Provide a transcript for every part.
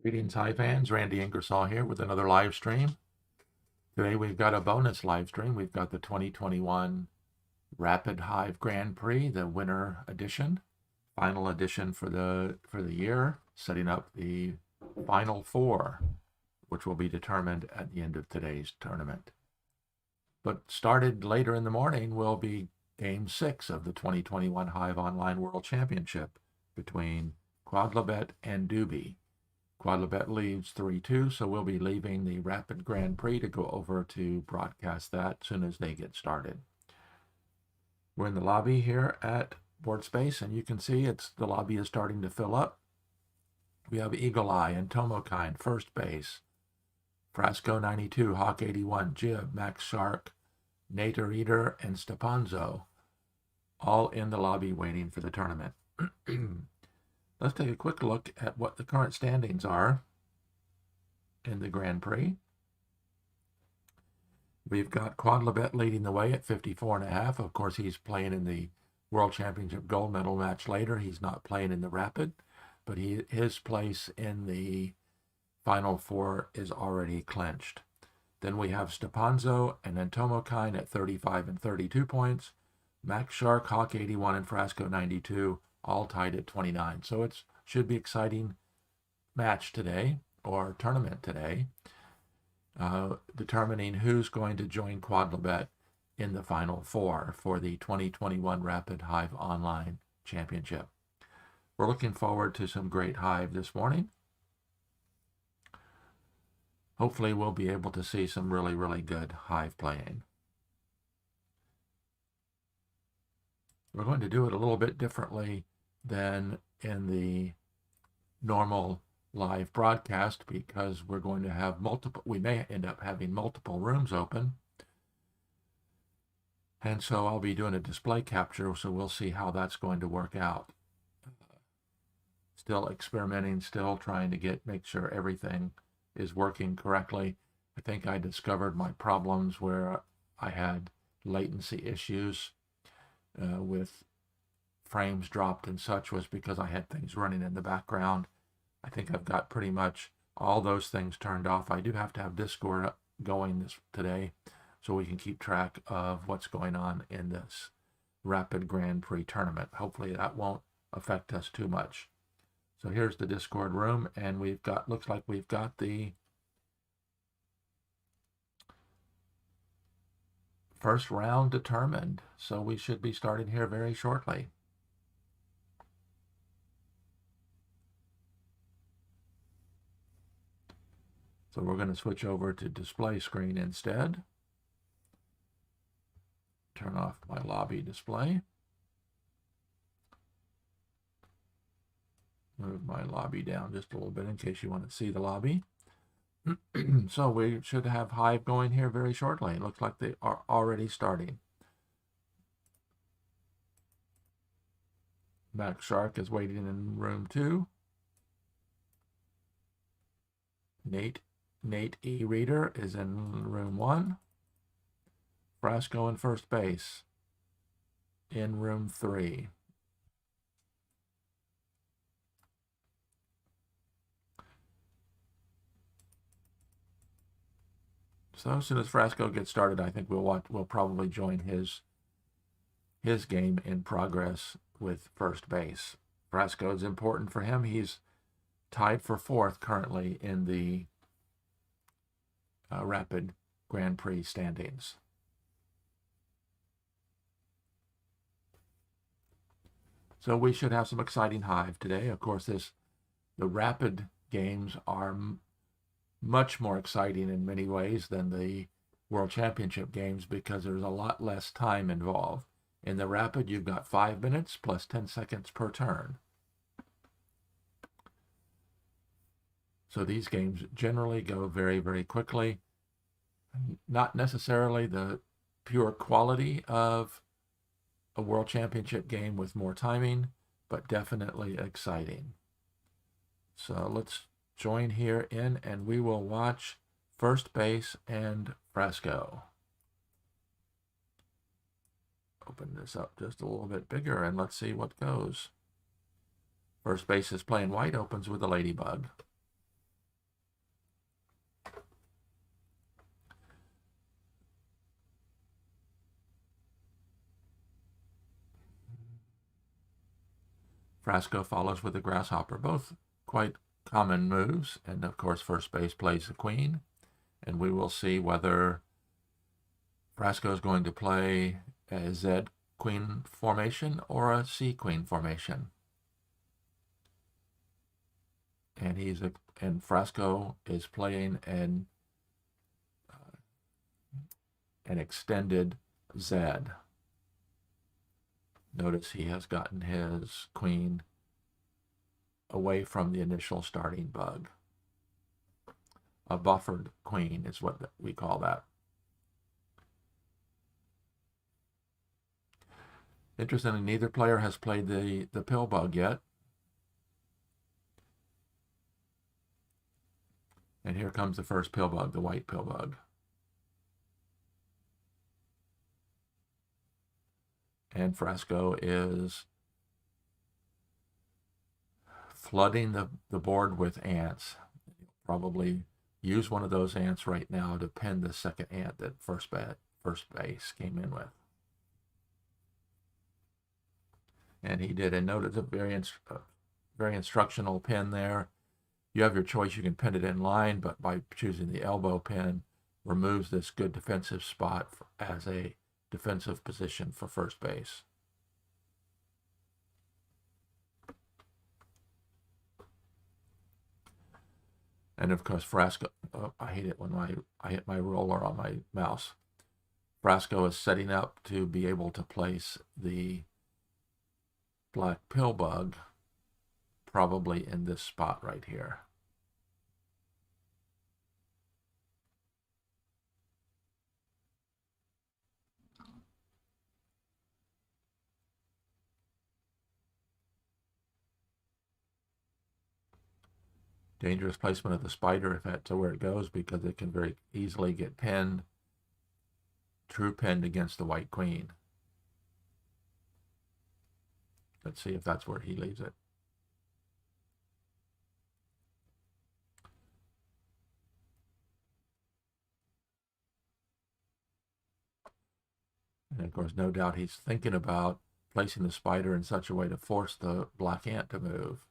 Greetings, Hive fans. Randy Ingersoll here with another live stream. Today we've got a bonus live stream. We've got the 2021 Rapid Hive Grand Prix, the winter edition, final edition for the year, setting up the final four, which will be determined at the end of today's tournament. But started later in the morning will be Game 6 of the 2021 Hive Online World Championship between Quodlibet and Dube. Quodlibet leads 3-2, so we'll be leaving the Rapid Grand Prix to go over to broadcast that as soon as they get started. We're in the lobby here at Board Space, and you can see the lobby is starting to fill up. We have Eagle Eye and Tomokine, first base. Frasco 92, Hawk 81, Jib, Max Shark, Nater Eater, and Stepanzo, all in the lobby waiting for the tournament. Let's take a quick look at what the current standings are in the Grand Prix. We've got Quodlibet leading the way at 54.5. Of course, he's playing in the World Championship gold medal match later. He's not playing in the Rapid, but his place in the Final Four is already clinched. Then we have Stepanzo and then Tomokine at 35 and 32 points. Max Shark, Hawk 81, and Frasco 92, all tied at 29. So it should be exciting match today, or tournament today, determining who's going to join Quodlibet in the Final Four for the 2021 Rapid Hive Online Championship. We're looking forward to some great Hive this morning. Hopefully we'll be able to see some really, really good Hive playing. We're going to do it a little bit differently than in the normal live broadcast because we're going to have we may end up having multiple rooms open. And so I'll be doing a display capture, so we'll see how that's going to work out. Still experimenting, still trying to make sure everything is working correctly. I think I discovered my problems where I had latency issues with frames dropped and such was because I had things running in the background. I think I've got pretty much all those things turned off. I do have to have Discord going today so we can keep track of what's going on in this Rapid Grand Prix tournament. Hopefully that won't affect us too much. So here's the Discord room, and looks like we've got the first round determined. So we should be starting here very shortly. So we're going to switch over to display screen instead. Turn off my lobby display. Move my lobby down just a little bit in case you want to see the lobby. So we should have Hive going here very shortly. It looks like they are already starting. Max Shark is waiting in room 2. Nate E. Reader is in room 1. Frasco in first base in room 3. So as soon as Frasco gets started, I think we'll probably join his game in progress with first base. Frasco is important for him. He's tied for 4th currently in the Rapid Grand Prix standings. So we should have some exciting Hive today. Of course, the Rapid games are much more exciting in many ways than the World Championship games because there's a lot less time involved. In the Rapid, you've got 5 minutes plus 10 seconds per turn. So these games generally go very, very quickly. Not necessarily the pure quality of a World Championship game with more timing, but definitely exciting. So let's join here in, and we will watch first base and Frasco. Open this up just a little bit bigger, and let's see what goes. First base is playing white, opens with a ladybug. Frasco follows with the grasshopper, both quite common moves. And of course, first base plays the queen. And we will see whether Frasco is going to play a Z queen formation or a C queen formation. And Frasco is playing an extended Z. Notice he has gotten his queen away from the initial starting bug. A buffered queen is what we call that. Interestingly, neither player has played the pill bug yet. And here comes the first pill bug, the white pill bug. And Frasco is flooding the board with ants. Probably use one of those ants right now to pin the second ant that first base came in with. And he did. And notice a very instructional pin there. You have your choice. You can pin it in line, but by choosing the elbow pin, removes this good defensive spot as a defensive position for first base. And of course, Frasco, I hate it when I hit my roller on my mouse. Frasco is setting up to be able to place the black pill bug probably in this spot right here. Dangerous placement of the spider if that's where it goes, because it can very easily get pinned, true pinned against the white queen. Let's see if that's where he leaves it. And of course, no doubt he's thinking about placing the spider in such a way to force the black ant to move.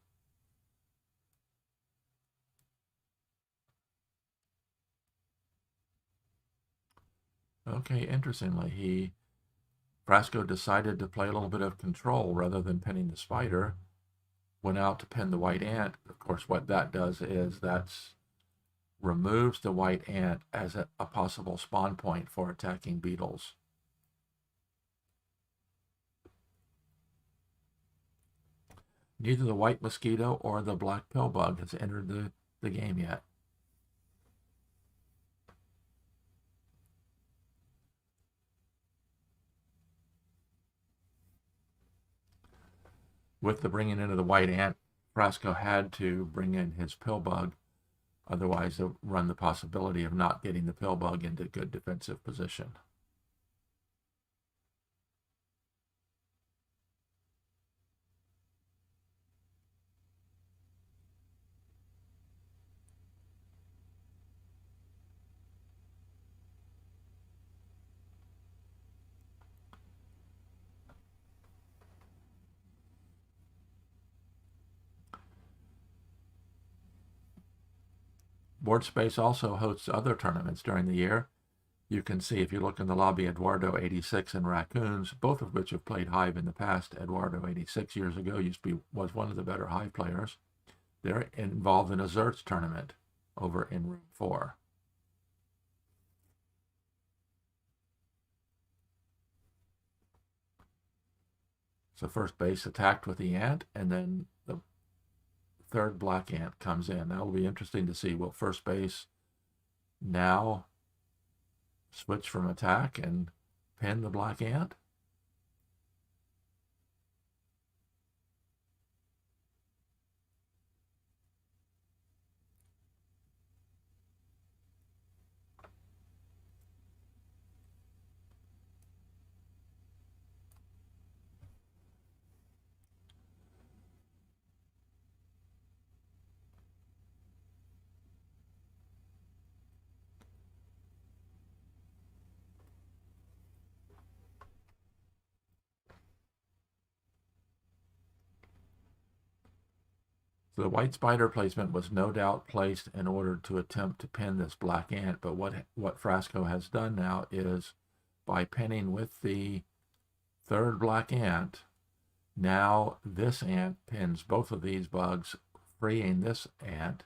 Okay, interestingly, Frasco decided to play a little bit of control rather than pinning the spider. Went out to pin the white ant. Of course, what that does is removes the white ant as a possible spawn point for attacking beetles. Neither the white mosquito or the black pill bug has entered the game yet. With the bringing in of the white ant, Frasco had to bring in his pill bug. Otherwise, they'll run the possibility of not getting the pill bug into good defensive position. Board Space also hosts other tournaments during the year. You can see if you look in the lobby, Eduardo 86 and Raccoons, both of which have played Hive in the past. Eduardo 86 years ago was one of the better Hive players. They're involved in a Zerts tournament over in room 4. So first base attacked with the ant, and then the third black ant comes in. That'll be interesting to see. Will first base now switch from attack and pin the black ant? So the white spider placement was no doubt placed in order to attempt to pin this black ant, but what Frasco has done now is, by pinning with the third black ant, now this ant pins both of these bugs, freeing this ant.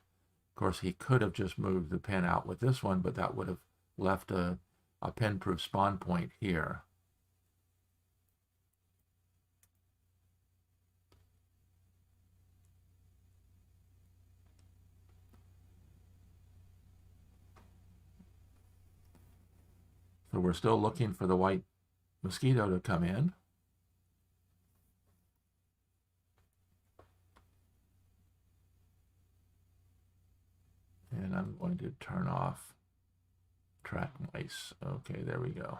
Of course, he could have just moved the pin out with this one, but that would have left a pin-proof spawn point here. So we're still looking for the white mosquito to come in. And I'm going to turn off track mice. Okay, there we go.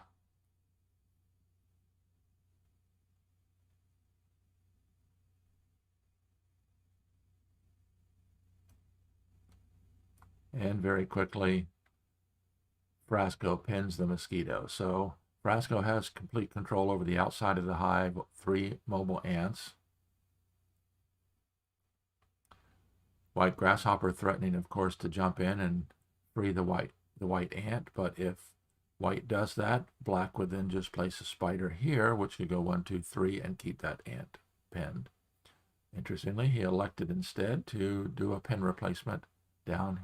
And very quickly, Frasco pins the mosquito. So Frasco has complete control over the outside of the hive, 3 mobile ants. White grasshopper threatening, of course, to jump in and free the white ant. But if white does that, black would then just place a spider here, which could go 1, 2, 3, and keep that ant pinned. Interestingly, he elected instead to do a pin replacement down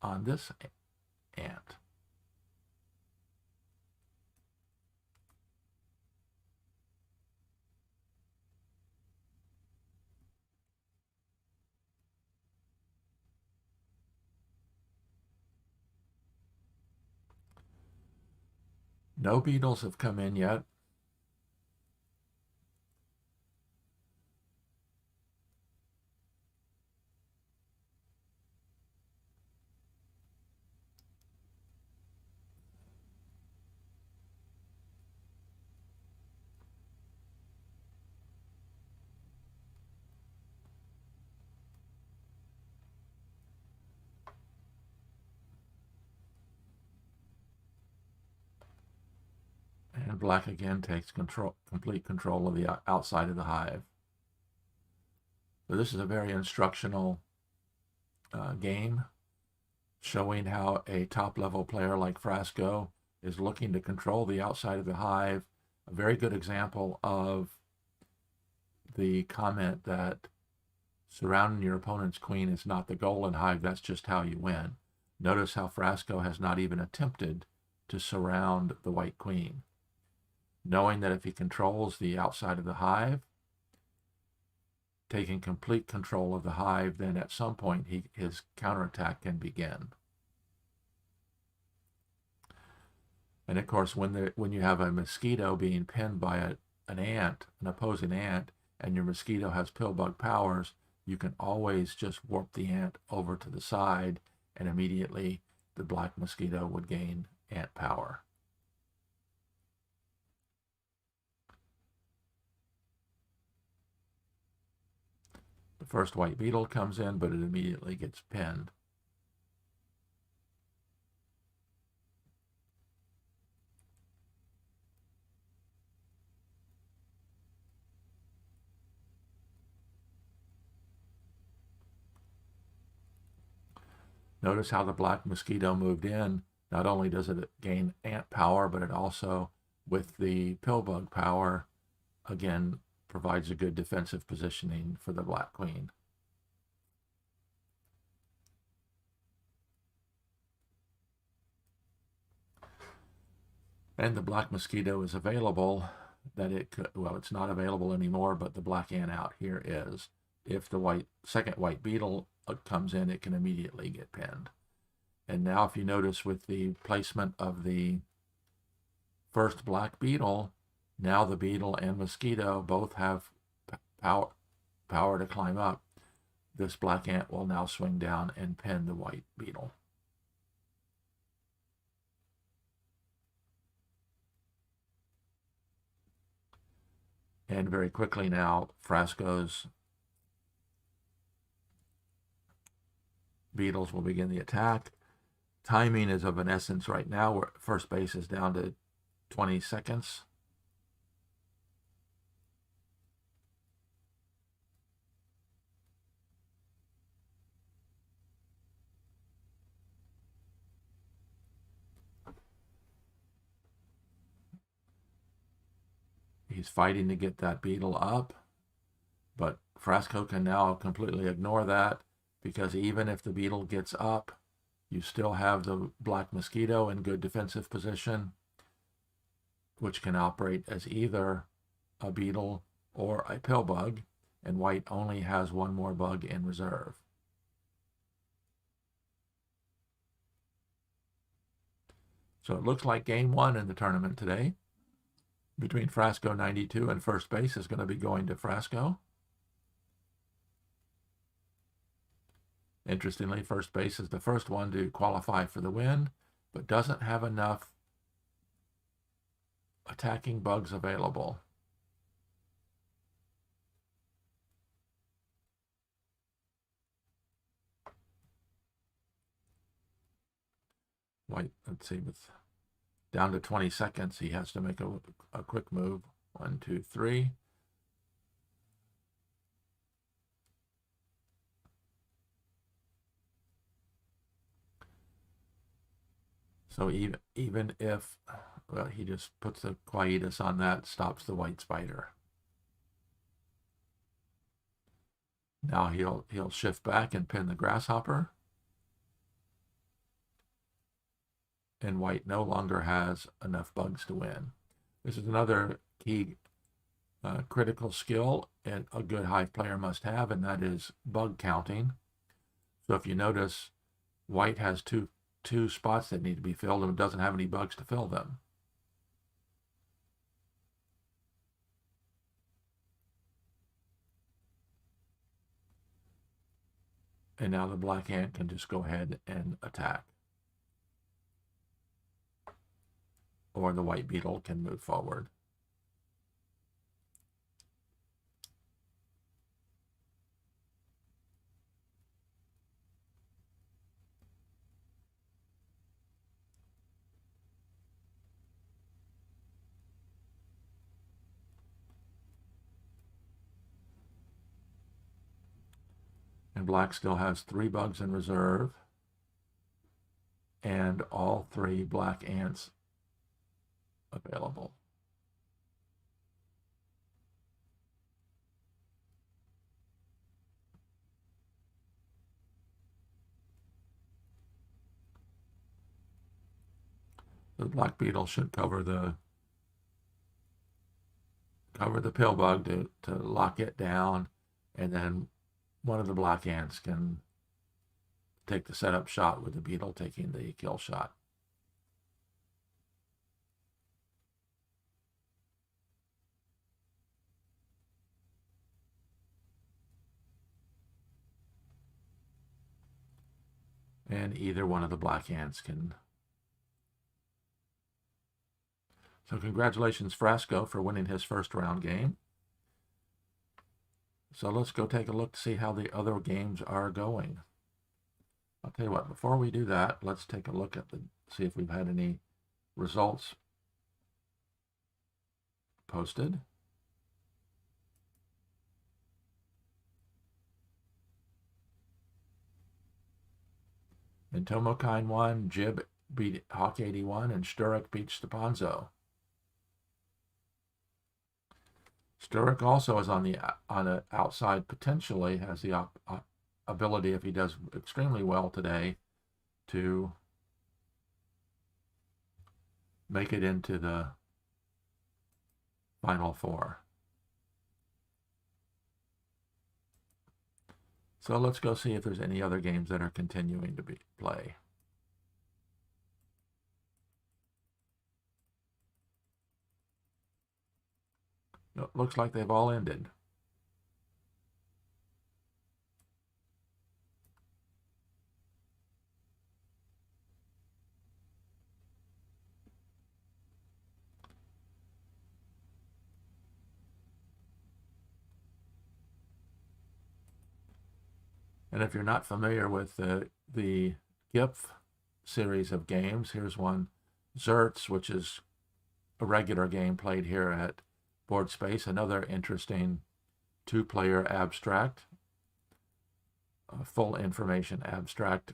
on this ant. No beetles have come in yet. And black again takes complete control of the outside of the hive. So this is a very instructional game, showing how a top-level player like Frasco is looking to control the outside of the hive. A very good example of the comment that surrounding your opponent's queen is not the goal in Hive, that's just how you win. Notice how Frasco has not even attempted to surround the white queen, knowing that if he controls the outside of the hive, taking complete control of the hive, then at some point his counterattack can begin. And of course, when you have a mosquito being pinned by an opposing ant, and your mosquito has pill bug powers, you can always just warp the ant over to the side, and immediately the black mosquito would gain ant power. The first white beetle comes in, but it immediately gets pinned. Notice how the black mosquito moved in. Not only does it gain ant power, but it also, with the pill bug power, again, provides a good defensive positioning for the black queen. And the black mosquito is available, that it could, well, it's not available anymore, but the black ant out here is. If the second white beetle comes in, it can immediately get pinned. And now if you notice with the placement of the first black beetle, now the beetle and mosquito both have power to climb up. This black ant will now swing down and pin the white beetle. And very quickly now, Frasco's beetles will begin the attack. Timing is of an essence right now, where first base is down to 20 seconds. He's fighting to get that beetle up, but Frasco can now completely ignore that, because even if the beetle gets up, you still have the black mosquito in good defensive position, which can operate as either a beetle or a pill bug, and white only has one more bug in reserve. So it looks like game one in the tournament today between Frasco 92 and first base is going to be going to Frasco. Interestingly, first base is the first one to qualify for the win, but doesn't have enough attacking bugs available. White, let's see, with down to 20 seconds, he has to make a quick move. 1, 2, 3. So even if, well, he just puts the Quietus on that, stops the white spider. Now he'll shift back and pin the grasshopper. And white no longer has enough bugs to win. This is another key critical skill and a good Hive player must have, and that is bug counting. So if you notice, white has two spots that need to be filled and doesn't have any bugs to fill them. And now the black ant can just go ahead and attack. Or the white beetle can move forward. And black still has 3 bugs in reserve and all 3 black ants available. The black beetle should cover the pill bug to lock it down, and then one of the black ants can take the setup shot with the beetle taking the kill shot. And either one of the black ants can. So congratulations, Frasco, for winning his first round game. So let's go take a look to see how the other games are going. I'll tell you what, before we do that, let's take a look at see if we've had any results posted. And Tomokine won, Jib beat Hawk 81, and Sturik beat Stepanzo. Sturik also is on the outside, potentially has the ability, if he does extremely well today, to make it into the Final Four. So let's go see if there's any other games that are continuing to play. It looks like they've all ended. And if you're not familiar with the GIF series of games, here's one, Zerts, which is a regular game played here at Board Space, another interesting 2-player abstract, full information abstract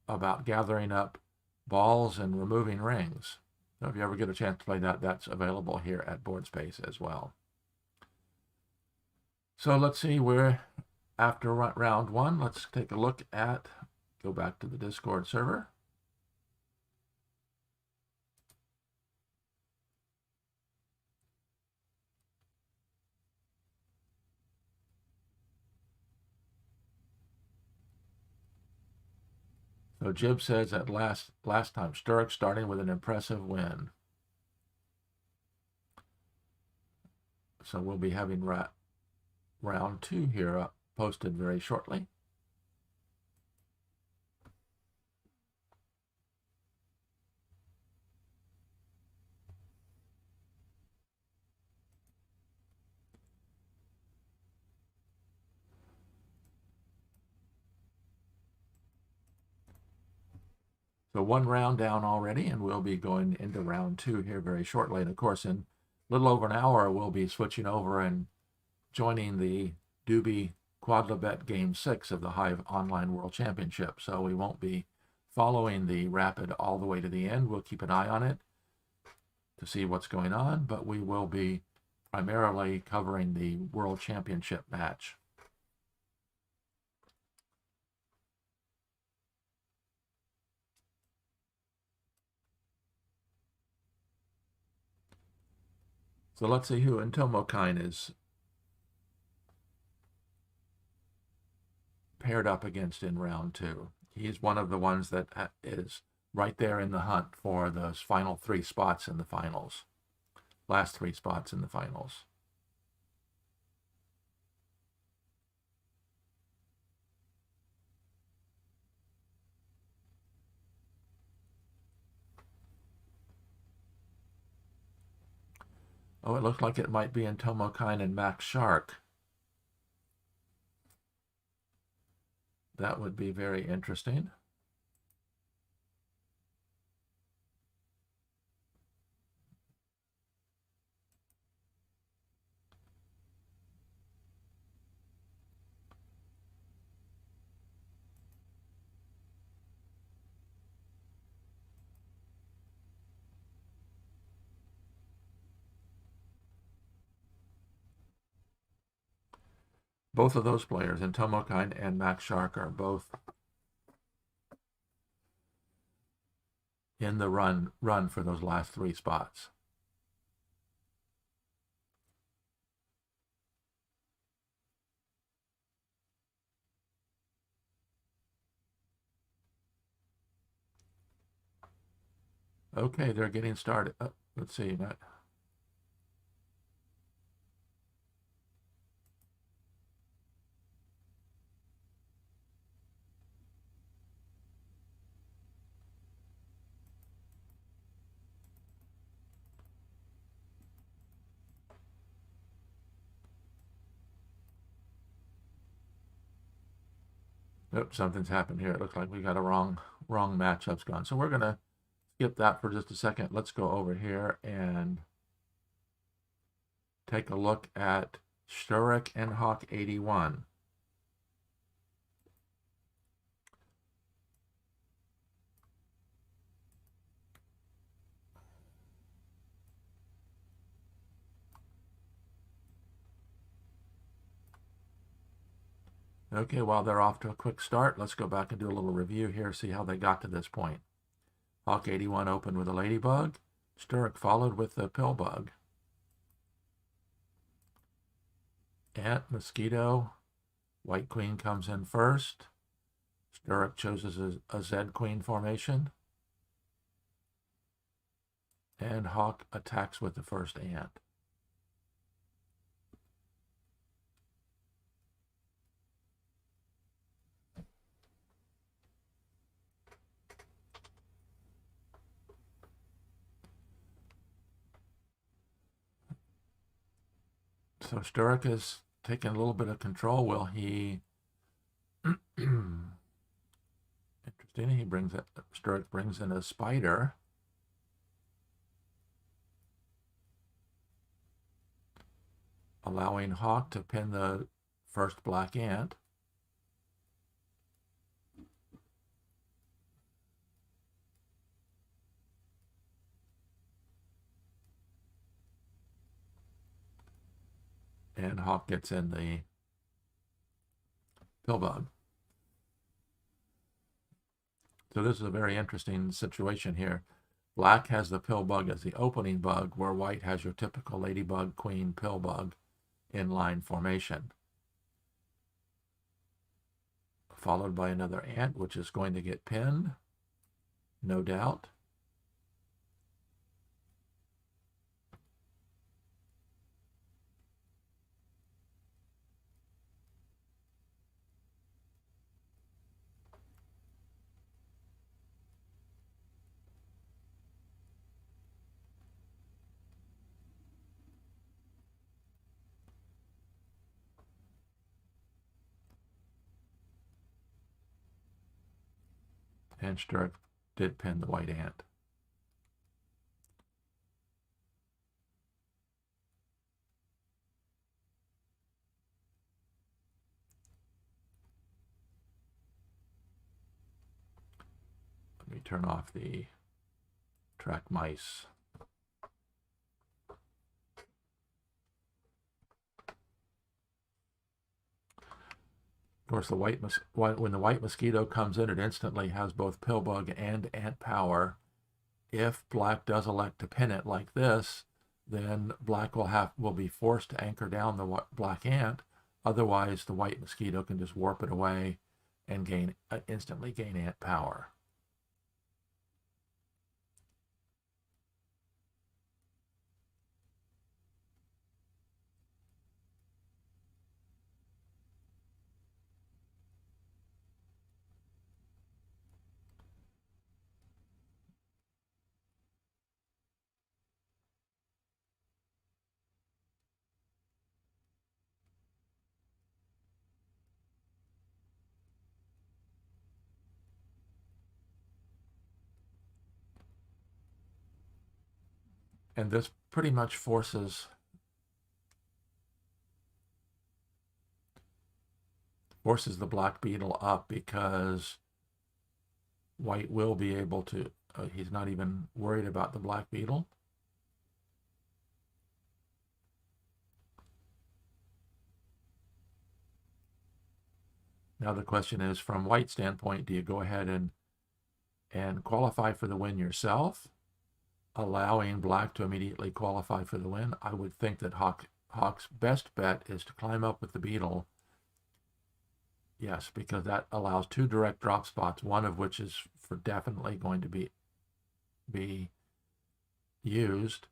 about gathering up balls and removing rings. So if you ever get a chance to play that, that's available here at BoardSpace as well. So let's see, we're after round one. Let's take a look at, go back to the Discord server. So Jib says that last time, Sturik starting with an impressive win. So we'll be having round two here posted very shortly. So one round down already, and we'll be going into round two here very shortly. And of course, in a little over an hour, we'll be switching over and joining the Dube Quodlibet Game 6 of the Hive Online World Championship. So we won't be following the Rapid all the way to the end. We'll keep an eye on it to see what's going on, but we will be primarily covering the World Championship match. So let's see who Intomokine is paired up against in round two. He's one of the ones that is right there in the hunt for those final three spots in the finals. Last three spots in the finals. Oh, it looks like it might be Intomokine and Max Shark. That would be very interesting. Both of those players, Intomokine and Max Shark, are both in the run for those last three spots. Okay, they're getting started. Let's see. Oops, something's happened here. It looks like we got a wrong matchups gone. So we're going to skip that for just a second. Let's go over here and take a look at Sturik and Hawk 81. Okay, while they're off to a quick start, let's go back and do a little review here, see how they got to this point. Hawk 81 opened with a ladybug. Sturik followed with the pillbug. Ant, mosquito, white queen comes in first. Sturik chooses a Z queen formation. And Hawk attacks with the first ant. So Sturik is taking a little bit of control. Will he? Interesting. Sturik brings in a spider. Allowing Hawk to pin the first black ant. and Hawk gets in the pill bug. So this is a very interesting situation here. Black has the pill bug as the opening bug, where white has your typical ladybug, queen, pill bug in line formation. Followed by another ant, which is going to get pinned, no doubt. And Sturik did pin the white ant. Let me turn off the track mice. Of course, when the white mosquito comes in, it instantly has both pill bug and ant power. If black does elect to pin it like this, then black will be forced to anchor down the black ant. Otherwise, the white mosquito can just warp it away and instantly gain ant power. And this pretty much forces the black beetle up, because white will be able to, he's not even worried about the black beetle. Now the question is, from white's standpoint, do you go ahead and qualify for the win yourself, allowing black to immediately qualify for the win? I would think that Hawk's best bet is to climb up with the beetle. Yes, because that allows 2 direct drop spots, one of which is for definitely going to be used.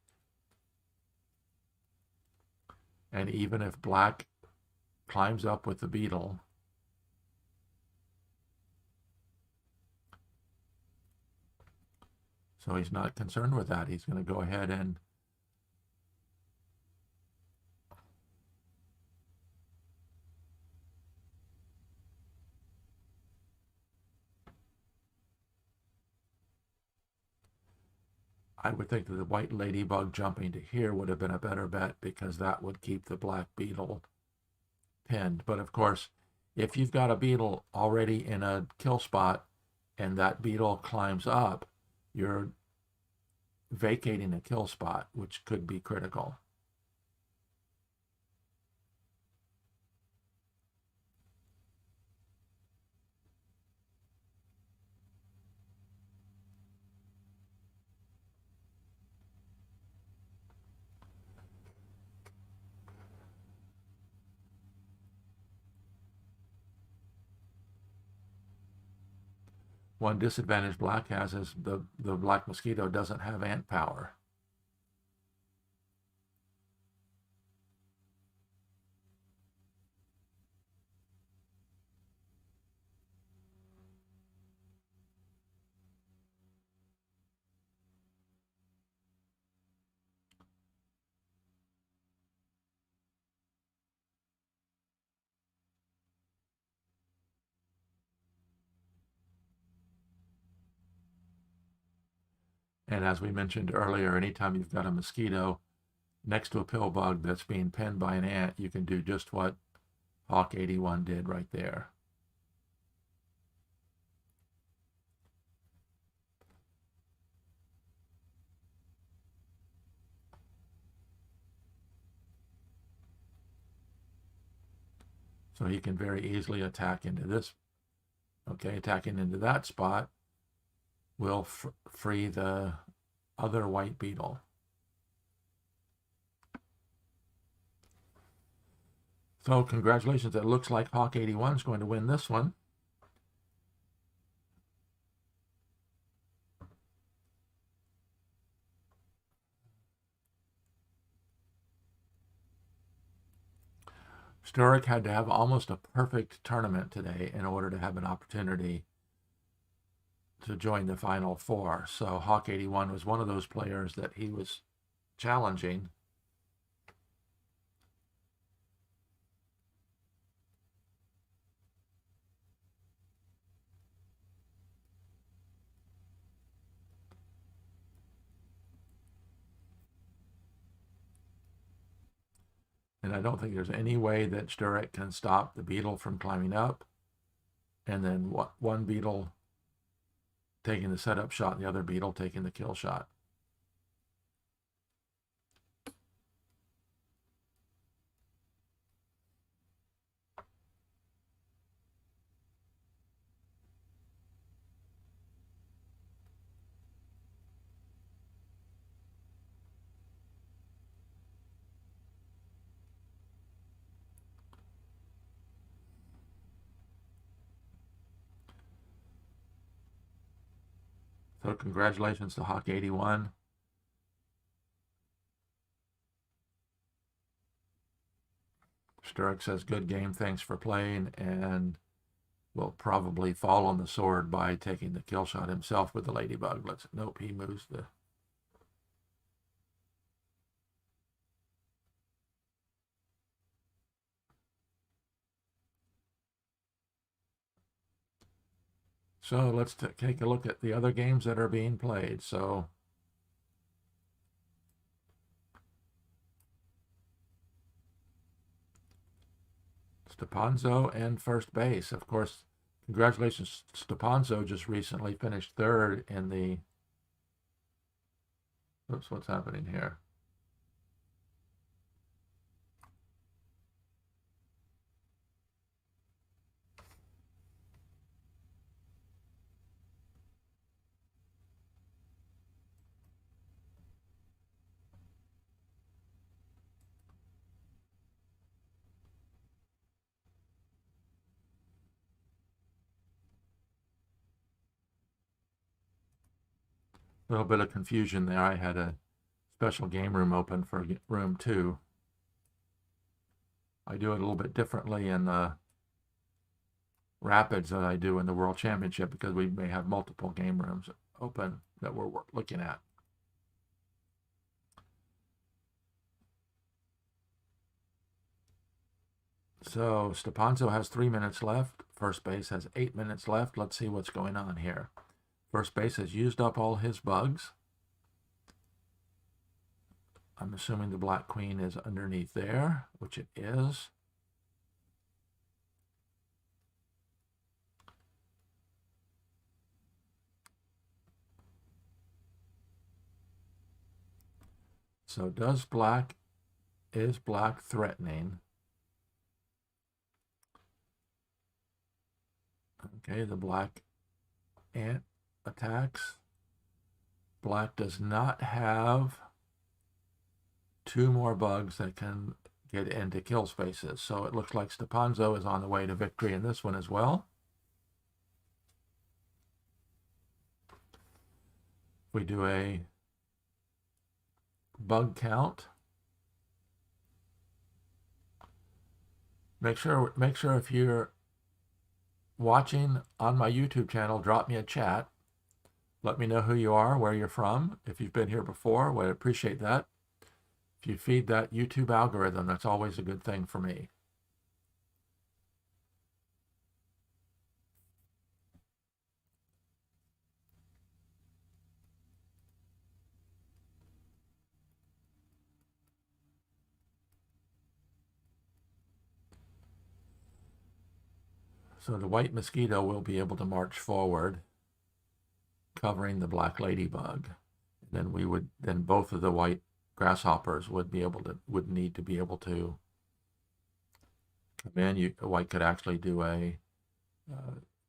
And even if black climbs up with the beetle, so he's not concerned with that. He's going to go ahead and I would think that the white ladybug jumping to here would have been a better bet, because that would keep the black beetle pinned. But of course, if you've got a beetle already in a kill spot and that beetle climbs up, you're vacating a kill spot, which could be critical. One disadvantage black has is the black mosquito doesn't have ant power. And as we mentioned earlier, anytime you've got a mosquito next to a pill bug that's being pinned by an ant, you can do just what Hawk 81 did right there. So he can very easily attack into this. Okay, attacking into that spot will free the other white beetle. So congratulations, it looks like Hawk 81 is going to win this one. Sturik had to have almost a perfect tournament today in order to have an opportunity to join the Final Four. So Hawk 81 was one of those players that he was challenging. And I don't think there's any way that Sturik can stop the beetle from climbing up, and then one beetle taking the setup shot and the other beetle taking the kill shot. So congratulations to Hawk 81. Sturik says, good game, thanks for playing, and will probably fall on the sword by taking the kill shot himself with the ladybug. Nope, he moves the... So let's take a look at the other games that are being played. So Stepanzo and first base. Of course, congratulations. Stepanzo just recently finished third in the... Oops, what's happening here? A little bit of confusion there. I had a special game room open for room 2. I do it a little bit differently in the Rapids than I do in the World Championship because we may have multiple game rooms open that we're looking at. So Stepanzo has 3 minutes left. First base has 8 minutes left. Let's see what's going on here. First base has used up all his bugs. I'm assuming the Black Queen is underneath there, which it is. So is Black threatening? Okay, the Black ant attacks. Black does not have 2 more bugs that can get into kill spaces. So it looks like Stepanzo is on the way to victory in this one as well. We do a bug count. Make sure if you're watching on my YouTube channel, drop me a chat. Let me know who you are, where you're from. If you've been here before, would appreciate that. If you feed that YouTube algorithm, that's always a good thing for me. So the white mosquito will be able to march forward, covering the black ladybug. And then both of the white grasshoppers would need to be able to come in. White could actually do a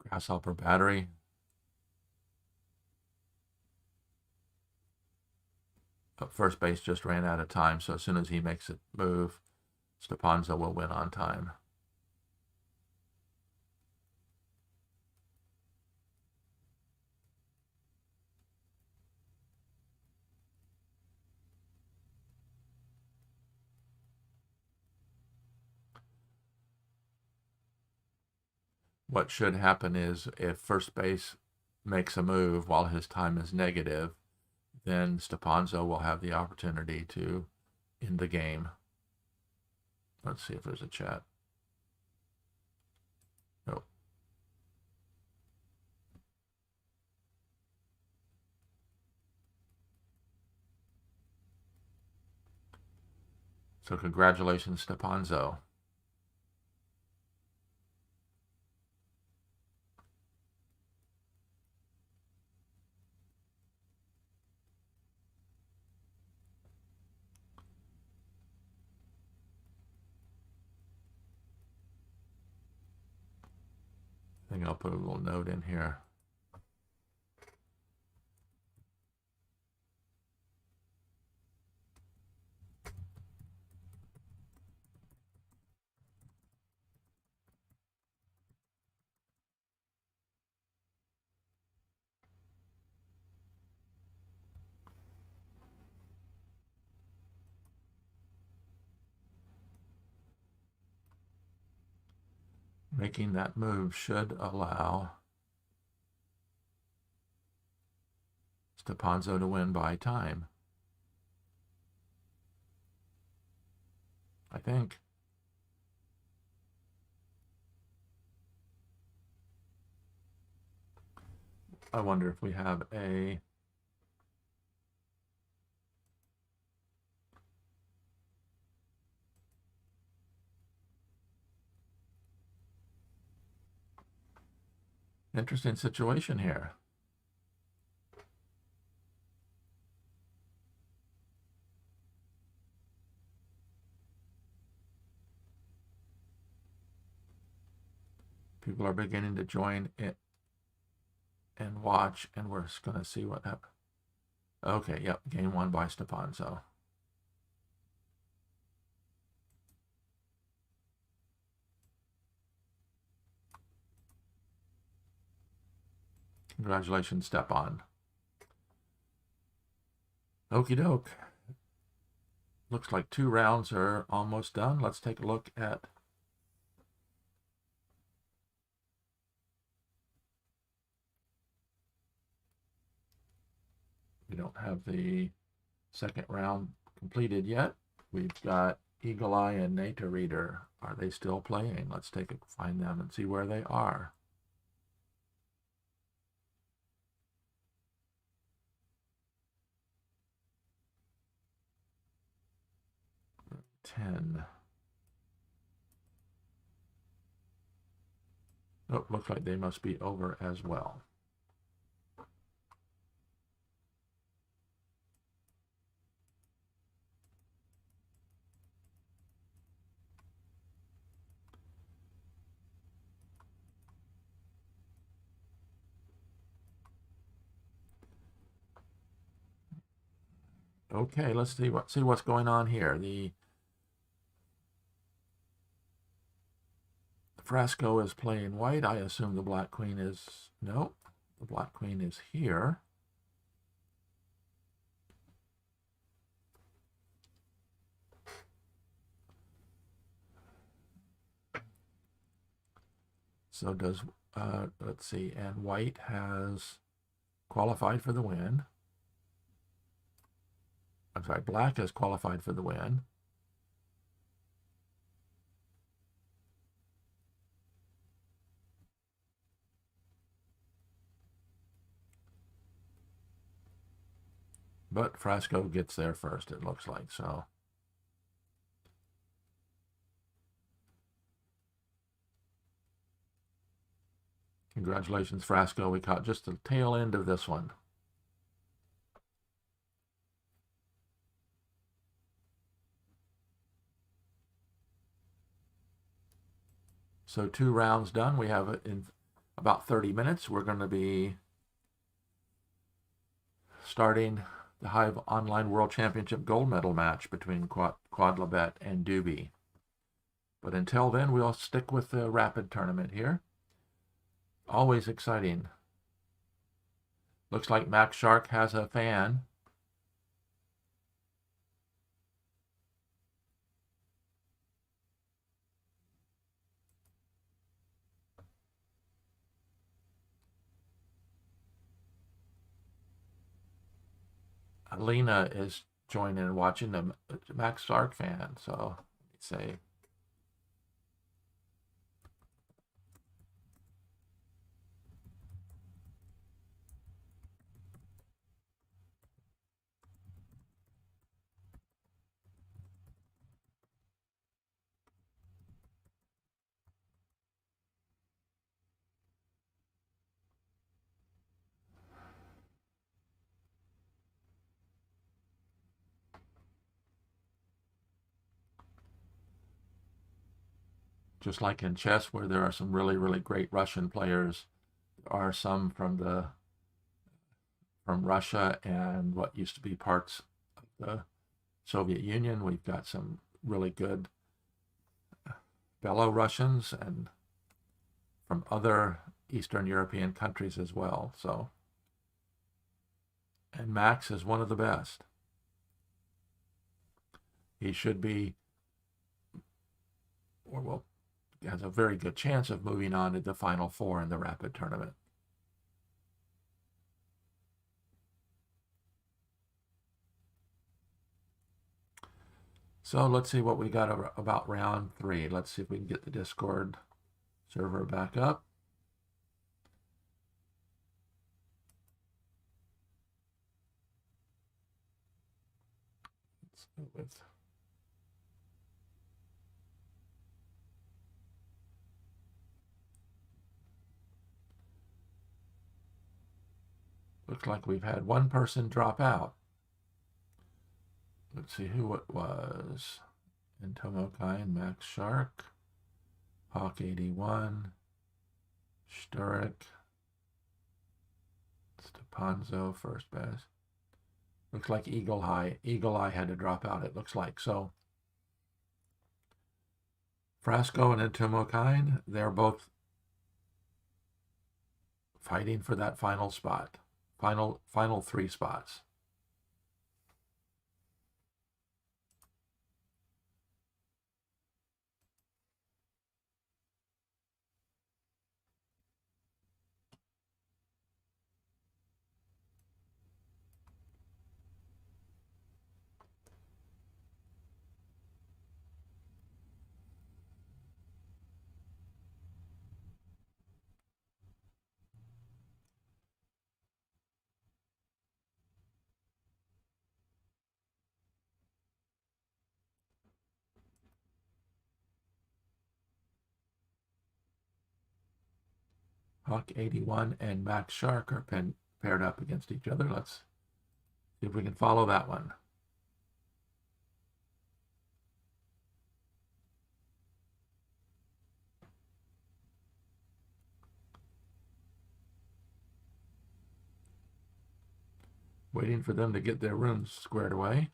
grasshopper battery. But first base just ran out of time, so as soon as he makes it move, Stepanzo will win on time. What should happen is if first base makes a move while his time is negative, then Stepanzo will have the opportunity to end the game. Let's see if there's a chat. Nope. So congratulations, Stepanzo. I think I'll put a little note in here. Making that move should allow Stepanzo to win by time, I think. I wonder if we have a interesting situation here. People are beginning to join it and watch, and we're just going to see what happens. Okay, yep, game won by Stepanzo. Congratulations, Stepan. Okie doke. Looks like 2 rounds are almost done. Let's take a look at we don't have the second round completed yet. We've got Eagle Eye and Nata Reader. Are they still playing? Let's find them and see where they are. 10. Oh, looks like they must be over as well. Okay, let's see what's going on here. The Frasco is playing white. I assume the black queen is no. The black queen is here. So does let's see, and white has qualified for the win. I'm sorry, black has qualified for the win. But Frasco gets there first, it looks like. So congratulations, Frasco. We caught just the tail end of this one. So 2 rounds done. We have it in about 30 minutes. We're going to be starting the Hive Online World Championship gold medal match between Quodlibet and Dube. But until then, we'll stick with the rapid tournament here. Always exciting. Looks like Max Shark has a fan. Alina is joining and watching the Max Shark fan. So let's say. Just like in chess, where there are some really, really great Russian players, there are some from Russia and what used to be parts of the Soviet Union. We've got some really good Belarusians and from other Eastern European countries as well. So, and Max is one of the best. He should be, or well, has a very good chance of moving on to the Final Four in the rapid tournament. So let's see what we got about round 3. Let's see if we can get the Discord server back up. Let's go with looks like we've had one person drop out. Let's see who it was. Entomokai, Max Shark, Hawk 81, Sturik, Stepanzo, first best. Looks like Eagle Eye had to drop out, it looks like. So Frasco and Entomokai, they're both fighting for that final spot. Final 3 spots. Hawk 81 and Max Shark are paired up against each other. Let's see if we can follow that one. Waiting for them to get their rooms squared away.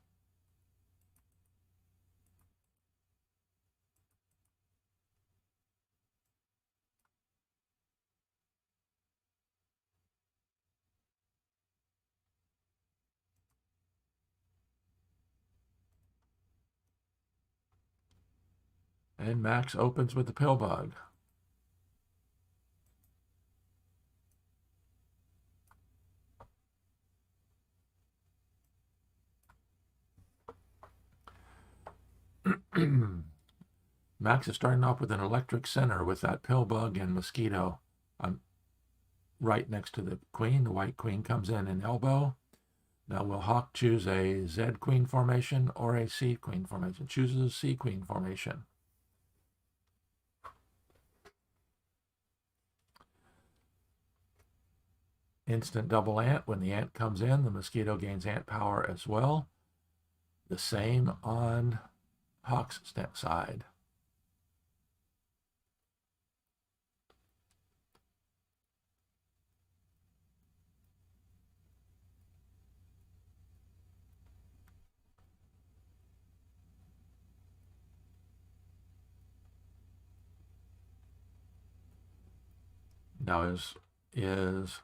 And Max opens with the pill bug. Max is starting off with an electric center with that pill bug and mosquito right next to the queen. The white queen comes in and elbow. Now will Hawk choose a Z queen formation or a C queen formation? Chooses a C queen formation. Instant double ant. When the ant comes in, the mosquito gains ant power as well. The same on Hawk's side. Now is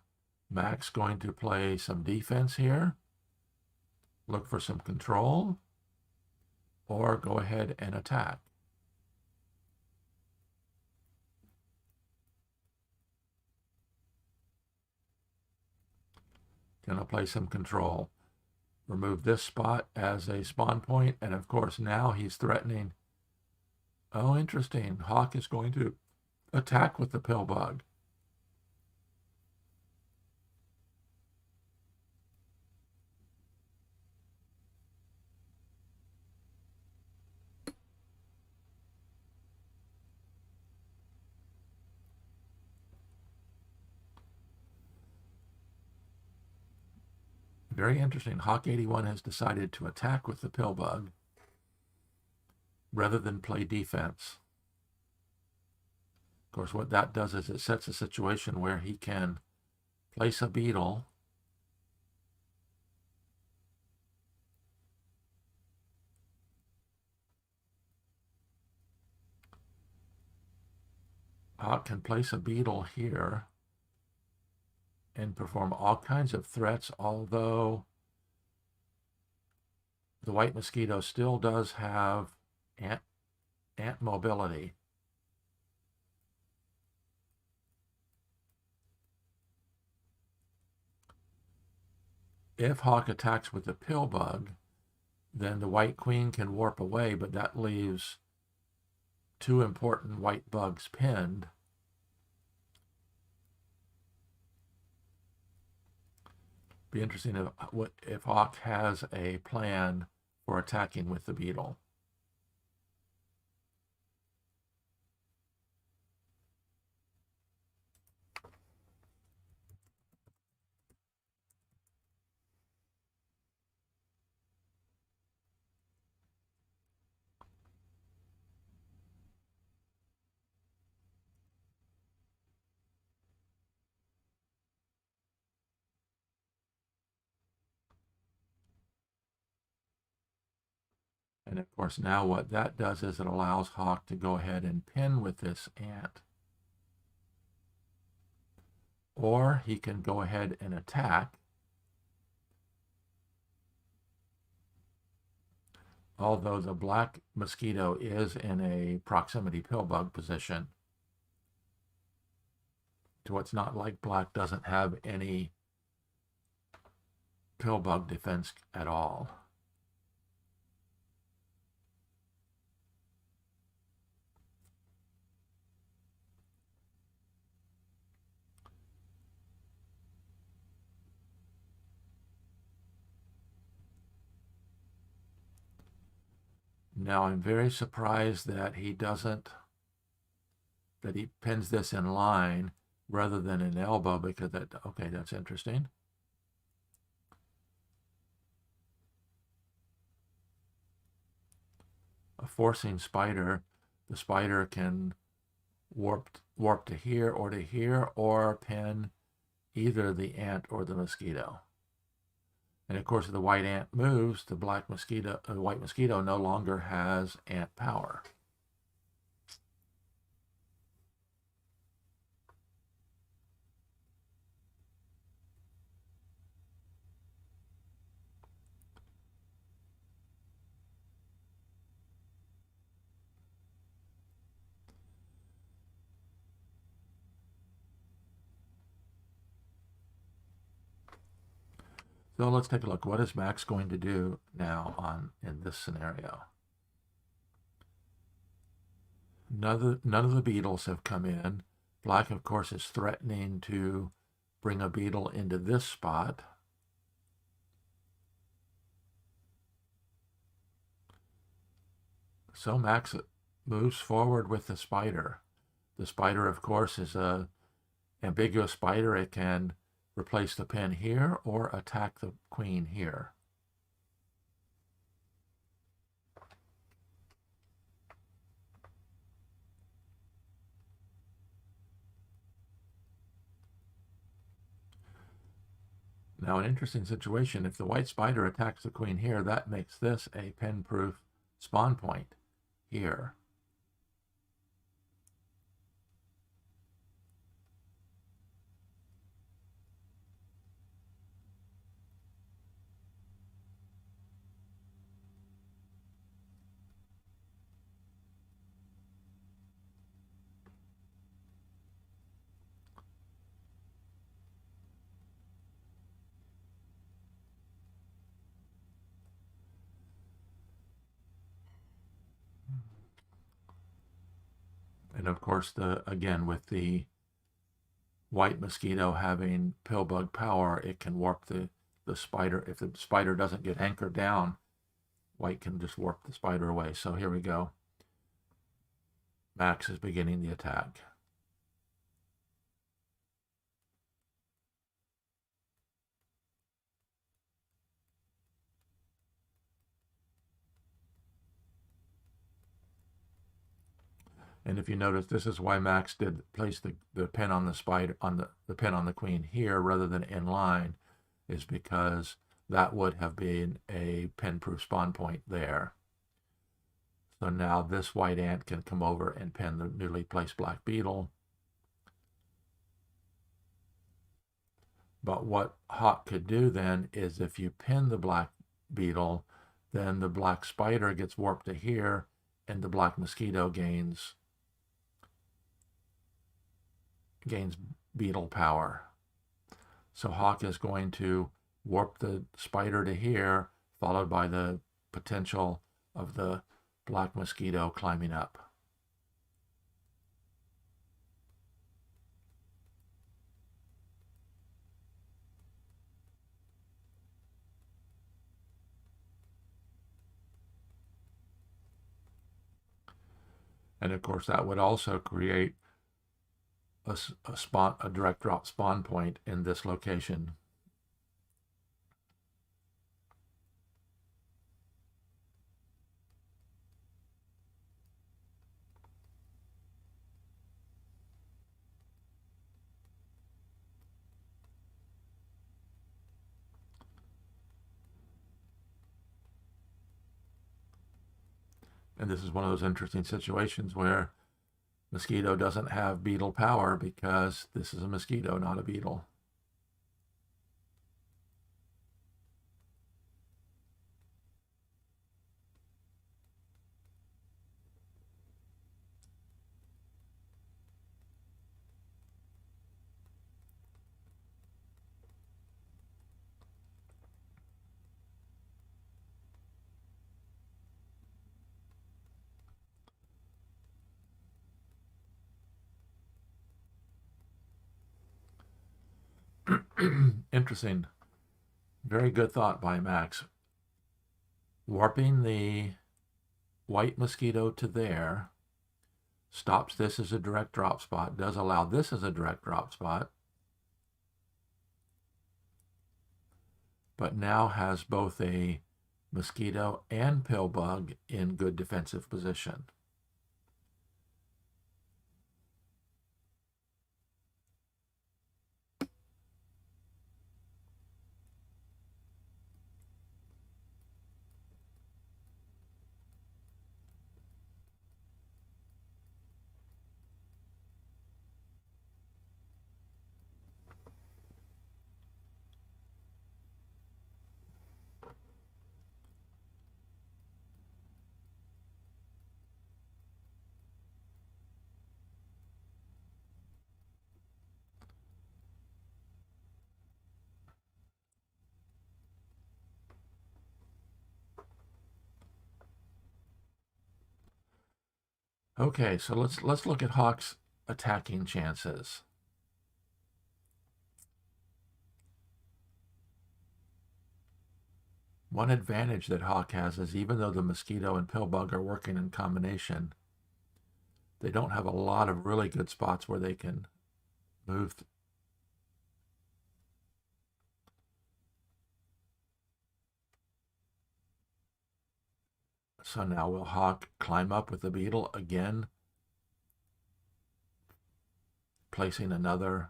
Max going to play some defense here, look for some control, or go ahead and attack? Gonna play some control. Remove this spot as a spawn point, and of course now he's threatening. Oh, interesting. Hawk is going to attack with the pill bug. Very interesting. Hawk 81 has decided to attack with the pill bug rather than play defense. Of course, what that does is it sets a situation where he can place a beetle Hawk can place a beetle here and perform all kinds of threats, although the white mosquito still does have ant mobility. If Hawk attacks with the pill bug, then the white queen can warp away, but that leaves two important white bugs pinned. Be interesting if Hawk has a plan for attacking with the beetle. And of course, now what that does is it allows Hawk to go ahead and pin with this ant. Or he can go ahead and attack. Although the black mosquito is in a proximity pill bug position. So it's not like black doesn't have any pill bug defense at all. Now I'm very surprised that he pins this in line rather than an elbow, because okay, that's interesting. A forcing spider, the spider can warp to here, or pin either the ant or the mosquito. And of course, if the white ant moves, the white mosquito no longer has ant power. So let's take a look. What is Max going to do now in this scenario? None of the beetles have come in. Black, of course, is threatening to bring a beetle into this spot. So Max moves forward with the spider. The spider, of course, is an ambiguous spider. It can replace the pin here or attack the queen here. Now, an interesting situation. If the white spider attacks the queen here, that makes this a pin-proof spawn point here. And of course, again, with the white mosquito having pill bug power, it can warp the spider. If the spider doesn't get anchored down, white can just warp the spider away. So here we go. Max is beginning the attack. And if you notice, this is why Max did place the pin on the spider, on the pin on the queen here rather than in line, is because that would have been a pin-proof spawn point there. So now this white ant can come over and pin the newly placed black beetle. But what Hawk could do then is if you pin the black beetle, then the black spider gets warped to here and the black mosquito gains beetle power. So Hawk is going to warp the spider to here, followed by the potential of the black mosquito climbing up. And of course, that would also create a direct drop spawn point in this location. And this is one of those interesting situations where mosquito doesn't have beetle power because this is a mosquito, not a beetle. Interesting. Very good thought by Max. Warping the white mosquito to there stops this as a direct drop spot, does allow this as a direct drop spot, but now has both a mosquito and pill bug in good defensive position. Okay, so let's look at Hawk's attacking chances. One advantage that Hawk has is even though the mosquito and pill bug are working in combination, they don't have a lot of really good spots where they can move. So now will Hawk climb up with the beetle again, placing another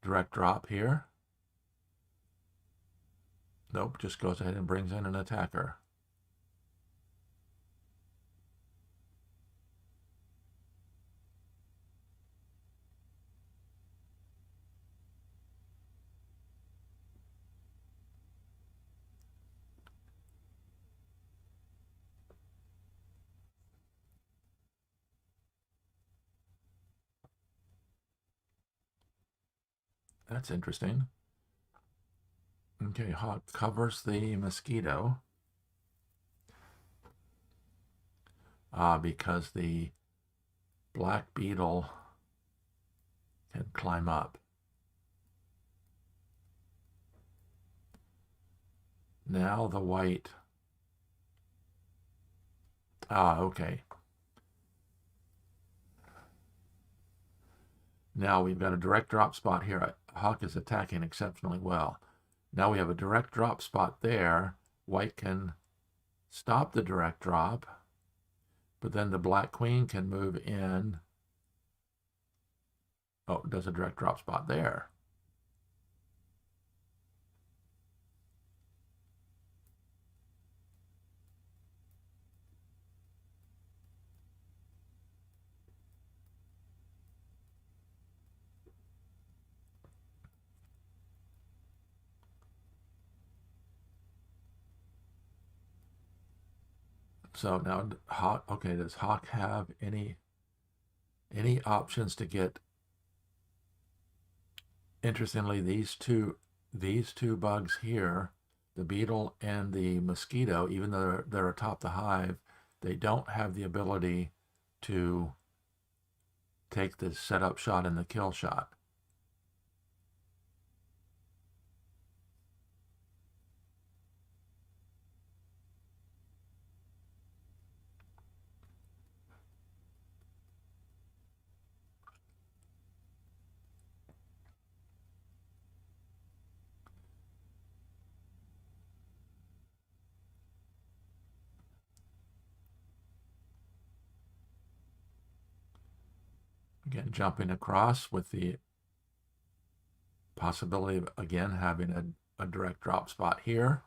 direct drop here? Nope, just goes ahead and brings in an attacker. That's interesting. Okay, Hawk covers the mosquito. because the black beetle can climb up. Now the white. Okay. Now we've got a direct drop spot here. Hawk is attacking exceptionally well. Now we have a direct drop spot there. White can stop the direct drop, but then the black queen can move in. Oh, it does a direct drop spot there. So now Hawk, okay, does Hawk have any options to get? Interestingly, these two bugs here, the beetle and the mosquito, even though they're atop the hive, they don't have the ability to take the setup shot and the kill shot. Again, jumping across with the possibility of, again, having a direct drop spot here.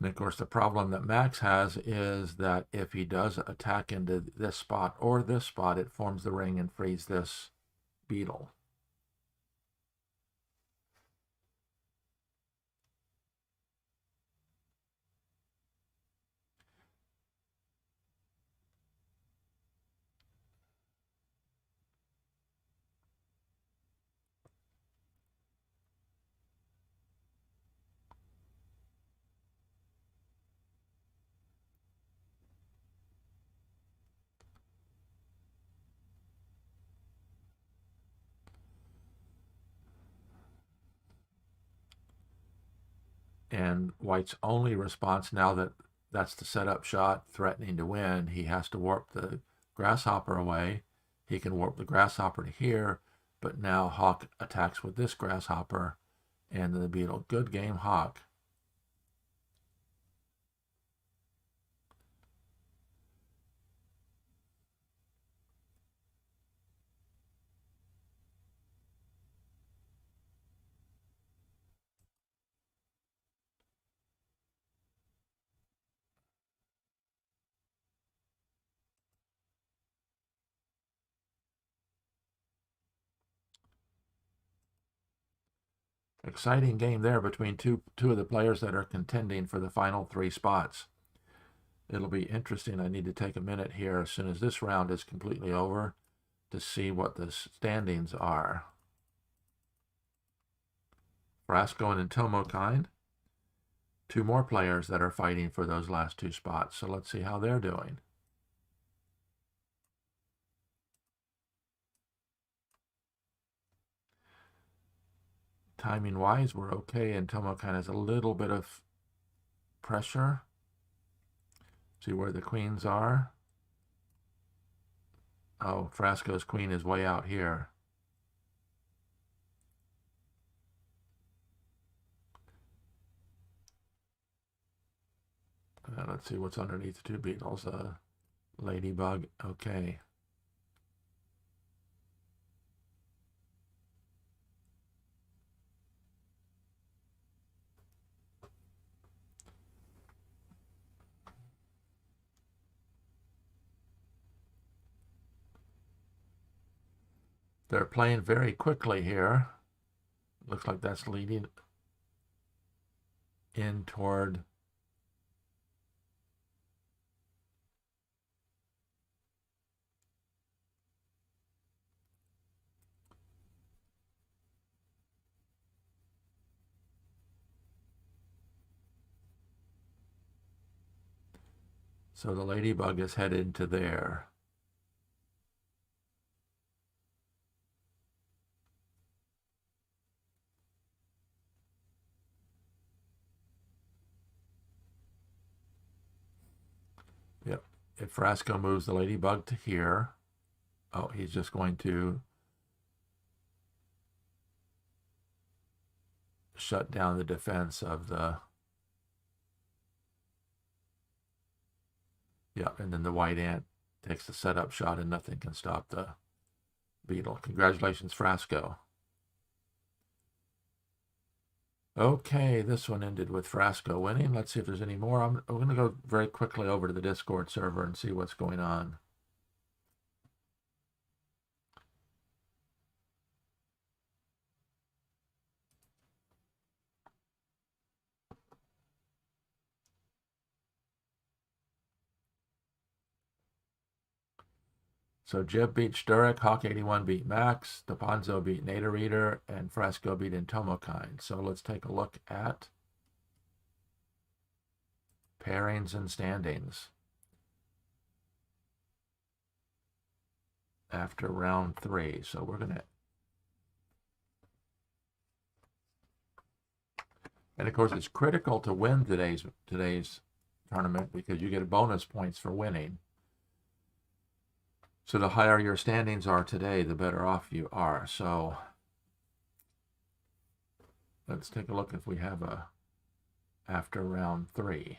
And of course, the problem that Max has is that if he does attack into this spot or this spot, it forms the ring and frees this beetle. And White's only response, now that that's the setup shot threatening to win, he has to warp the grasshopper away. He can warp the grasshopper to here, but now Hawk attacks with this grasshopper and the beetle. Good game, Hawk. Exciting game there between two of the players that are contending for the final 3 spots. It'll be interesting. I need to take a minute here as soon as this round is completely over to see what the standings are. Frasco and Tomokind, 2 more players that are fighting for those last 2 spots. So let's see how they're doing. Timing wise, we're okay, and Tomokind has a little bit of pressure. See where the queens are. Oh, Frasco's queen is way out here. Let's see what's underneath the 2 beetles. Ladybug. Okay. They're playing very quickly here. Looks like that's leading in toward So the ladybug is headed into there. Yep. If Frasco moves the ladybug to here, oh, he's just going to shut down the defense of the, yeah, and then the white ant takes the setup shot and nothing can stop the beetle. Congratulations, Frasco. Okay, this one ended with Frasco winning. Let's see if there's any more. I'm going to go very quickly over to the Discord server and see what's going on. So Jib beat Sturik, Hawk81 beat Max, Deponzo beat Nader Reader, and Frasco beat Entomokine. So let's take a look at pairings and standings after round 3. So we're going to, and of course it's critical to win today's tournament because you get bonus points for winning. So the higher your standings are today, the better off you are. So let's take a look if we have a after round 3.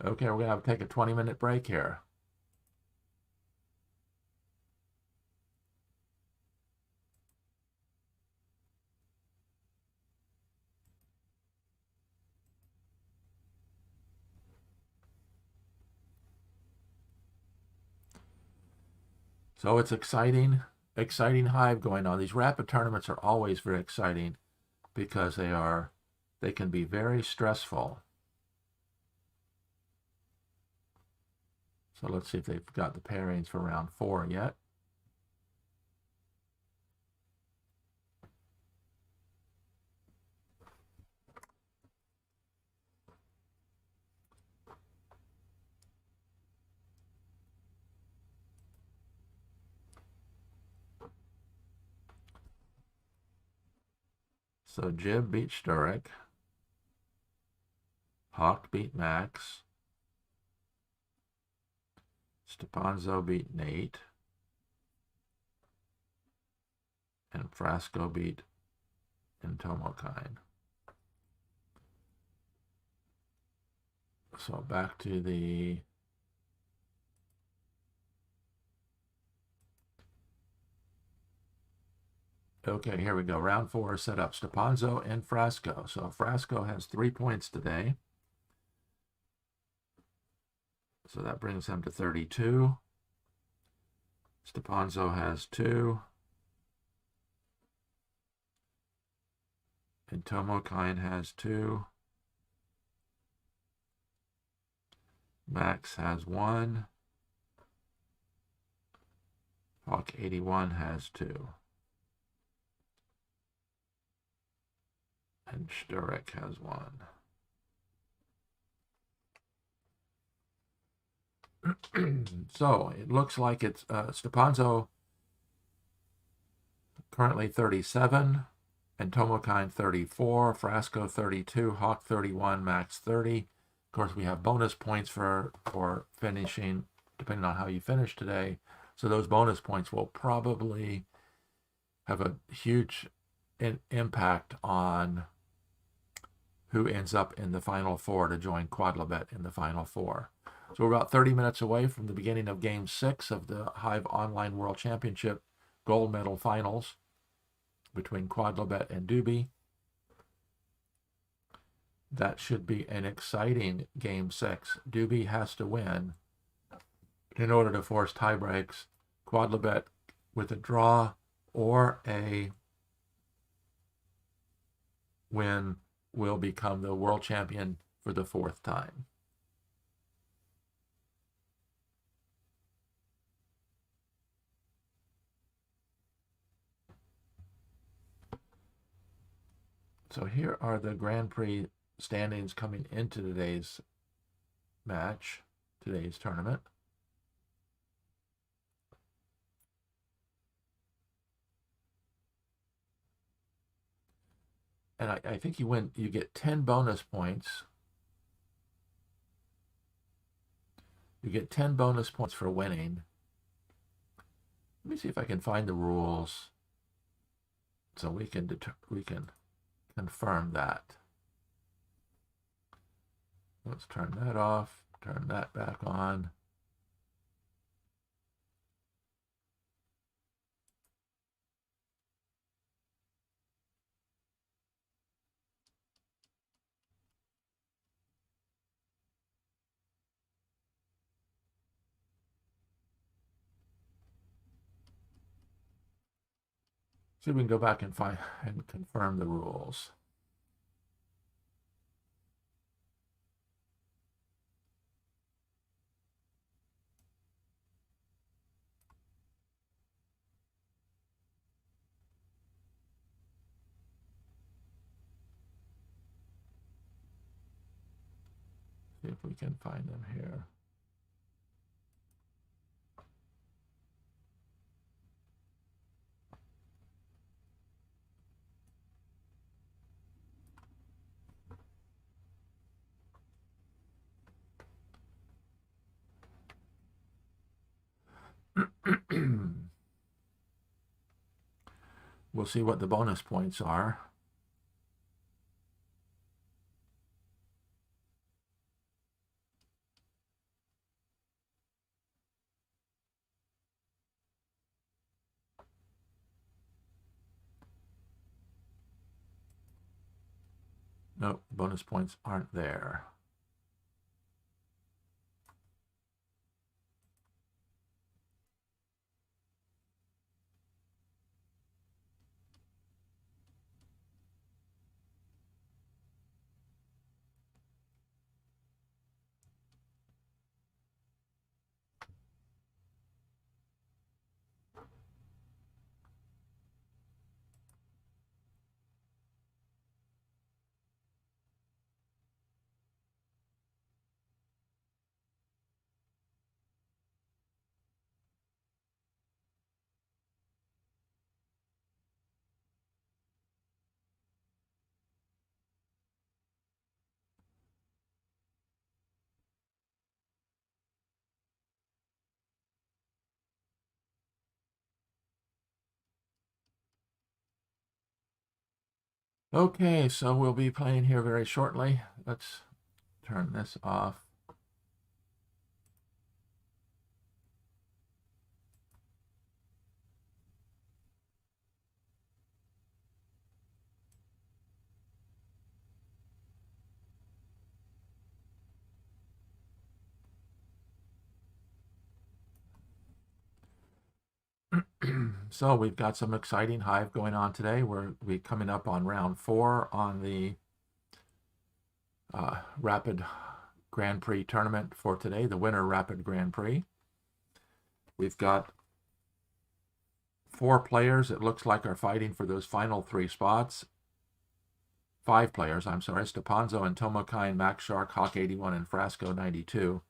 Okay, we're going to have to take a 20-minute break here. So it's exciting Hive going on. These rapid tournaments are always very exciting because they can be very stressful. So let's see if they've got the pairings for round 4 yet. So Jib beat Sturik. Hawk beat Max. Stepanzo beat Nate. And Frasco beat Entomokine. So back to the okay, here we go. Round 4 is set up. Stepanzo and Frasco. So Frasco has 3 points today. So that brings him to 32. Stepanzo has 2. Entomokine has 2. Max has 1. Hawk81 has 2. And Sturik has 1. So it looks like it's Stepanzo currently 37, Entomokine 34, Frasco 32, Hawk 31, Max 30. Of course, we have bonus points for finishing, depending on how you finish today. So those bonus points will probably have a huge impact on who ends up in the Final 4 to join Quodlibet in the Final 4. So we're about 30 minutes away from the beginning of Game 6 of the Hive Online World Championship Gold Medal Finals between Quodlibet and Dube. That should be an exciting Game 6. Dube has to win in order to force tie breaks. Quodlibet with a draw or a win will become the world champion for the 4th time. So here are the Grand Prix standings coming into today's match, today's tournament. And I think you get 10 bonus points. You get 10 bonus points for winning. Let me see if I can find the rules so we can confirm that. Let's turn that off, turn that back on. See if we can go back and find and confirm the rules. See if we can find them here. We'll see what the bonus points are. Nope, bonus points aren't there. Okay, so we'll be playing here very shortly. Let's turn this off. So we've got some exciting Hive going on today. We're coming up on round 4 on the Rapid Grand Prix tournament for today, the Winter Rapid Grand Prix. We've got 4 players, it looks like, are fighting for those final 3 spots. 5 players, I'm sorry, Stepanzo and Tomokine, Max Shark, Hawk 81, and Frasco 92.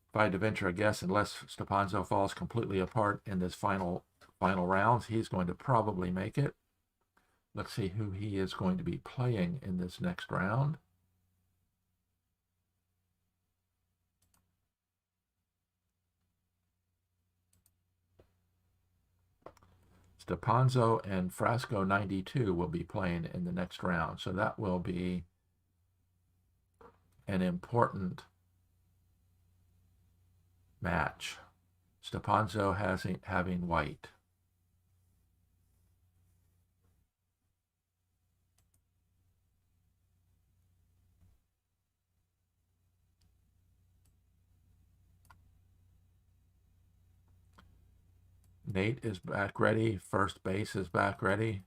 If I had to venture a guess, unless Stepanzo falls completely apart in this final rounds, he's going to probably make it. Let's see who he is going to be playing in this next round. Stepanzo and Frasco 92 will be playing in the next round. So that will be an important match. Stepanzo having white. Nate is back ready. First base is back ready.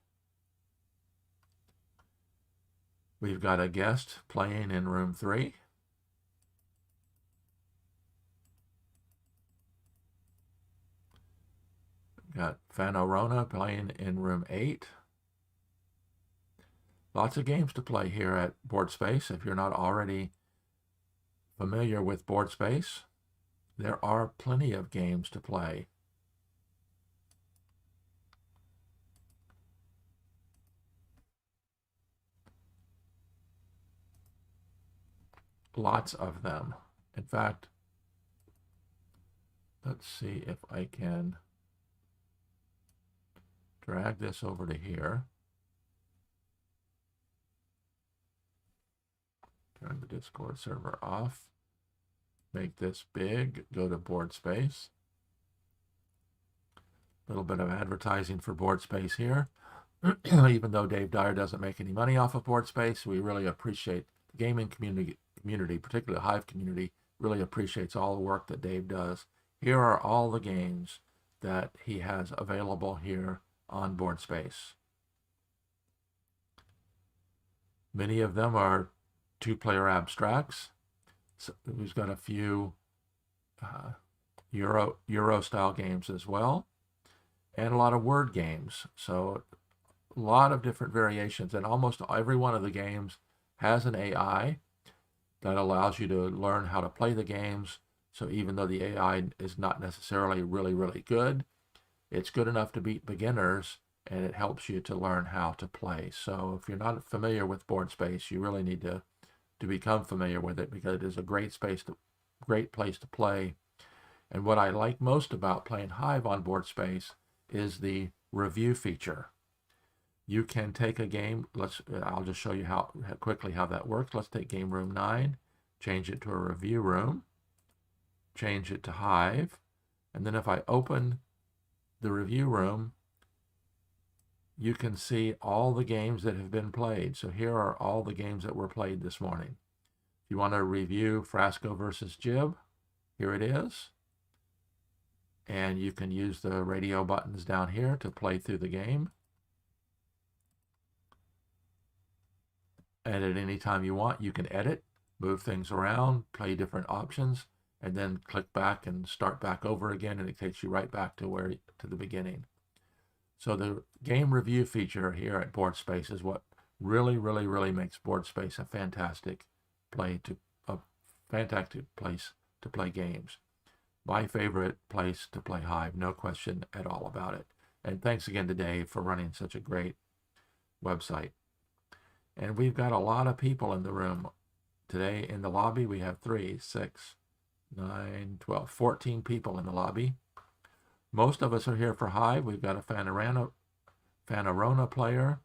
We've got a guest playing in room 3. Got Fanorona playing in room 8. Lots of games to play here at Board Space. If you're not already familiar with Board Space, there are plenty of games to play. Lots of them. In fact, let's see if I can drag this over to here. Turn the Discord server off. Make this big. Go to Board Space. A little bit of advertising for Board Space here. Even though Dave Dyer doesn't make any money off of Board Space, we really appreciate the gaming community, particularly the Hive community, really appreciates all the work that Dave does. Here are all the games that he has available here on Board Space. Many of them are two-player abstracts. So we've got a few Euro-style games as well, and a lot of word games. So a lot of different variations, and almost every one of the games has an AI that allows you to learn how to play the games. So even though the AI is not necessarily really good, it's good enough to beat beginners, and it helps you to learn how to play. So if you're not familiar with Board Space, you really need to become familiar with it, because it is a great place to play. And what I like most about playing Hive on Board Space is the review feature. You can take a game, I'll just show you quickly how that works. Let's take game room 9, change it to a review room, change it to Hive, and then if I open the review room, you can see all the games that have been played. So here are all the games that were played this morning. If you want to review Frasco versus Jib, here it is. And you can use the radio buttons down here to play through the game. And at any time you want, you can edit, move things around, play different options, and then click back and start back over again, and it takes you right back to the beginning. So the game review feature here at Board Space is what really makes Board Space a fantastic place to play games. My favorite place to play Hive, no question at all about it. And thanks again to Dave for running such a great website. And we've got a lot of people in the room today. In the lobby, we have 3, 6, 9, 12, 14 people in the lobby. Most of us are here for Hive. We've got a Fanarona player.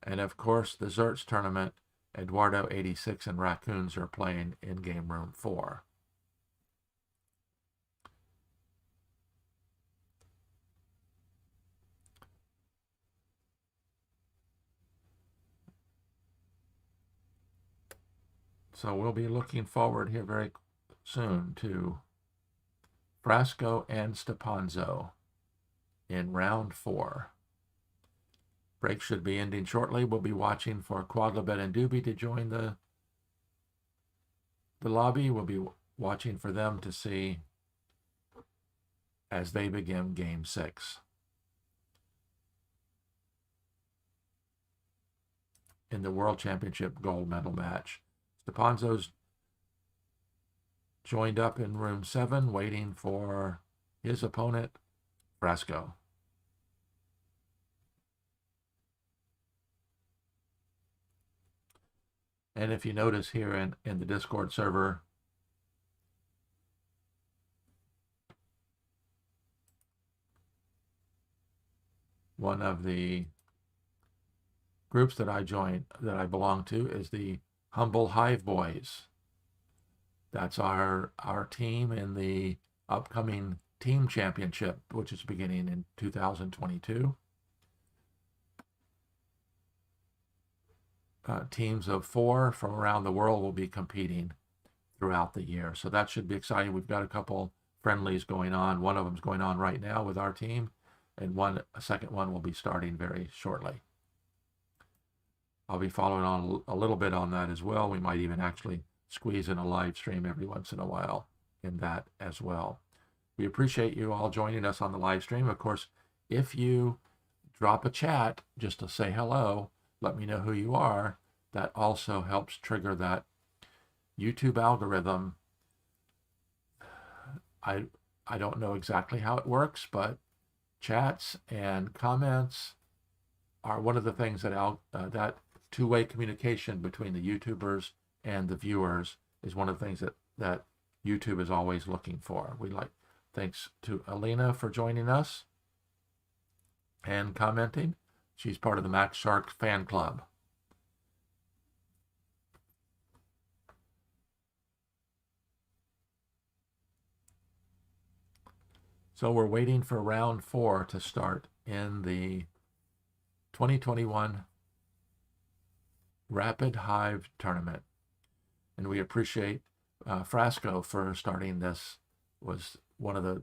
And of course, the Zerts tournament, Eduardo86 and Raccoons are playing in game room 4. So we'll be looking forward here very soon to Frasco and Stepanzo in round 4. Break should be ending shortly. We'll be watching for Quodlibet and Dube to join the lobby. We'll be watching for them to see as they begin game 6. In the World Championship gold medal match. Stepanzo's joined up in room 7, waiting for his opponent, Frasco. And if you notice here in the Discord server, one of the groups that I belong to is the Humble Hive Boys. That's our team in the upcoming team championship, which is beginning in 2022. Teams of 4 from around the world will be competing throughout the year. So that should be exciting. We've got a couple friendlies going on. One of them's going on right now with our team, and a second one will be starting very shortly. I'll be following on a little bit on that as well. We might even actually squeeze in a live stream every once in a while in that as well. We appreciate you all joining us on the live stream. Of course, if you drop a chat just to say hello, let me know who you are. That also helps trigger that YouTube algorithm. I don't know exactly how it works, but chats and comments are one of the things that that two-way communication between the YouTubers and the viewers is one of the things that YouTube is always looking for. Thanks to Alina for joining us and commenting. She's part of the Max Shark fan club. So we're waiting for round 4 to start in the 2021 Rapid Hive tournament. And we appreciate Frasco for starting this, was one of the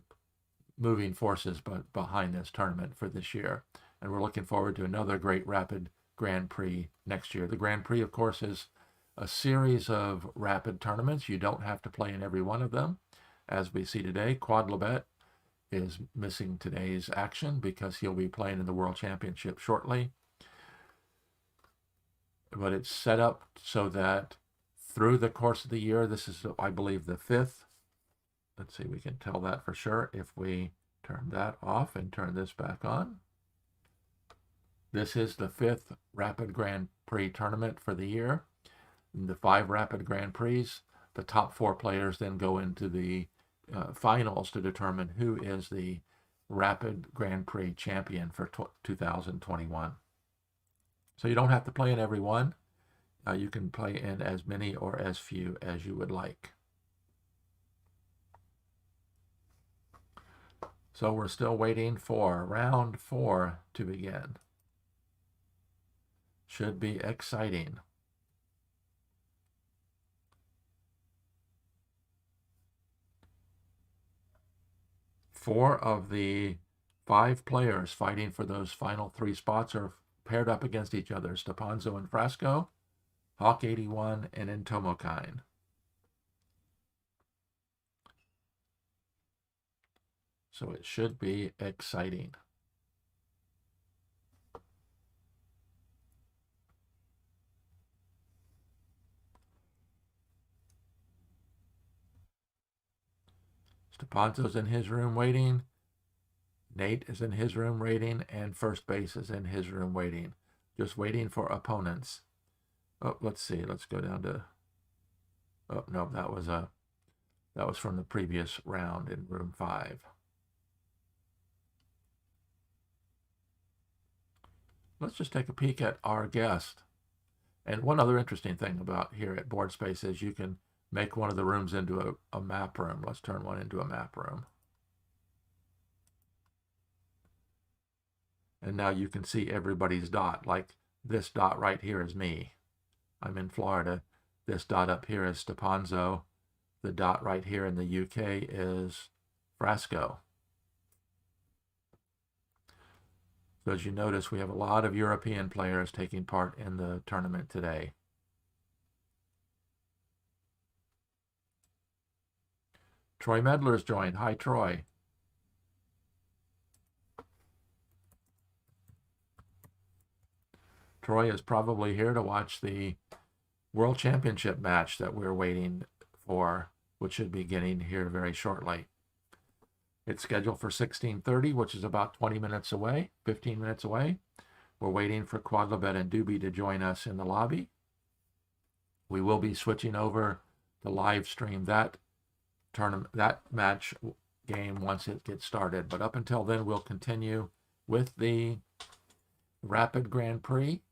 moving forces behind this tournament for this year. And we're looking forward to another great Rapid Grand Prix next year. The Grand Prix, of course, is a series of Rapid tournaments. You don't have to play in every one of them. As we see today, Quodlibet is missing today's action because he'll be playing in the World Championship shortly. But it's set up so that through the course of the year, this is, I believe, the 5th. Let's see, we can tell that for sure if we turn that off and turn this back on. This is the 5th Rapid Grand Prix tournament for the year. In the 5 Rapid Grand Prix, the top 4 players then go into the finals to determine who is the Rapid Grand Prix champion for 2021. So you don't have to play in every one. You can play in as many or as few as you would like. So we're still waiting for round 4 to begin. Should be exciting. Four of the 5 players fighting for those final 3 spots are paired up against each other. Stepanzo and Frasco, Hawk 81, and Intomokine. So it should be exciting. Stepanzo's in his room waiting. Nate is in his room waiting, and first base is in his room waiting, just waiting for opponents. Oh, let's see. Let's go down to. Oh no, that was from the previous round in room 5. Let's just take a peek at our guest. And one other interesting thing about here at Board Space is you can make one of the rooms into a map room. Let's turn one into a map room. And now you can see everybody's dot. Like this dot right here is me. I'm in Florida. This dot up here is Stepanzo. The dot right here in the UK is Frasco. So as you notice, we have a lot of European players taking part in the tournament today. Troy Medler's joined. Hi, Troy. Troy is probably here to watch the World Championship match that we're waiting for, which should be beginning here very shortly. It's scheduled for 16:30, which is about 20 minutes away, 15 minutes away. We're waiting for Quodlibet and Dube to join us in the lobby. We will be switching over to live stream that tournament, that match game once it gets started. But up until then, we'll continue with the Rapid Grand Prix,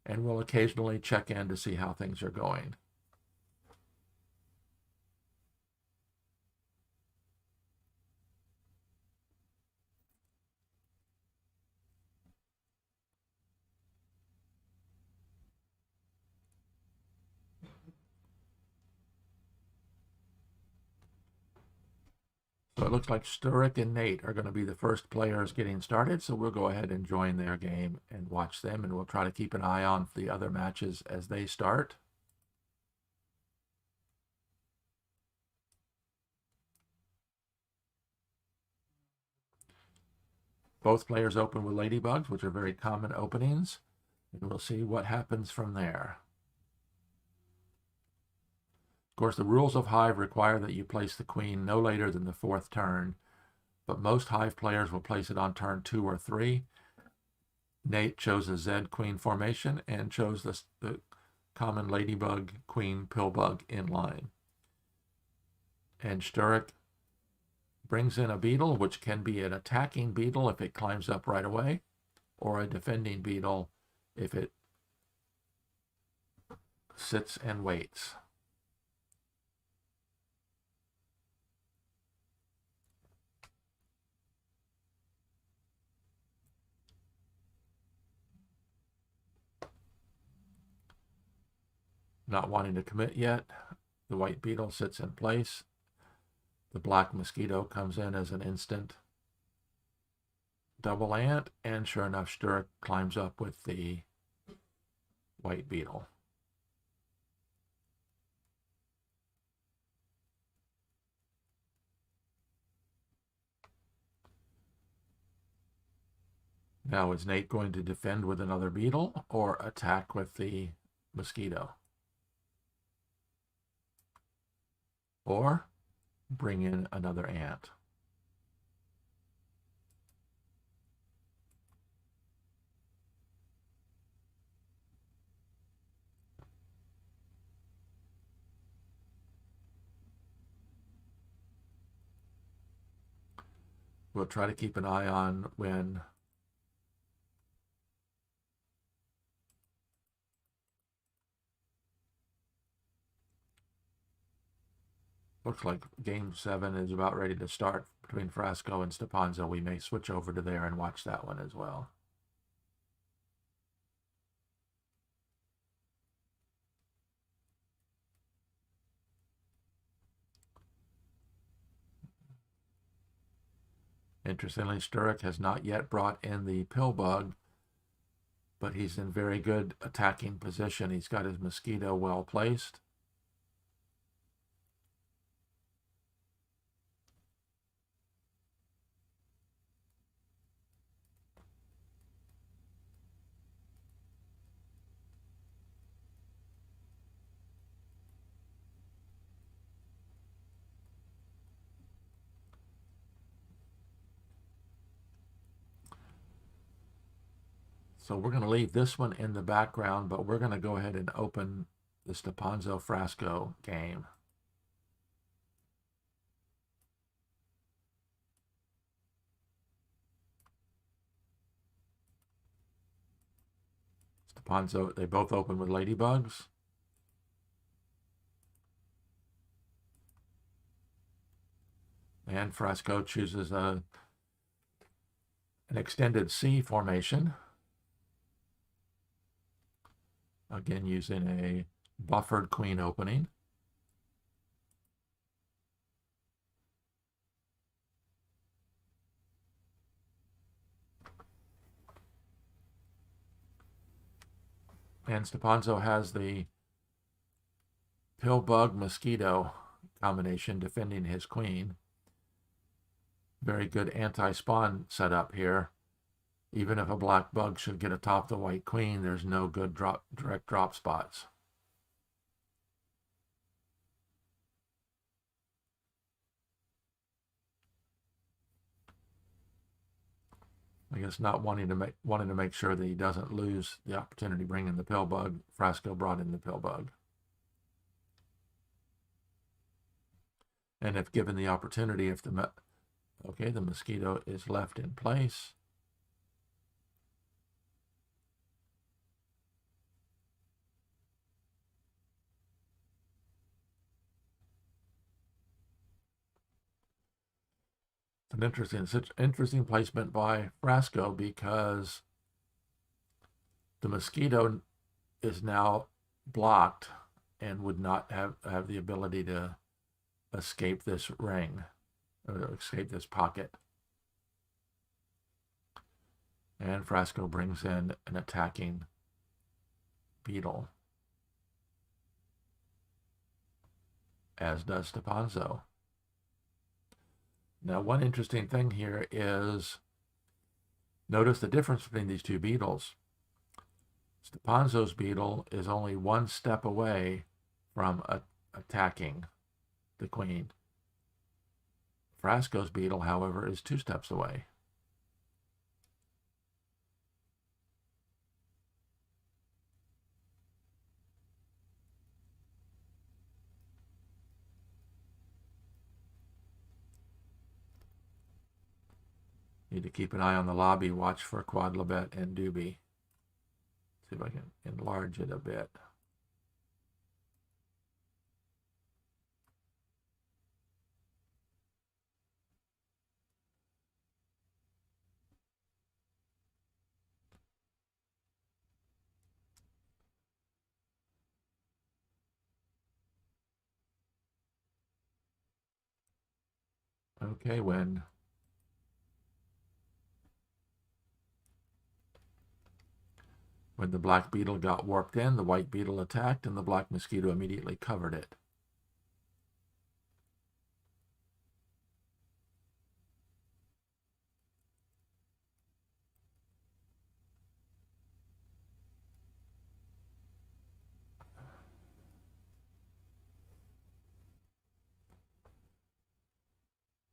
and we'll occasionally check in to see how things are going. So it looks like Sturik and Nate are going to be the first players getting started, so we'll go ahead and join their game and watch them, and we'll try to keep an eye on the other matches as they start. Both players open with ladybugs, which are very common openings. And we'll see what happens from there. Of course, the rules of Hive require that you place the queen no later than the 4th turn, but most Hive players will place it on turn 2 or 3. Nate chose a Z queen formation and chose the common ladybug queen pillbug in line. And Sturik brings in a beetle, which can be an attacking beetle if it climbs up right away, or a defending beetle if it sits and waits. Not wanting to commit yet, the white beetle sits in place. The black mosquito comes in as an instant double ant, and sure enough, Sturik climbs up with the white beetle. Now, is Nate going to defend with another beetle or attack with the mosquito? Or bring in another ant? We'll try to keep an eye on when looks like Game 7 is about ready to start between Frasco and Stepanzo. We may switch over to there and watch that one as well. Interestingly, Sturik has not yet brought in the pillbug, but he's in very good attacking position. He's got his mosquito well placed. So we're going to leave this one in the background, but we're going to go ahead and open the Stepanzo Frasco game. Stepanzo, they both open with ladybugs. And Frasco chooses an extended C formation. Again, using a buffered queen opening. And Stepanzo has the pillbug mosquito combination defending his queen. Very good anti-spawn setup here. Even if a black bug should get atop the white queen, there's no good direct drop spots. I guess not wanting to make sure that he doesn't lose the opportunity to bring in the pillbug, Frasco brought in the pillbug. And if given the opportunity, if the mosquito is left in place. Such interesting placement by Frasco, because the mosquito is now blocked and would not have the ability to escape this ring, or escape this pocket. And Frasco brings in an attacking beetle, as does Stepanzo. Now, one interesting thing here is, notice the difference between these two beetles. Stepanzo's beetle is only one step away from attacking the queen. Frasco's beetle, however, is 2 steps away. Need to keep an eye on the lobby, watch for Quodlibet and Dube. See if I can enlarge it a bit. Okay, when the black beetle got warped in, the white beetle attacked, and the black mosquito immediately covered it.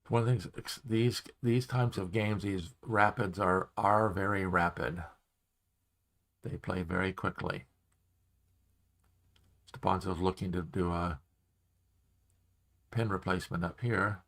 One of the things, these types of games, these rapids are very rapid. They play very quickly. Stepanzo's looking to do a pin replacement up here.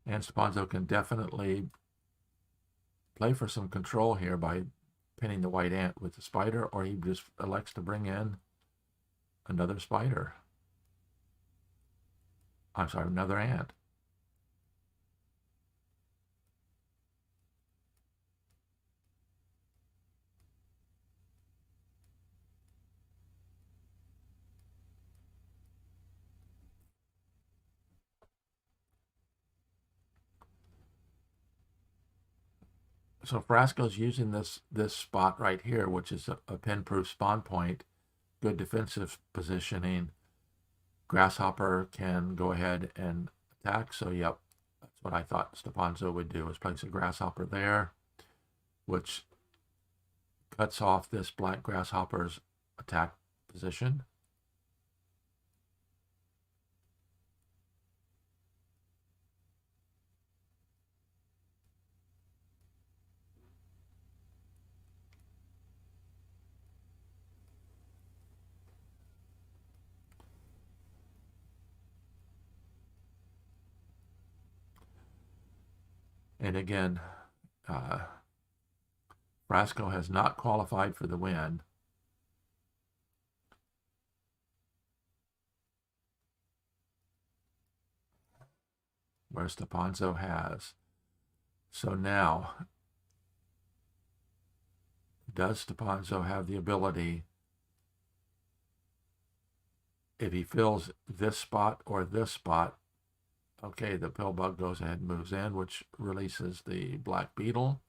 And Stepanzo can definitely play for some control here by pinning the white ant with the spider, or he just elects to bring in another spider. I'm sorry, another ant. So Frasco's using this spot right here, which is a pin-proof spawn point, good defensive positioning. Grasshopper can go ahead and attack. So yep, that's what I thought Stepanzo would do, is place a grasshopper there, which cuts off this black grasshopper's attack position. And again, Frasco has not qualified for the win. Where Stepanzo has. So now, does Stepanzo have the ability, if he fills this spot or this spot, okay, the pill bug goes ahead and moves in, which releases the black beetle.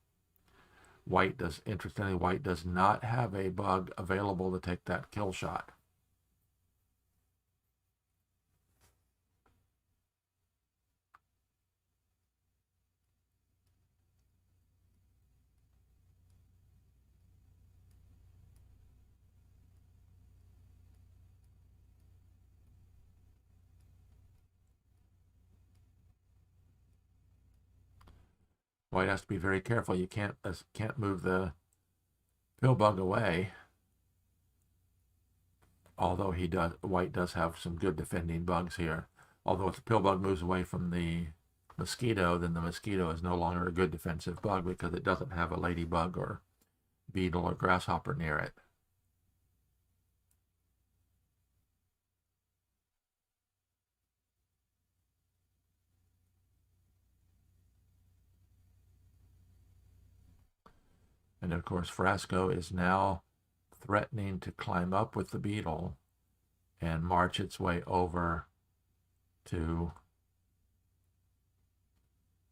Interestingly, white does not have a bug available to take that kill shot. White has to be very careful. You can't move the pill bug away. Although White does have some good defending bugs here. Although if the pill bug moves away from the mosquito, then the mosquito is no longer a good defensive bug because it doesn't have a ladybug or beetle or grasshopper near it. And of course, Frasco is now threatening to climb up with the beetle and march its way over to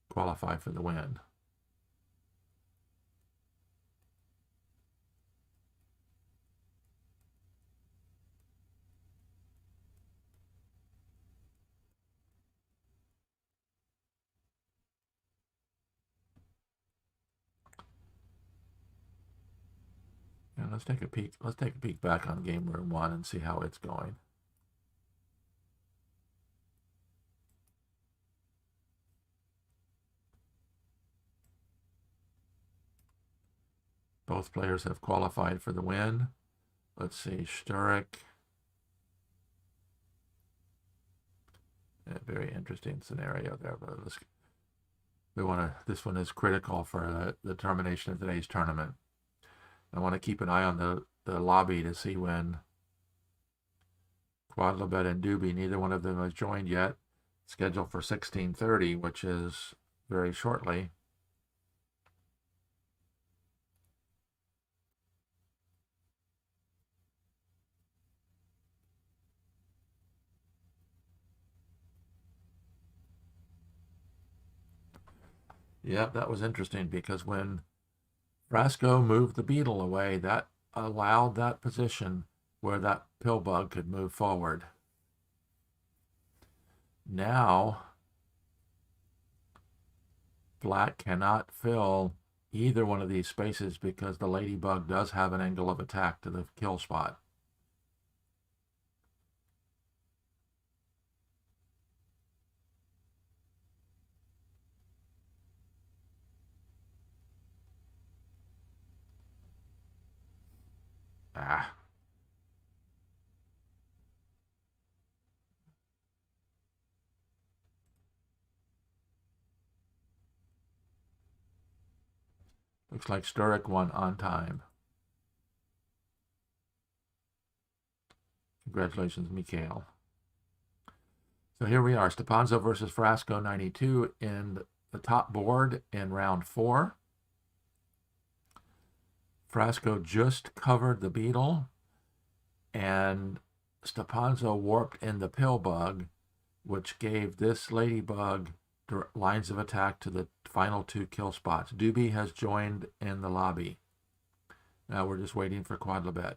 qualify for the win. And let's take a peek. Let's take a peek back on game room 1 and see how it's going. Both players have qualified for the win. Let's see, Sturik. A very interesting scenario there, but this one is critical for the termination of today's tournament. I want to keep an eye on the lobby to see when Quodlibet and Dube, neither one of them has joined yet. Scheduled for 16:30, which is very shortly. Yep, that was interesting because when Frasco moved the beetle away, that allowed that position where that pill bug could move forward. Now, black cannot fill either one of these spaces because the ladybug does have an angle of attack to the kill spot. Looks like Sturik won on time. Congratulations, Mikhail. So here we are, Stepanzo versus Frasco 92 in the top board in round 4. Frasco just covered the beetle, and Stepanzo warped in the pill bug, which gave this ladybug lines of attack to the final 2 kill spots. Dube has joined in the lobby. Now we're just waiting for Quodlibet.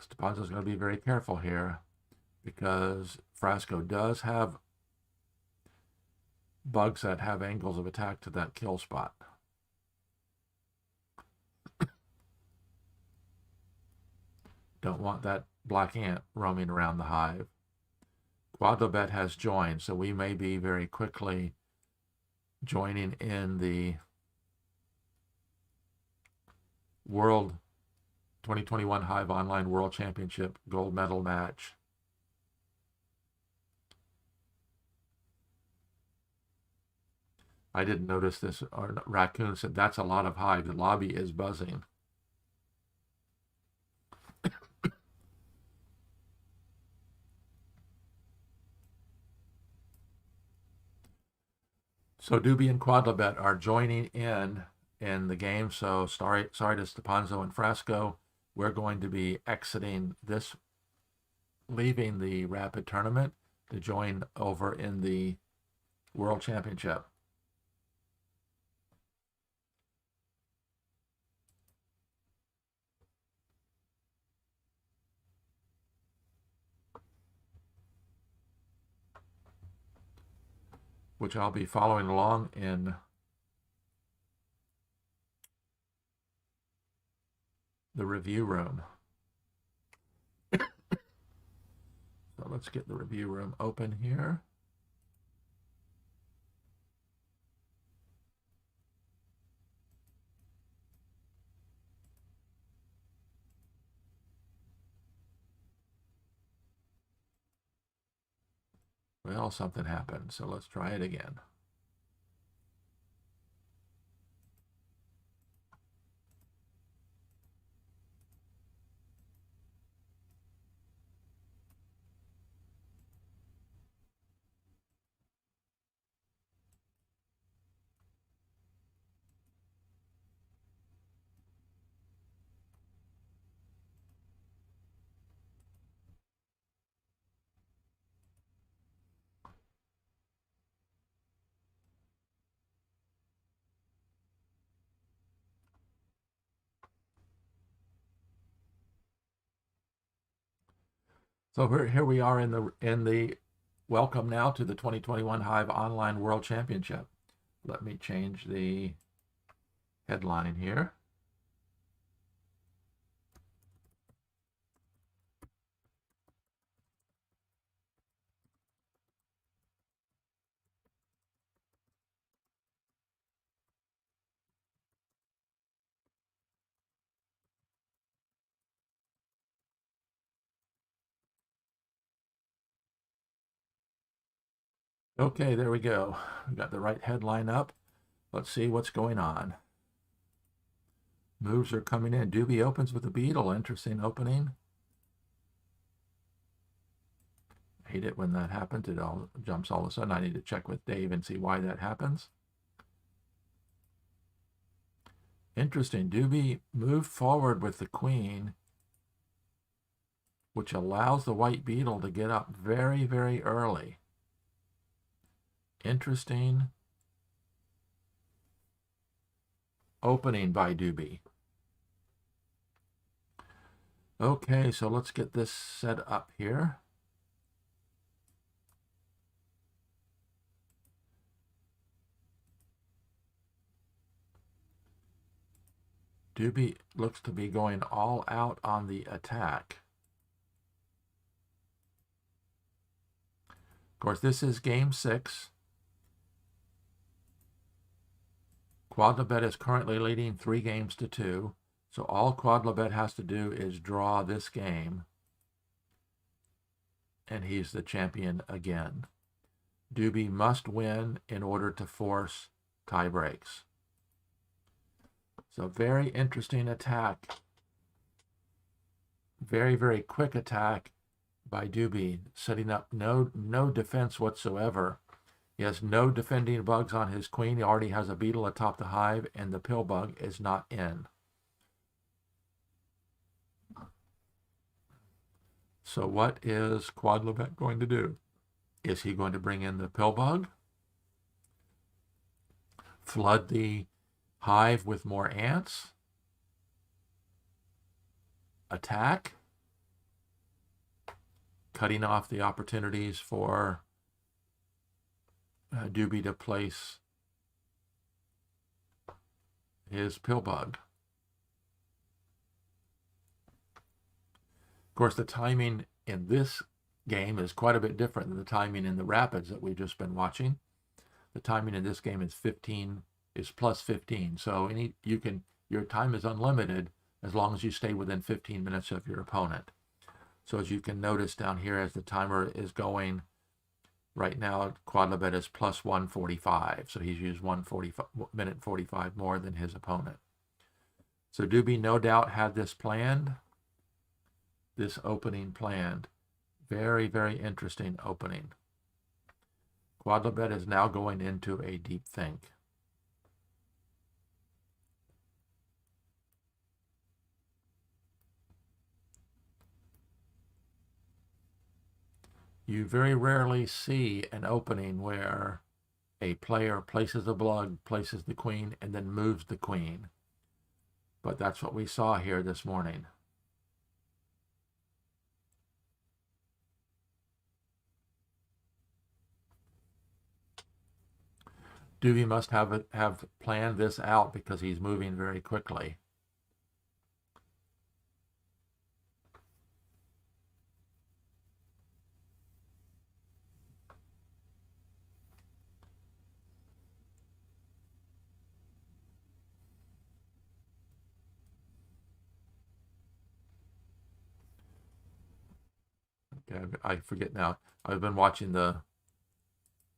Stepanzo's going to be very careful here because Frasco does have bugs that have angles of attack to that kill spot. Don't want that black ant roaming around the hive. Quodlibet has joined, so we may be very quickly joining in the World 2021 Hive Online World Championship gold medal match. I didn't notice this. Or Raccoon said, that's a lot of Hive. The lobby is buzzing. So Dube and Quodlibet are joining in the game. So sorry to Stepanzo and Frasco. We're going to be exiting this, leaving the Rapid tournament to join over in the World Championship. Which I'll be following along in the review room. So let's get the review room open here. Well, something happened, so let's try it again. So here we are in the welcome now to the 2021 Hive Online World Championship. Let me change the headline here. Okay, there we go. We got the right headline up. Let's see what's going on. Moves are coming in. Dube opens with a beetle. Interesting opening. Hate it when that happens. It all jumps all of a sudden. I need to check with Dave and see why that happens. Interesting. Dube moved forward with the queen, which allows the white beetle to get up very, very early. Interesting opening by Dube. Okay, so let's get this set up here. Dube looks to be going all out on the attack. Of course, this is game 6. Quodlibet is currently leading 3 games to 2. So all Quodlibet has to do is draw this game, and he's the champion again. Dube must win in order to force tie breaks. So very interesting attack. Very, very quick attack by Dube, setting up no defense whatsoever. He has no defending bugs on his queen. He already has a beetle atop the hive, and the pill bug is not in. So what is Quodlibet going to do? Is he going to bring in the pill bug? Flood the hive with more ants? Attack? Cutting off the opportunities for Dube to place his pill bug. Of course, the timing in this game is quite a bit different than the timing in the Rapids that we've just been watching. The timing in this game is plus 15. So your time is unlimited as long as you stay within 15 minutes of your opponent. So as you can notice down here, as the timer is going, right now Quodlibet is plus 145. So he's used 1 minute 45 more than his opponent. So Dube no doubt had this planned. This opening planned. Very, very interesting opening. Quodlibet is now going into a deep think. You very rarely see an opening where a player places a bug, places the queen, and then moves the queen. But that's what we saw here this morning. Dube must have planned this out because he's moving very quickly. Okay, I forget now. I've been watching the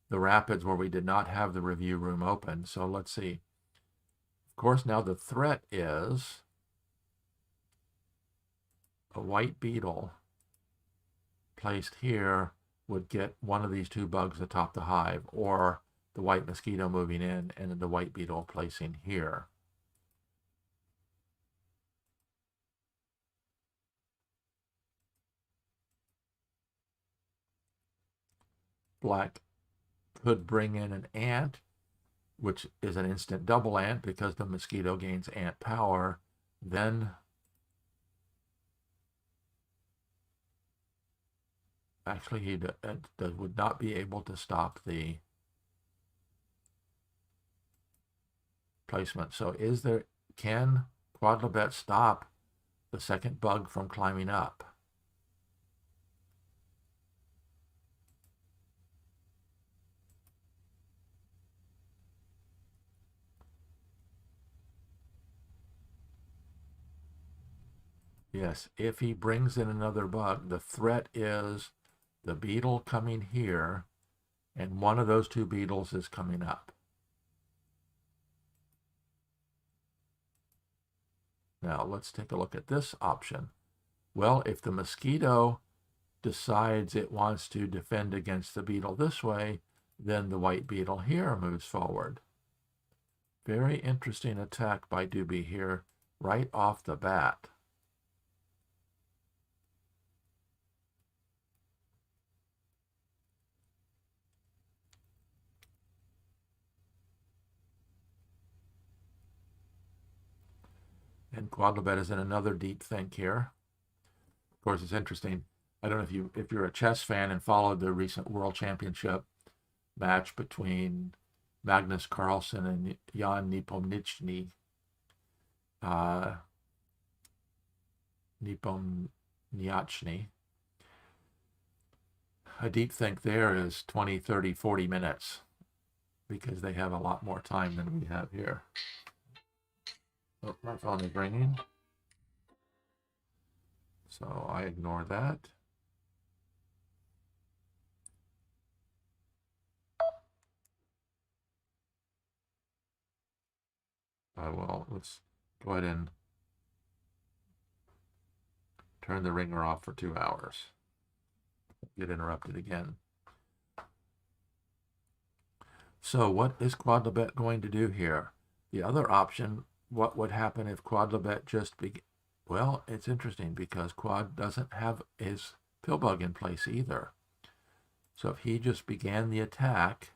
Rapids where we did not have the review room open. So let's see. Of course, now the threat is a white beetle placed here would get one of these 2 bugs atop the hive, or the white mosquito moving in and then the white beetle placing here. Black could bring in an ant, which is an instant double ant because the mosquito gains ant power. Then Actually, he would not be able to stop the placement. So can Quodlibet stop the second bug from climbing up? Yes, if he brings in another bug, the threat is the beetle coming here, and one of those two beetles is coming up. Now let's take a look at this option. Well, if the mosquito decides it wants to defend against the beetle this way, then the white beetle here moves forward. Very interesting attack by Dube here, right off the bat. And Quodlibet is in another deep think here. Of course, it's interesting. I don't know if you're a chess fan and followed the recent World Championship match between Magnus Carlsen and Jan Nepomniachtchi. A deep think there is 20, 30, 40 minutes because they have a lot more time than we have here. Oh, my phone is ringing. So I ignore that. Well, let's go ahead and turn the ringer off for 2 hours. Get interrupted again. So what is Quodlibet going to do here? The other option, what would happen if Quodlibet just well, it's interesting because Quad doesn't have his pill bug in place either. So if he just began the attack,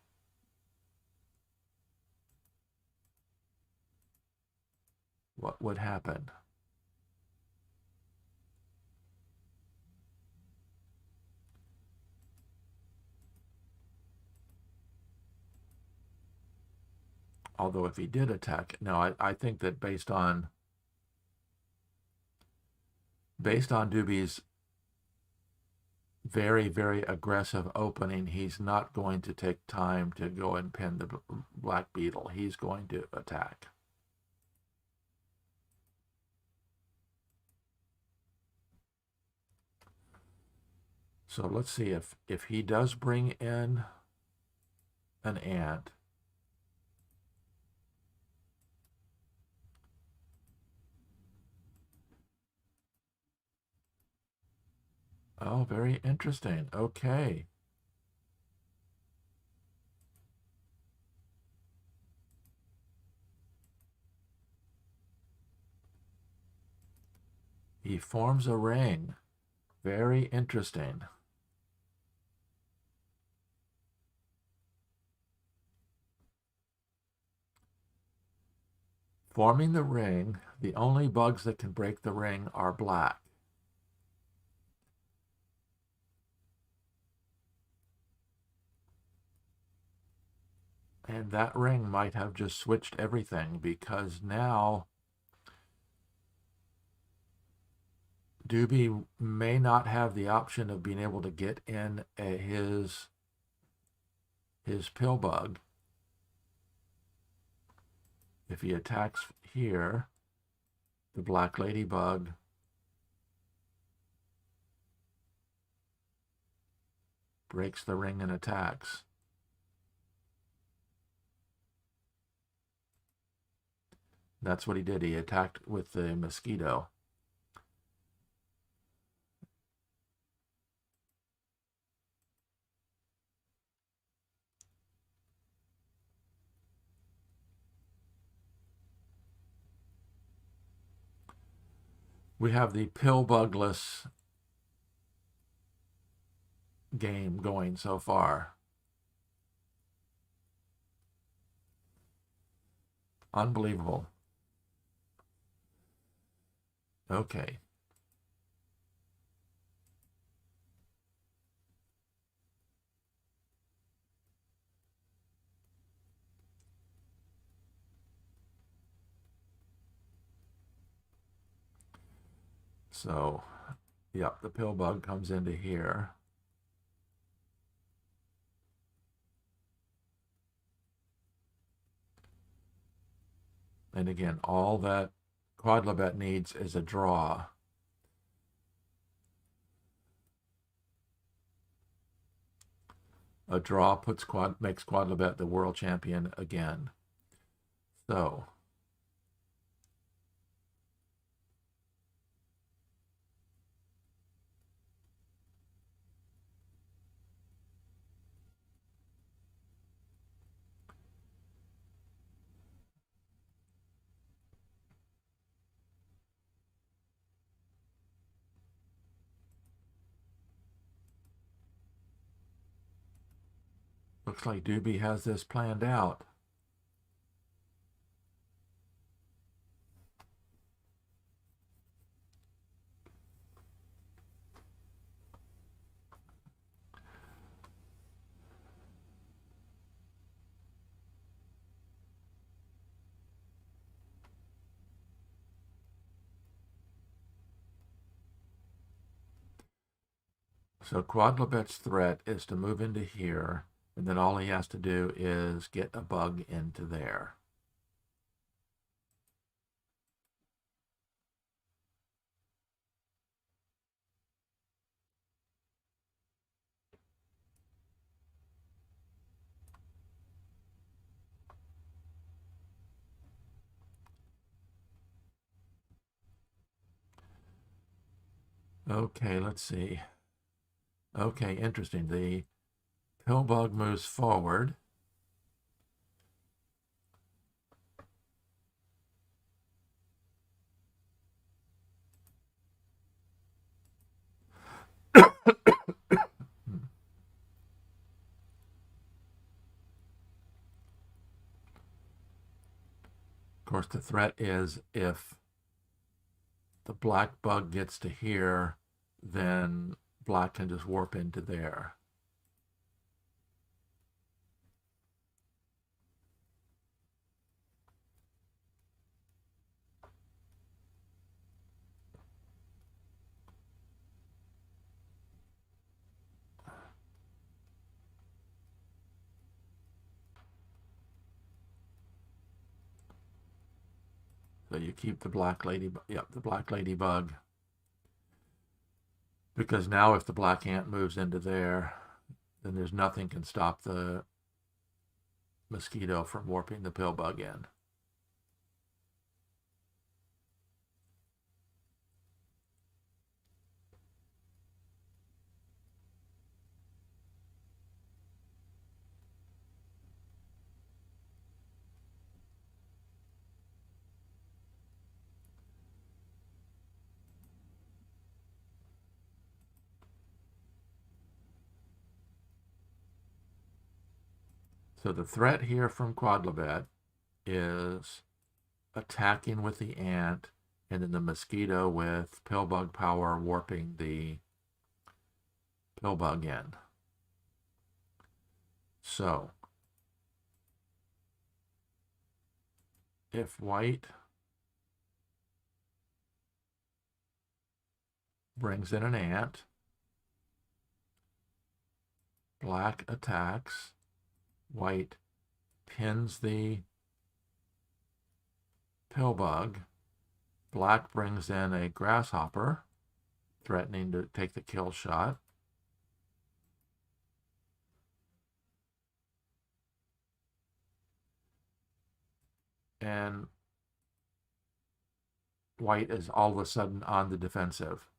what would happen? Although if he did attack, no, I think that based on Dube's very, very aggressive opening, he's not going to take time to go and pin the black beetle. He's going to attack. So let's see if he does bring in an ant. Oh, very interesting. Okay. He forms a ring. Very interesting. Forming the ring, the only bugs that can break the ring are black. And that ring might have just switched everything because now Dube may not have the option of being able to get in his pill bug. If he attacks here, the black ladybug breaks the ring and attacks. That's what he did. He attacked with the mosquito. We have the pill bugless game going so far. Unbelievable. Okay. So, yep, the pill bug comes into here. And again, all that Quodlibet needs is a draw. A draw makes Quodlibet the world champion again. So, looks like Dube has this planned out. So Quodlibet's threat is to move into here, and then all he has to do is get a bug into there. Okay, let's see. Okay, interesting. The pill bug moves forward. Of course, the threat is if the black bug gets to here, then black can just warp into there. So you keep the black lady, yep, the black ladybug. Because now if the black ant moves into there, then there's nothing can stop the mosquito from warping the pill bug in. So the threat here from Quodlibet is attacking with the ant, and then the mosquito with pill bug power warping the pill bug in. So if white brings in an ant, black attacks, white pins the pill bug, black brings in a grasshopper, threatening to take the kill shot. And white is all of a sudden on the defensive.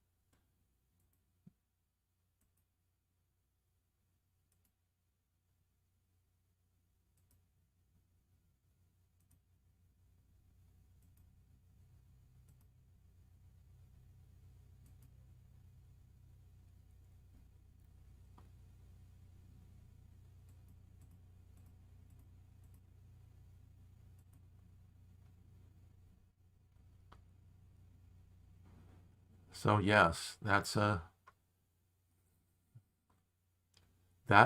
So yes, that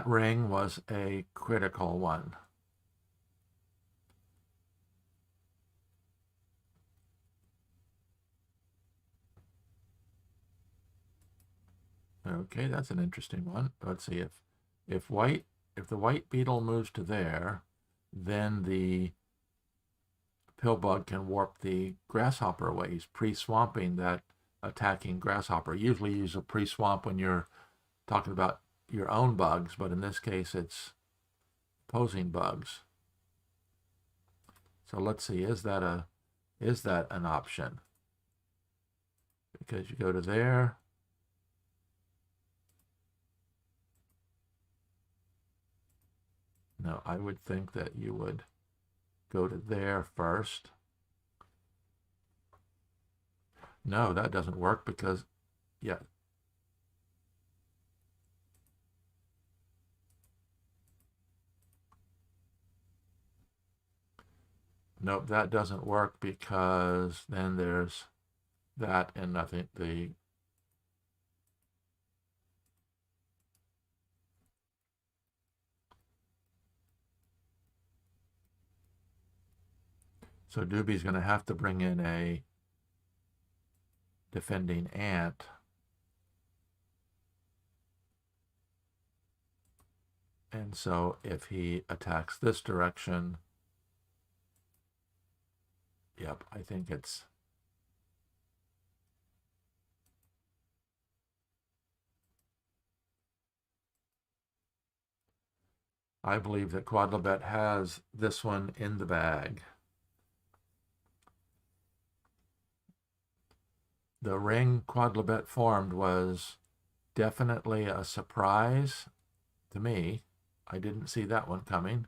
ring was a critical one. Okay, that's an interesting one. Let's see if the white beetle moves to there, then the pillbug can warp the grasshopper away. He's pre-swamping that attacking grasshopper. Usually use a pre-swamp when you're talking about your own bugs, but in this case it's opposing bugs. So let's see, is that an option? Because you go to there. No, I would think that you would go to there first. No, that doesn't work because, yeah. Nope, that doesn't work because then there's that and nothing. So Dube's going to have to bring in a defending ant. And so if he attacks this direction, yep, I think it's... I believe that Quodlibet has this one in the bag. The ring Quodlibet formed was definitely a surprise to me. I didn't see that one coming.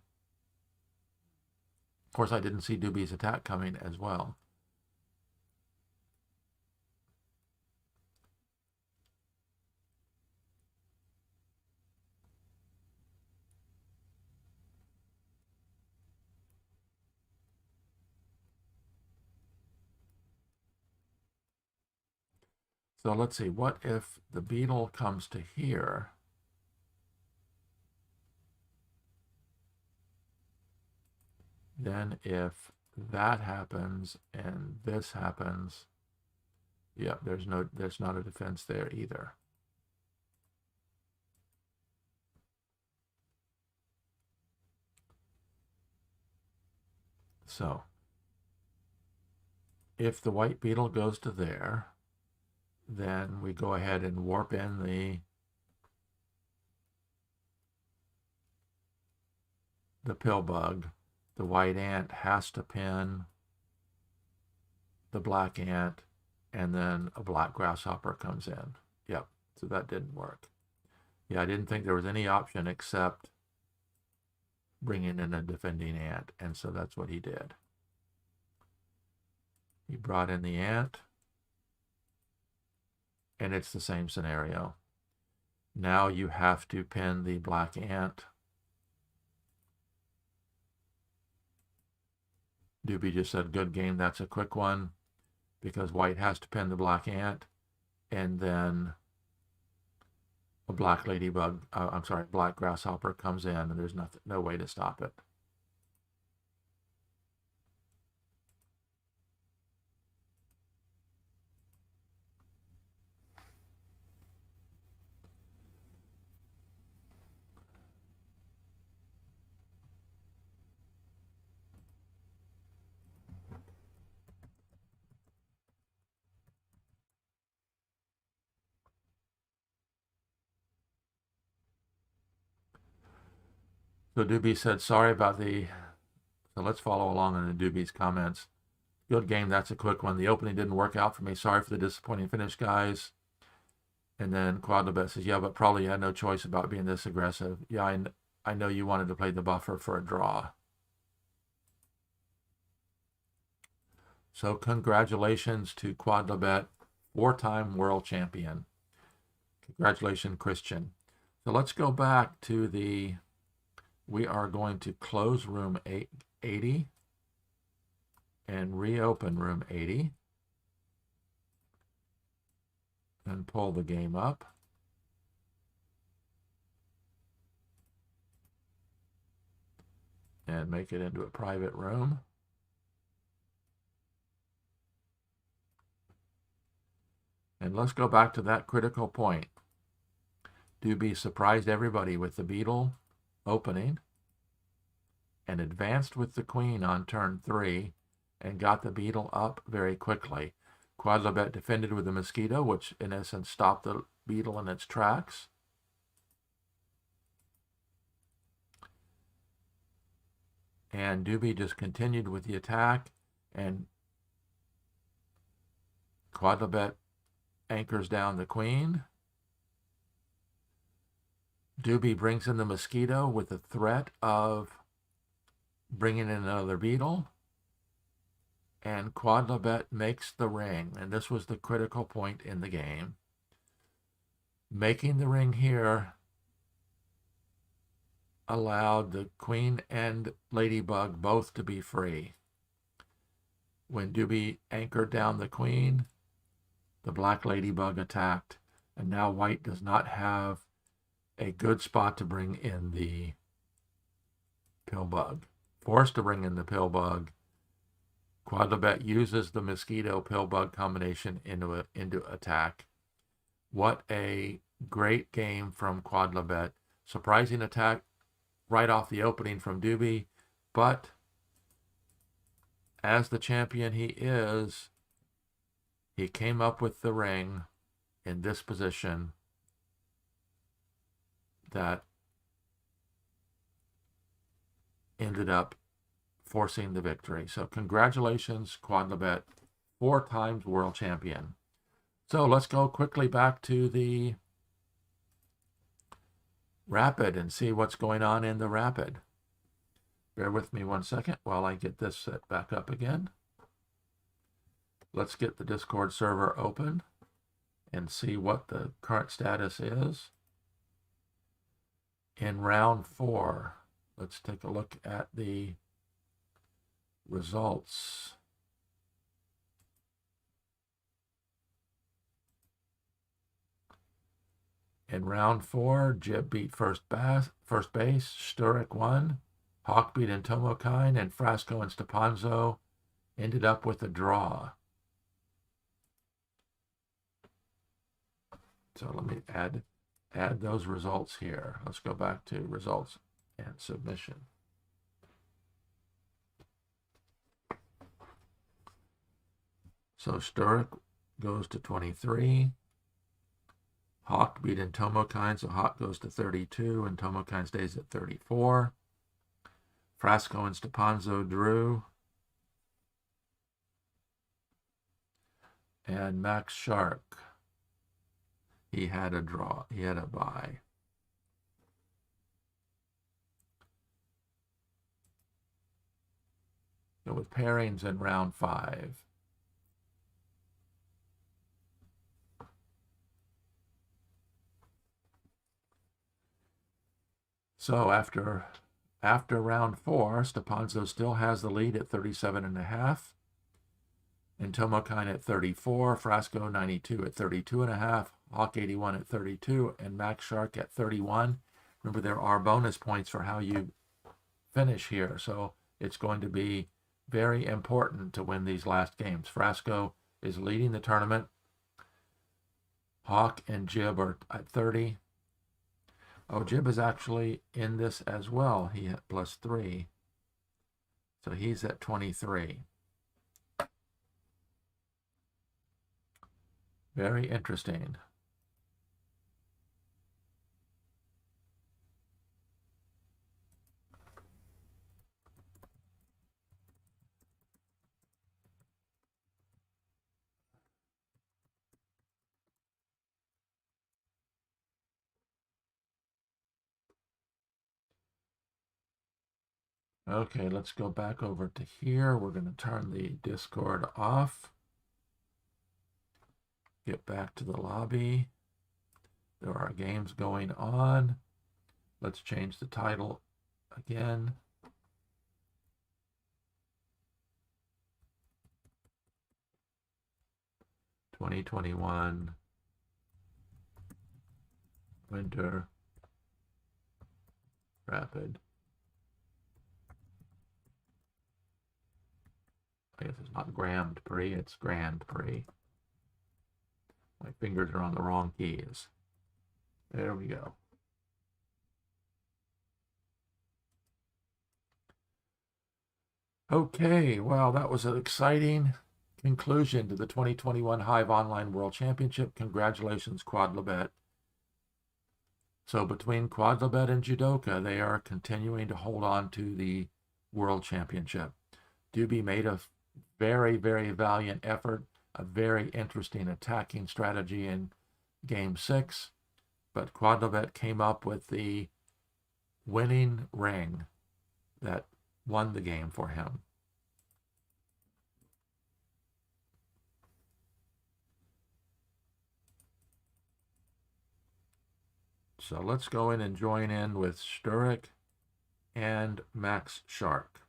Of course, I didn't see Dube's attack coming as well. So let's see, what if the beetle comes to here? Then if that happens and this happens, yeah, there's not a defense there either. So if the white beetle goes to there, then we go ahead and warp in the pill bug. The white ant has to pin the black ant, and then a black grasshopper comes in. Yep, so that didn't work. Yeah, I didn't think there was any option except bringing in a defending ant, and so that's what he did. He brought in the ant, and it's the same scenario. Now you have to pin the black ant. Dube just said, good game, that's a quick one, because white has to pin the black ant, and then a black ladybug, black grasshopper comes in, and there's no way to stop it. So Dube said, sorry about the... So let's follow along in the Dube's comments. Good game, that's a quick one. The opening didn't work out for me. Sorry for the disappointing finish, guys. And then Quodlibet says, yeah, but probably you had no choice about being this aggressive. Yeah, I know you wanted to play the buffer for a draw. So congratulations to Quodlibet, 4-time world champion. Congratulations, Christian. So let's go back to the... We are going to close room 80 and reopen room 80 and pull the game up. And make it into a private room. And let's go back to that critical point. Dube surprised everybody with the beetle opening and advanced with the queen on turn 3 and got the beetle up very quickly. Quodlibet defended with the mosquito, which in essence stopped the beetle in its tracks. And Dube just continued with the attack, and Quodlibet anchors down the queen. Dube brings in the mosquito with the threat of bringing in another beetle. And Quodlibet makes the ring, and this was the critical point in the game. Making the ring here allowed the queen and ladybug both to be free. When Dube anchored down the queen, the black ladybug attacked, and now white does not have a good spot to bring in the pillbug. Forced to bring in the pillbug, Quodlibet uses the mosquito pillbug combination into attack. What a great game from Quodlibet. Surprising attack right off the opening from Dube, but as the champion he is, he came up with the ring in this position that ended up forcing the victory. So congratulations, Quodlibet, 4 times world champion. So let's go quickly back to the Rapid and see what's going on in the Rapid. Bear with me 1 second while I get this set back up again. Let's get the Discord server open and see what the current status is. In round 4, let's take a look at the results. In round 4, Jib beat first base, Sturik won, Hawk beat Entomokine, and Frasco and Stepanzo ended up with a draw. So let me add those results here. Let's go back to results and submission. So Sturik goes to 23. Hawk beat Entomokine, so Hawk goes to 32, and Entomokine stays at 34. Frasco and Stepanzo drew. And Max Shark, he had a draw, he had a bye. So with pairings in round 5. So after round 4, Stepanzo still has the lead at 37.5. Entomokine at 34, Frasco 92 at 32.5, Hawk 81 at 32, and Max Shark at 31. Remember, there are bonus points for how you finish here, so it's going to be very important to win these last games. Frasco is leading the tournament. Hawk and Jib are at 30. Oh, Jib is actually in this as well. He had +3. So he's at 23. Very interesting. Okay, let's go back over to here. We're going to turn the Discord off. Get back to the lobby. There are games going on. Let's change the title again. "2021 Winter Rapid." I guess it's not Grand Prix, it's Grand Prix. My fingers are on the wrong keys. There we go. Okay, well, that was an exciting conclusion to the 2021 Hive Online World Championship. Congratulations, Quodlibet. So between Quodlibet and Judoka, they are continuing to hold on to the World Championship. Dube made a very, very valiant effort, a very interesting attacking strategy in Game 6, but Quodlibet came up with the winning ring that won the game for him. So let's go in and join in with Sturik and Max Shark.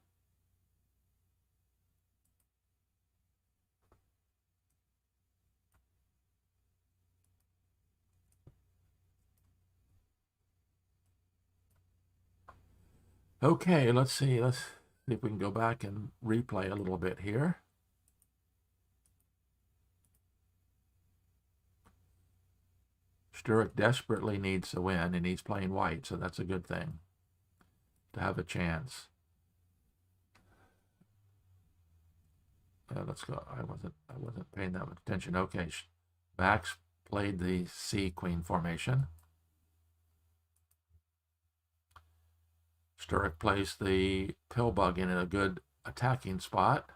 Okay, let's see if we can go back and replay a little bit here. Sturik desperately needs to win, and he's playing white, so that's a good thing to have a chance. Let's go. I wasn't paying that much attention. Okay, Max played the C Queen formation. Sturik plays the pill bug in a good attacking spot.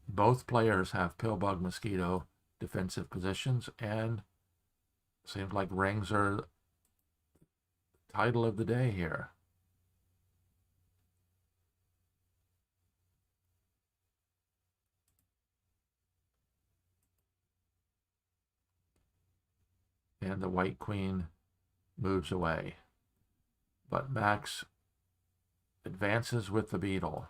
Both players have pill bug mosquito defensive positions, and seems like rings are the title of the day here. And the white queen moves away. But Max advances with the beetle.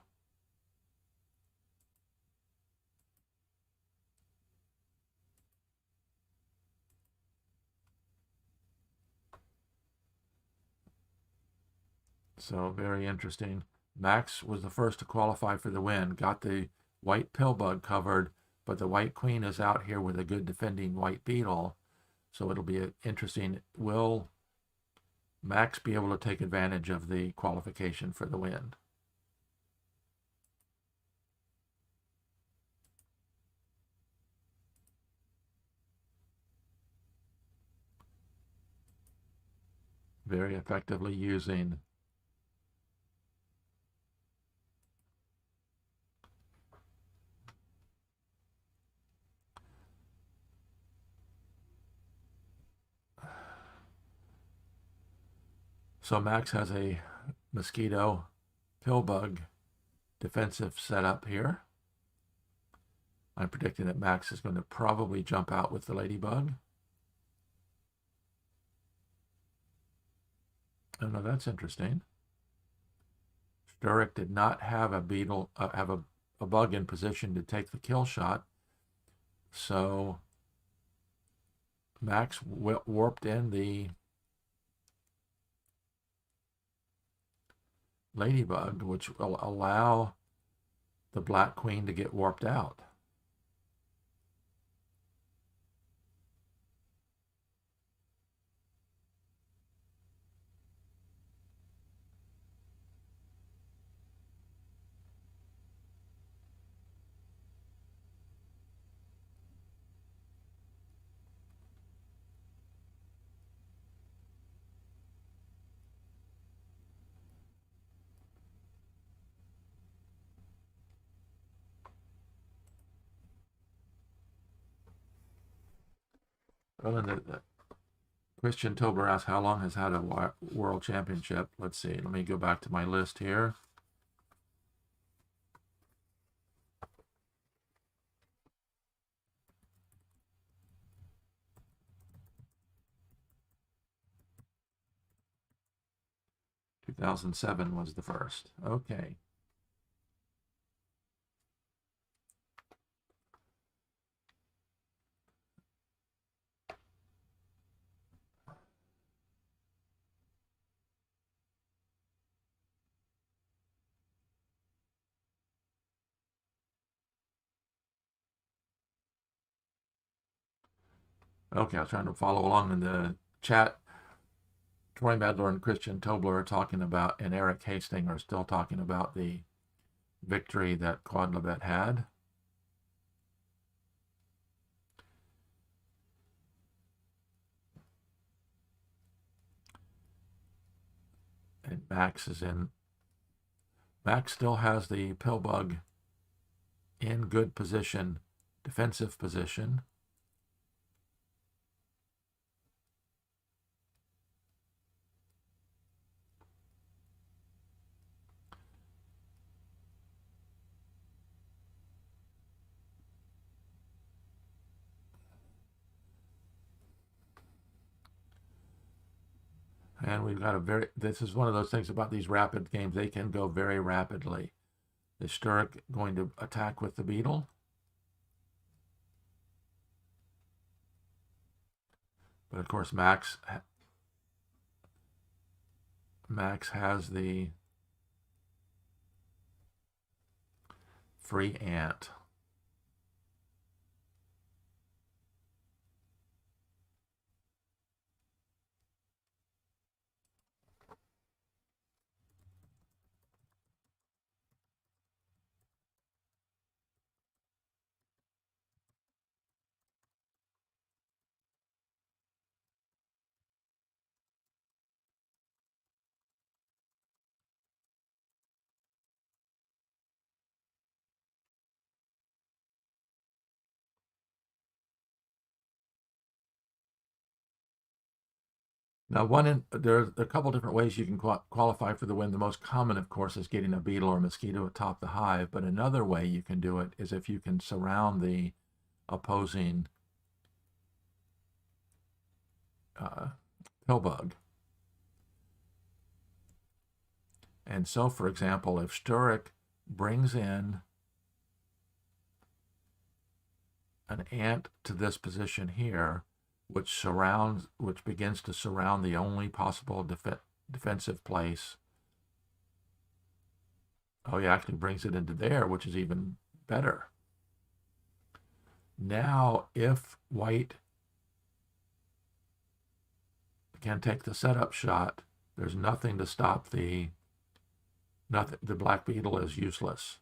So very interesting. Max was the first to qualify for the win, got the white pill bug covered, but the white queen is out here with a good defending white beetle. So it'll be interesting. Will Max be able to take advantage of the qualification for the win? Very effectively using So Max has a mosquito pill bug defensive setup here. I'm predicting that Max is going to probably jump out with the ladybug. Oh no, that's interesting. Sturik did not have a beetle, have a bug in position to take the kill shot. So Max warped in the ladybug, which will allow the black queen to get warped out. Well, and the Christian Tober asks, how long has had a world championship? Let's see. Let me go back to my list here. Two 2007 was the first. Okay. Okay, I was trying to follow along in the chat. Troy Medler and Christian Tobler are talking about, and Eric Hastings are still talking about the victory that Quodlibet had. And Max is in. Max still has the pill bug in good position, defensive position. And we've got this is one of those things about these rapid games, they can go very rapidly. Is Sturik going to attack with the beetle? But of course, Max has the free ant. Now, there are a couple different ways you can qualify for the win. The most common, of course, is getting a beetle or mosquito atop the hive. But another way you can do it is if you can surround the opposing pill bug. And so, for example, if Sturik brings in an ant to this position here, which begins to surround the only possible defensive place. Oh, he actually brings it into there, which is even better. Now, if white can take the setup shot, there's nothing to stop the black beetle is useless.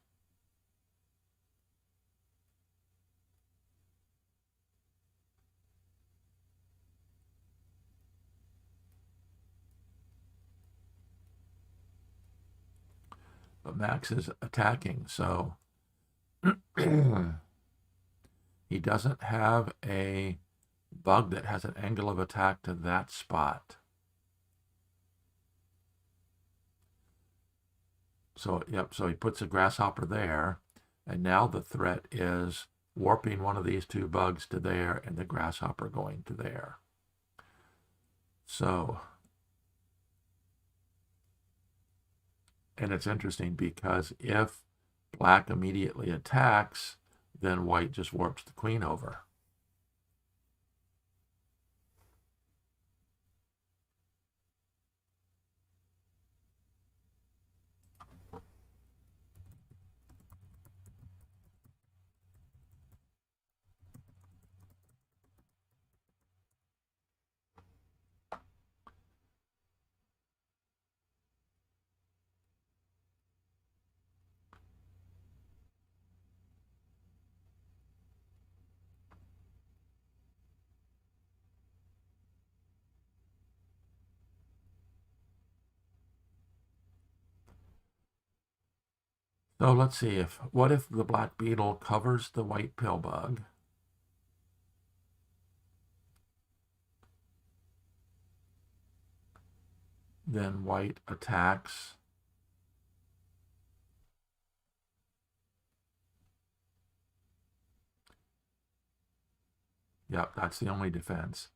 But Max is attacking, so he doesn't have a bug that has an angle of attack to that spot. So, yep, so he puts a grasshopper there, and now the threat is warping one of these two bugs to there and the grasshopper going to there. So, and it's interesting because if black immediately attacks, then white just warps the queen over. So let's see, what if the black beetle covers the white pill bug? Then white attacks. Yep, that's the only defense.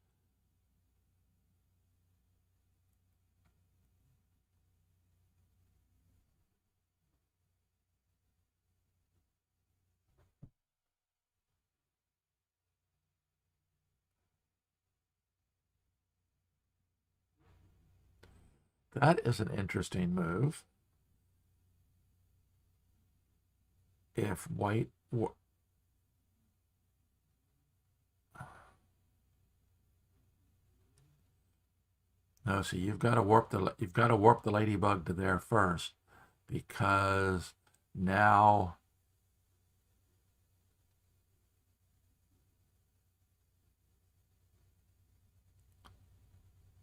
That is an interesting move. If white No, so you've got to warp the ladybug to there first, because now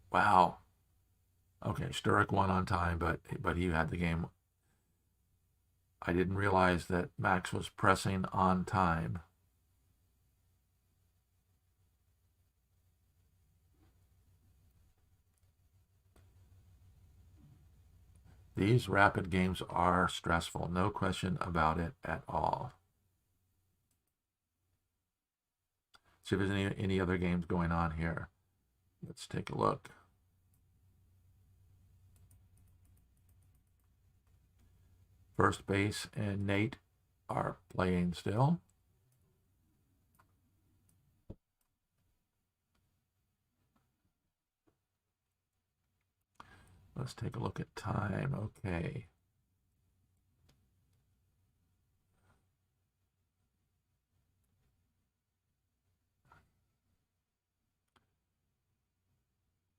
wow. Okay, Sturik won on time, but he had the game. I didn't realize that Max was pressing on time. These rapid games are stressful, no question about it at all. See if there's any other games going on here. Let's take a look. First Base and Nate are playing still. Let's take a look at time. Okay.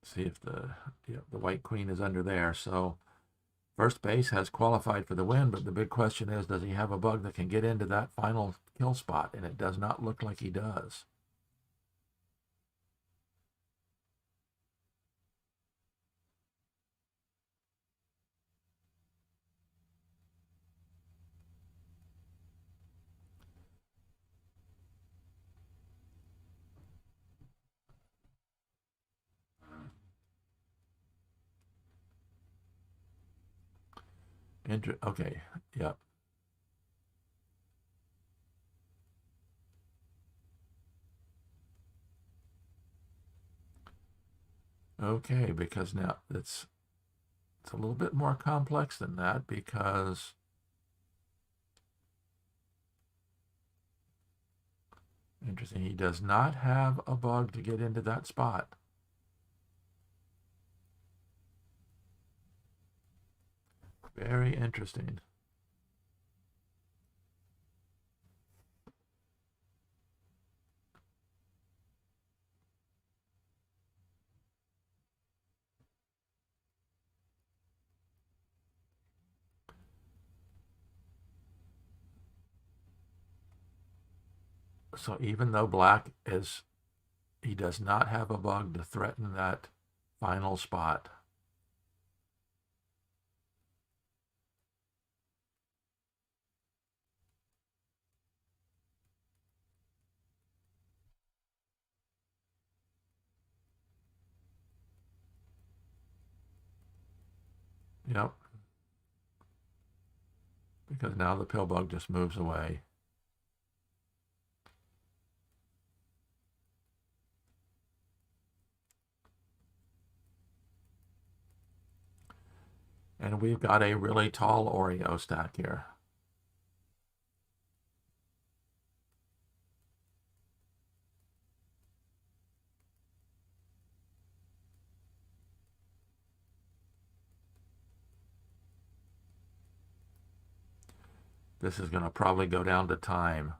See if the white queen is under there. So First Base has qualified for the win, but the big question is, does he have a bug that can get into that final kill spot? And it does not look like he does. Okay, yep. Okay, because now it's a little bit more complex than that, because interesting, he does not have a bug to get into that spot. Very interesting. So even though black he does not have a bug to threaten that final spot. Yep. Because now the pill bug just moves away. And we've got a really tall Oreo stack here. This is going to probably go down to time.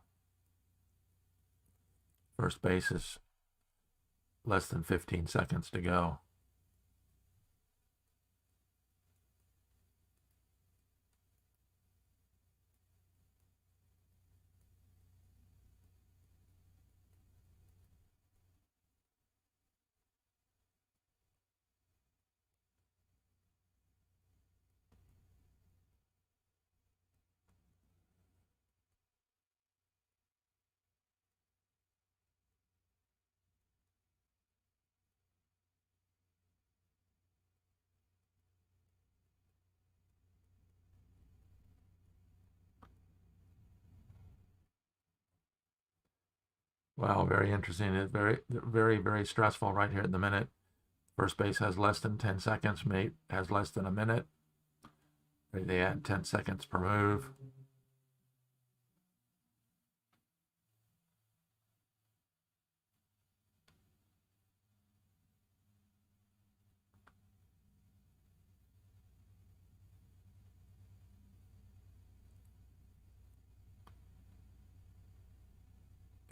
First Base is less than 15 seconds to go. Wow, very interesting. It's very, very, very stressful right here at the minute. First Base has less than 10 seconds. Mate has less than a minute. They add 10 seconds per move.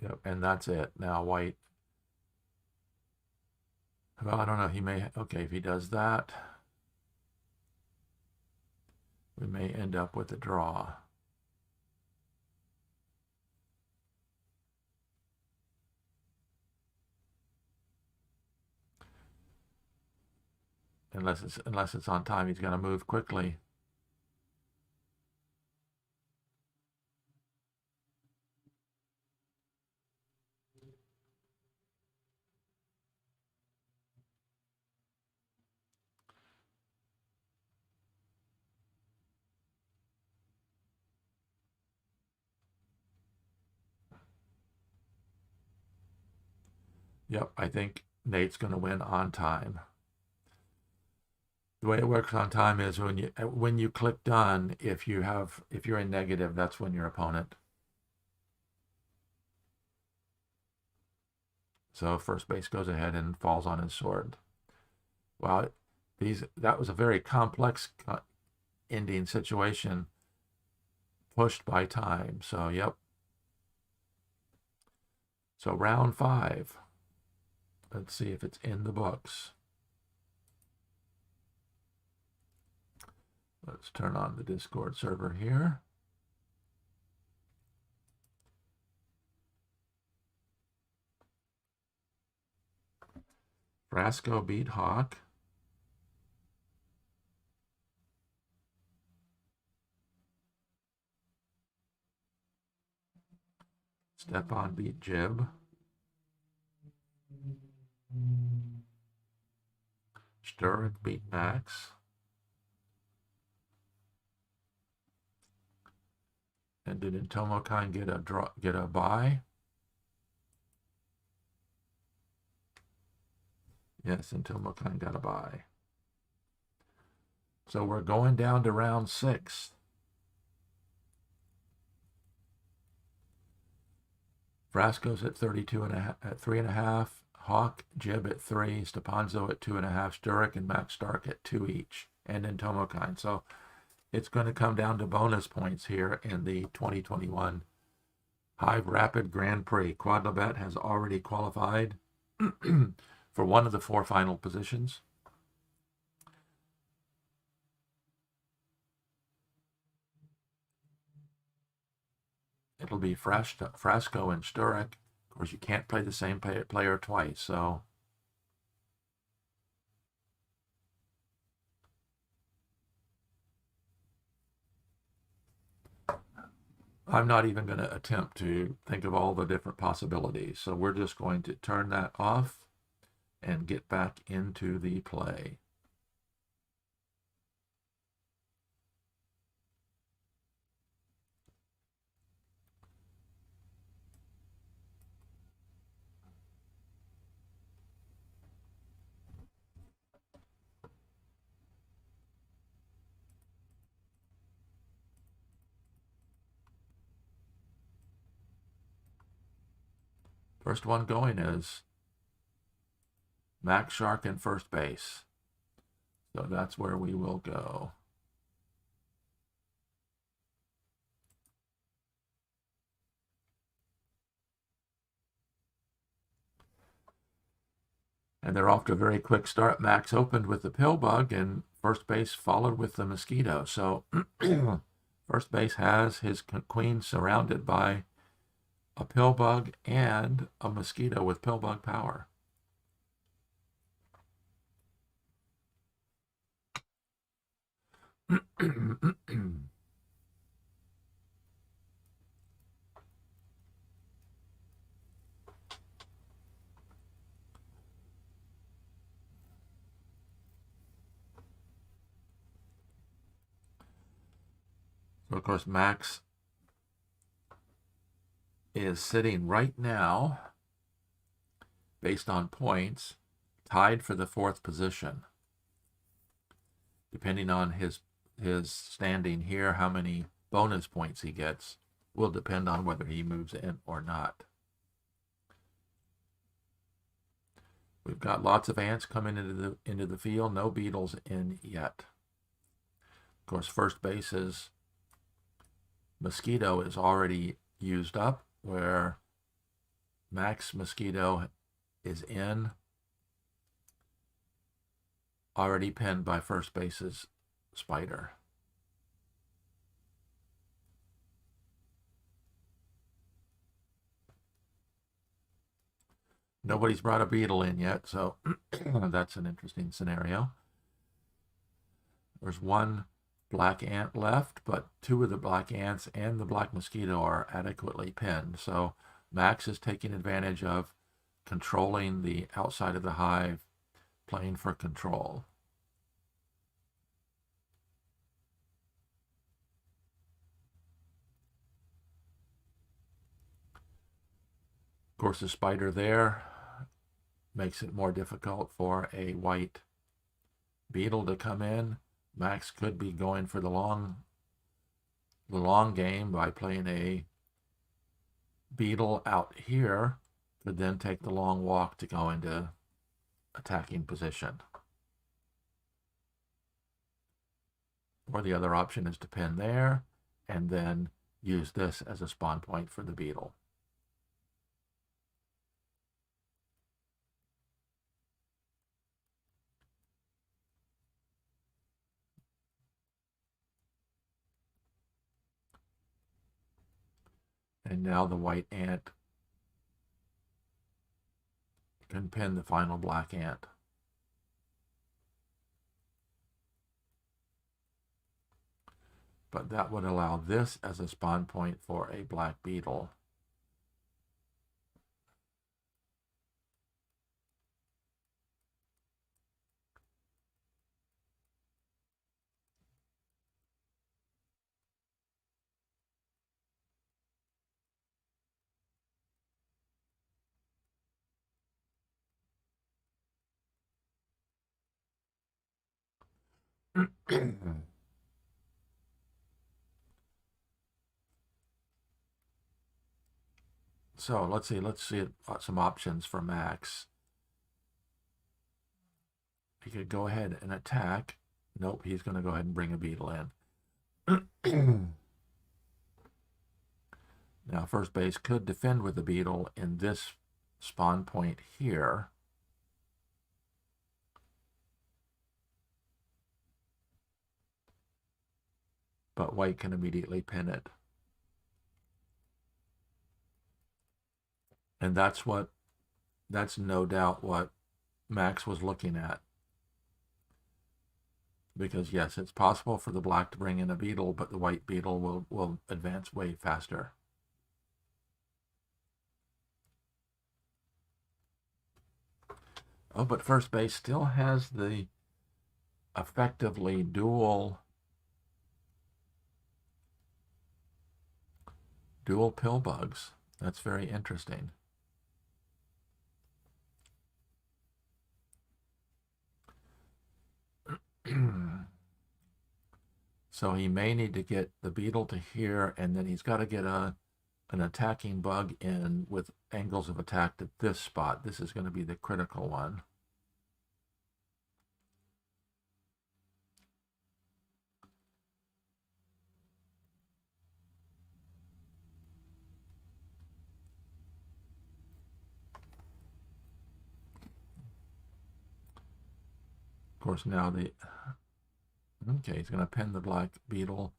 Yep, and that's it. Now white Well, I don't know. He may, okay, if he does that, we may end up with a draw. Unless it's on time, he's going to move quickly. Yep, I think Nate's going to win on time. The way it works on time is when you click done, if you're in negative, that's when your opponent. So first base goes ahead and falls on his sword. Well, that was a very complex ending situation pushed by time. So yep. So round 5. Let's see if it's in the books. Let's turn on the Discord server here. Frasco beat Hawk. Stepan beat Jib. Sturik beat Max. And did Intomokan get a bye? Yes, Intomokan got a bye. So we're going down to round 6. Frasco's at 3.5. Hawk, Jib at 3. Stepanzo at 2.5. Sturik and Max Stark at 2 each. And Intomokan. So it's going to come down to bonus points here in the 2021 Hive Rapid Grand Prix. Quodlibet has already qualified for one of the 4 final positions. It'll be Frasco and Sturik. Of course, you can't play the same player twice, so I'm not even going to attempt to think of all the different possibilities. So we're just going to turn that off and get back into the play. First one going is Max Shark in first base. So that's where we will go. And they're off to a very quick start. Max opened with the pill bug, and first base followed with the mosquito. So first base has his queen surrounded by a pill bug and a mosquito with pill bug power. So of course, Max is sitting right now, based on points, tied for the 4th position. Depending on his standing here, how many bonus points he gets will depend on whether he moves in or not. We've got lots of ants coming into the field. No beetles in yet. Of course, first base's mosquito is already used up, where Max mosquito is in. already pinned by first base's spider. Nobody's brought a beetle in yet, so that's an interesting scenario. There's one black ant left, but two of the black ants and the black mosquito are adequately pinned. So Max is taking advantage of controlling the outside of the hive, playing for control. Of course, the spider there makes it more difficult for a white beetle to come in. Max could be going for the long game by playing a beetle out here, could then take the long walk to go into attacking position. Or the other option is to pin there and then use this as a spawn point for the beetle. And now the white ant can pin the final black ant. But that would allow this as a spawn point for a black beetle. So let's see some options for Max. He could go ahead and attack. Nope, he's going to go ahead and bring a beetle in. Now, first base could defend with the beetle in this spawn point here. But white can immediately pin it. And that's no doubt what Max was looking at. Because yes, it's possible for the black to bring in a beetle, but the white beetle will advance way faster. Oh, but first base still has the effectively dual pill bugs. That's very interesting. So he may need to get the beetle to here, and then he's got to get an attacking bug in with angles of attack at this spot. This is going to be the critical one. Of course, now okay, he's going to pin the black beetle.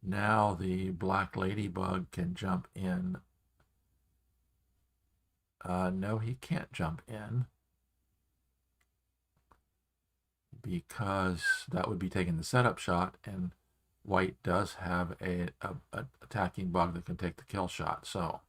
Now the black ladybug can jump in. No, he can't jump in because that would be taking the setup shot, and white does have a attacking bug that can take the kill shot. So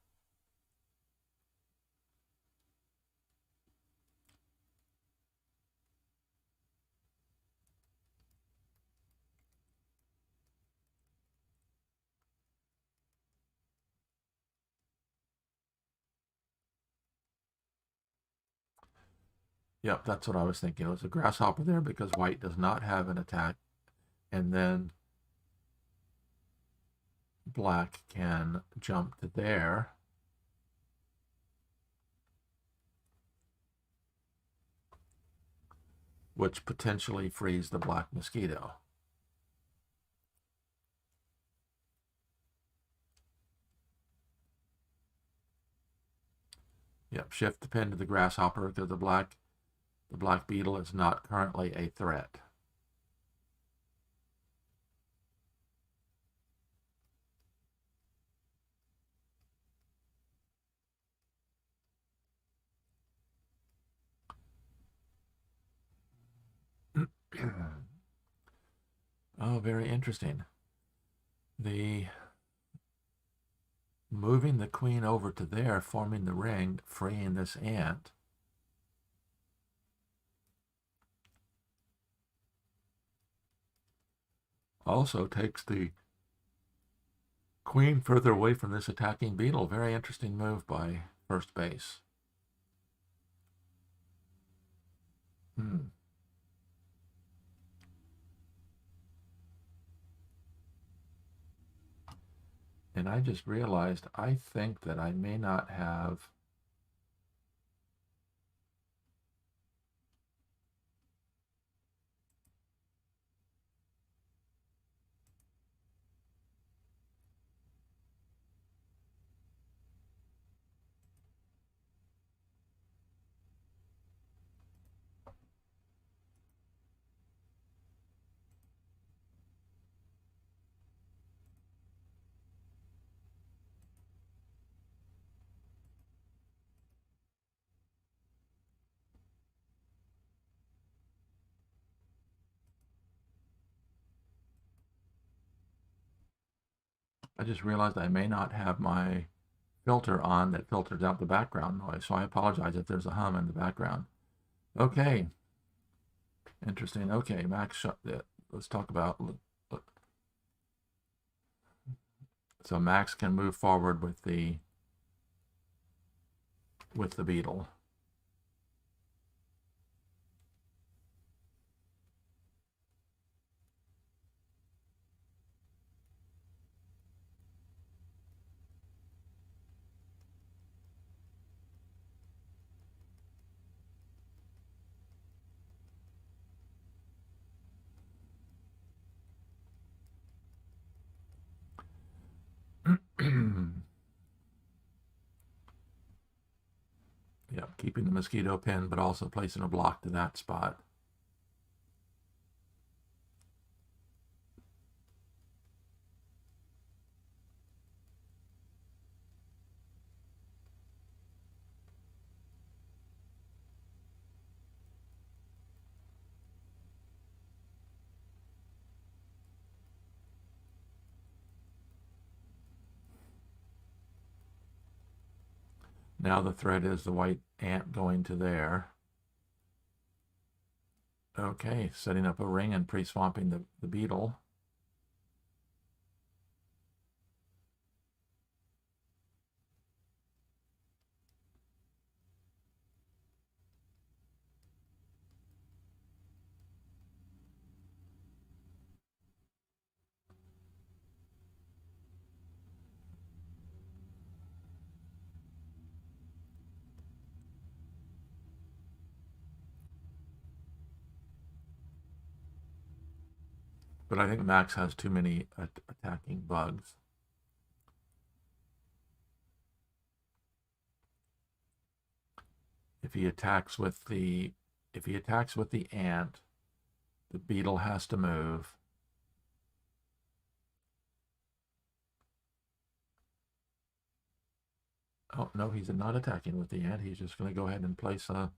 yep, that's what I was thinking. It was a grasshopper there because white does not have an attack. And then black can jump to there. Which potentially frees the black mosquito. Yep, shift the pin to the grasshopper because the The black beetle is not currently a threat. Oh, very interesting. The moving the queen over to there, forming the ring, freeing this ant. Also takes the queen further away from this attacking beetle. Very interesting move by first base. And I just realized I think that I may not have my filter on that filters out the background noise. So I apologize if there's a hum in the background. Okay. Interesting. Okay, Max, let's talk about. So Max can move forward with the beetle. Yep, keeping the mosquito pin, but also placing a block to that spot. Now the threat is the white ant going to there. Okay, setting up a ring and pre-swamping the beetle. But I think Max has too many attacking bugs. If he attacks with the ant, the beetle has to move. Oh, no, he's not attacking with the ant. He's just going to go ahead and place a...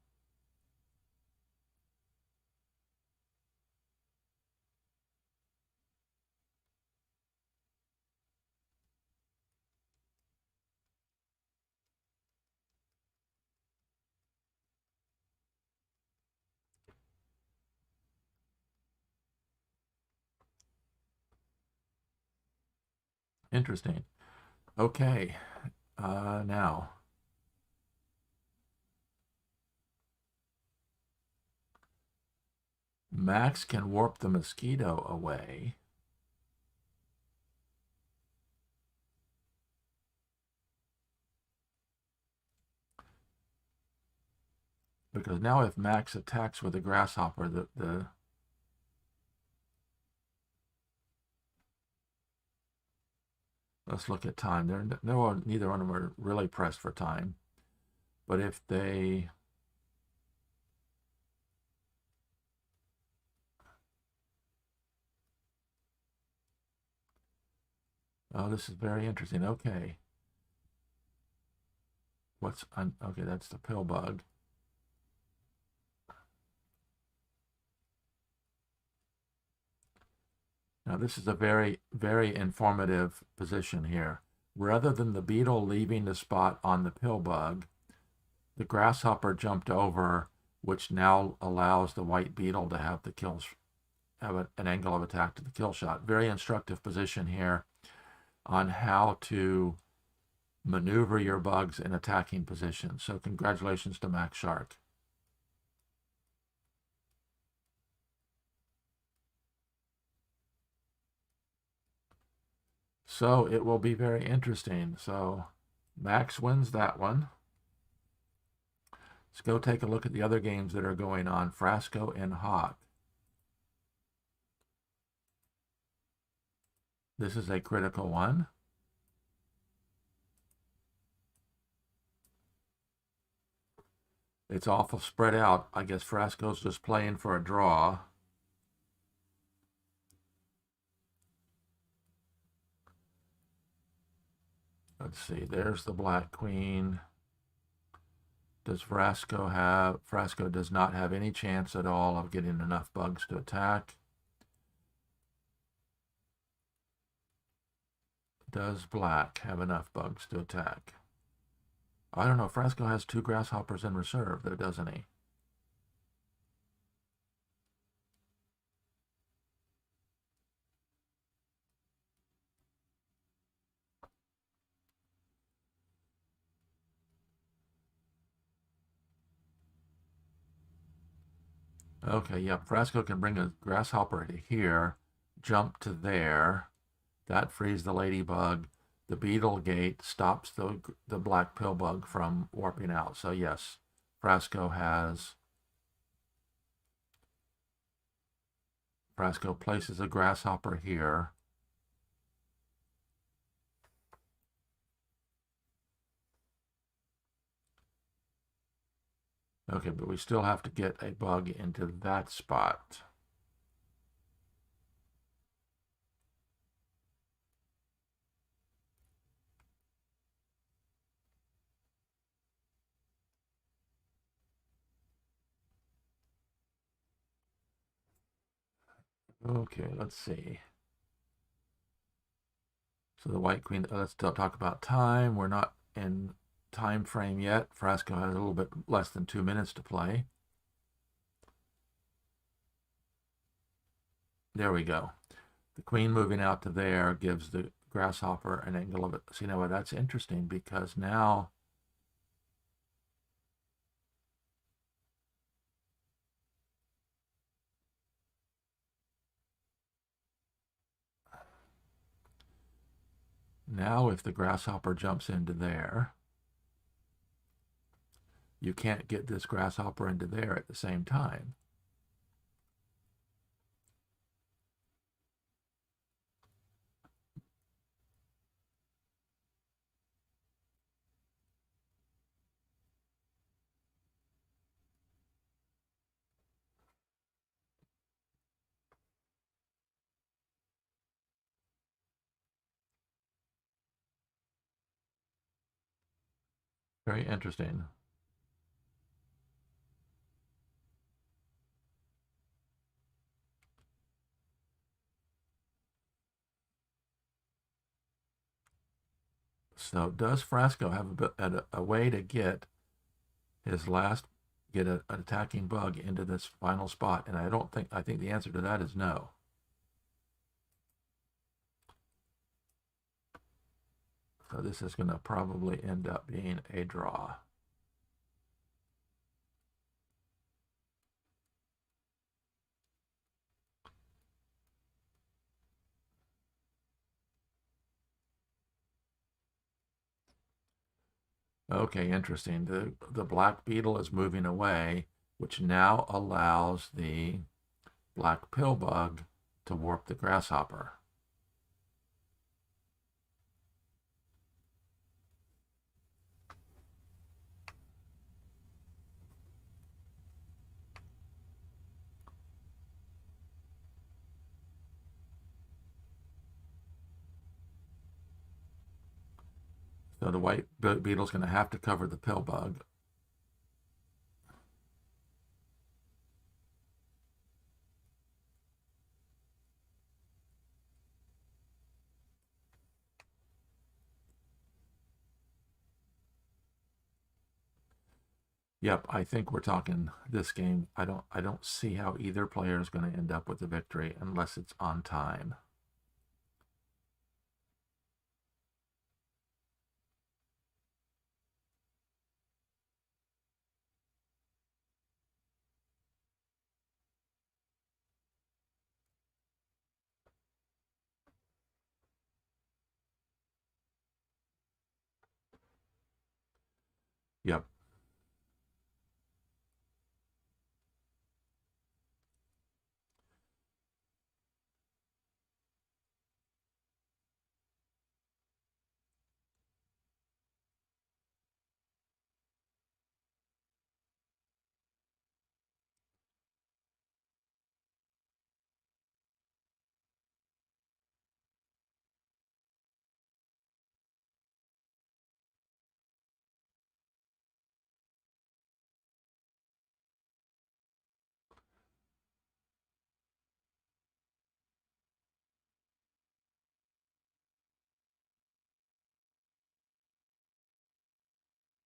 Interesting. Okay, now... Max can warp the mosquito away. Because now if Max attacks with a grasshopper, let's look at time. Neither one of them are really pressed for time. But if they... Oh, this is very interesting. Okay. Okay, that's the pill bug. Now this is a very, very informative position here. Rather than the beetle leaving the spot on the pill bug, the grasshopper jumped over, which now allows the white beetle to have an angle of attack to the kill shot. Very instructive position here on how to maneuver your bugs in attacking positions. So congratulations to Max Shark. So it will be very interesting. So Max wins that one. Let's go take a look at the other games that are going on. Frasco and Hawk. This is a critical one. It's awful spread out. I guess Frasco's just playing for a draw. Let's see. There's the Black Queen. Does Frasco does not have any chance at all of getting enough bugs to attack. Does Black have enough bugs to attack? I don't know. Frasco has 2 grasshoppers in reserve, though, doesn't he? Okay, yeah, Frasco can bring a grasshopper to here, jump to there. That frees the ladybug. The beetle gate stops the black pill bug from warping out. So yes, Frasco places a grasshopper here. Okay, but we still have to get a bug into that spot. Okay, let's see. So the White Queen, let's talk about time. We're not in time frame yet. Frasco has a little bit less than 2 minutes to play. There we go. The queen moving out to there gives the grasshopper an angle of it. So you know what, that's interesting because now if the grasshopper jumps into there, you can't get this grasshopper into there at the same time. Very interesting. So does Frasco have a way to get an attacking bug into this final spot? And I think the answer to that is no. So this is going to probably end up being a draw. Okay, interesting. The black beetle is moving away, which now allows the black pill bug to warp the grasshopper. So the white beetle's going to have to cover the pill bug. Yep, I think we're talking this game. I don't see how either player is going to end up with the victory unless it's on time. Yep.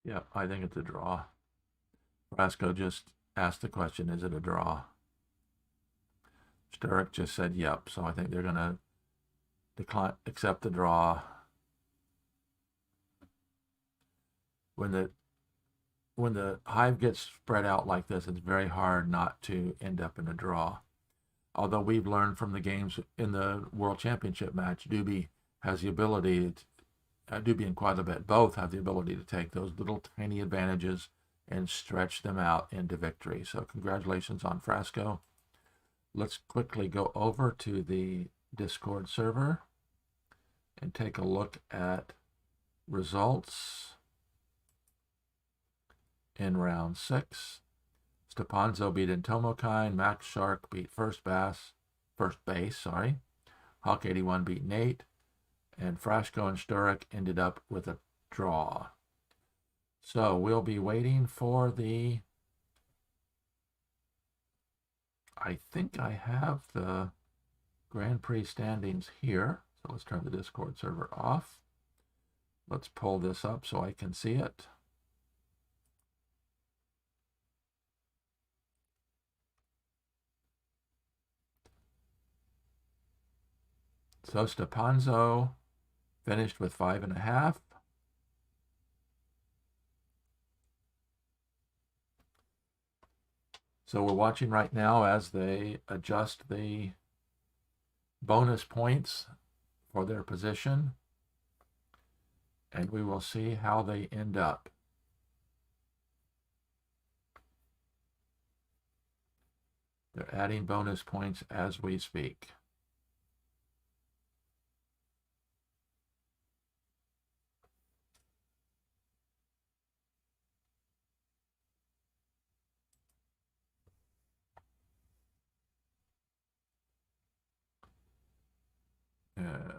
Yep, I think it's a draw. Frasco just asked the question, is it a draw? Sturik just said yep, so I think they're going to accept the draw. When the hive gets spread out like this, it's very hard not to end up in a draw. Although we've learned from the games in the World Championship match, Dube has the ability, Dube and Quodlibet both have the ability to take those little tiny advantages and stretch them out into victory. So congratulations on Frasco. Let's quickly go over to the Discord server and take a look at results in round 6. Stepanzo beat Intomokine. Max Shark beat first base. Hawk 81 beat Nate. And Frasco and Sturik ended up with a draw. So we'll be waiting for the... I think I have the Grand Prix standings here. So let's turn the Discord server off. Let's pull this up so I can see it. So Stepanzo finished with 5.5. So we're watching right now as they adjust the bonus points for their position, and we will see how they end up. They're adding bonus points as we speak.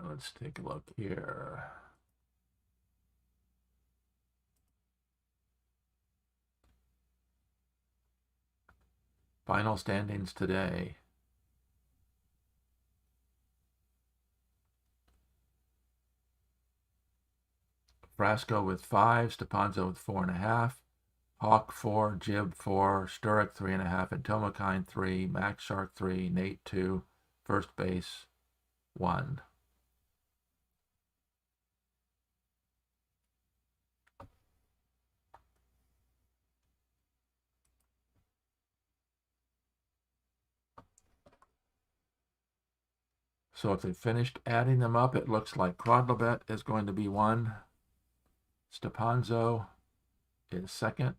Let's take a look here. Final standings today. Frasco with 5, Stepanzo with 4.5, Hawk 4, Jib 4, Sturik 3.5, and Tomokine 3, Max Shark 3, Nate 2, first base 1. So if they finished adding them up, it looks like Quodlibet is going to be 1. Stepanzo is 2nd.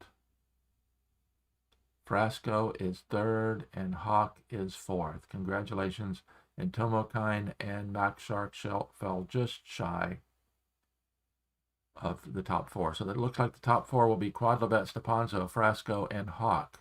Frasco is 3rd. And Hawk is 4th. Congratulations. And Tomokine and Max Shark fell just shy of the top 4. So that looks like the top 4 will be Quodlibet, Stepanzo, Frasco, and Hawk.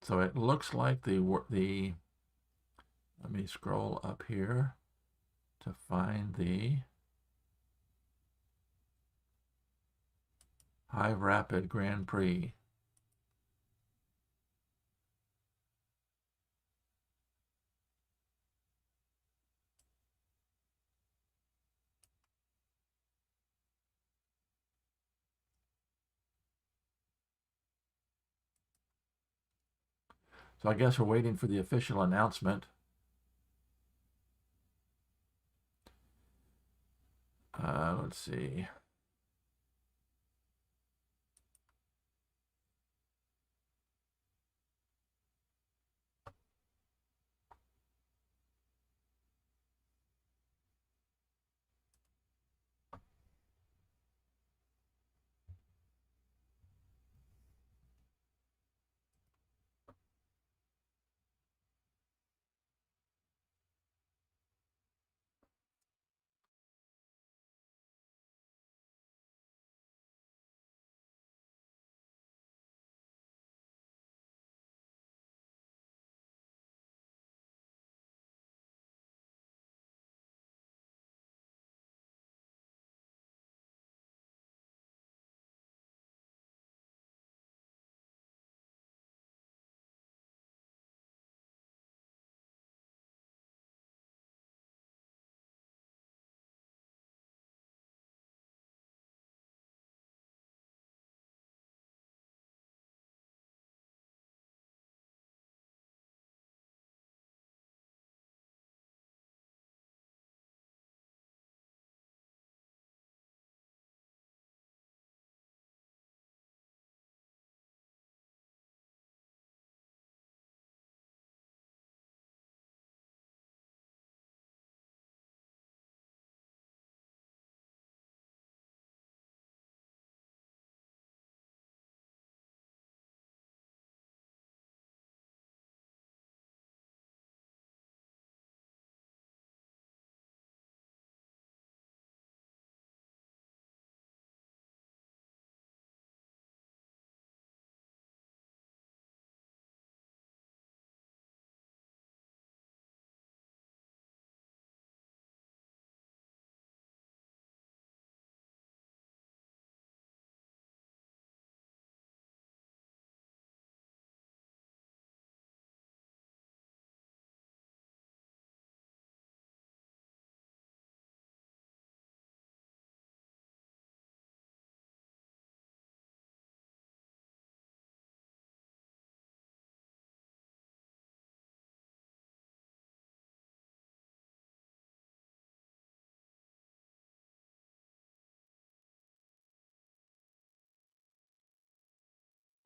So it looks like let me scroll up here to find the Hive Rapid Grand Prix. So I guess we're waiting for the official announcement. Let's see.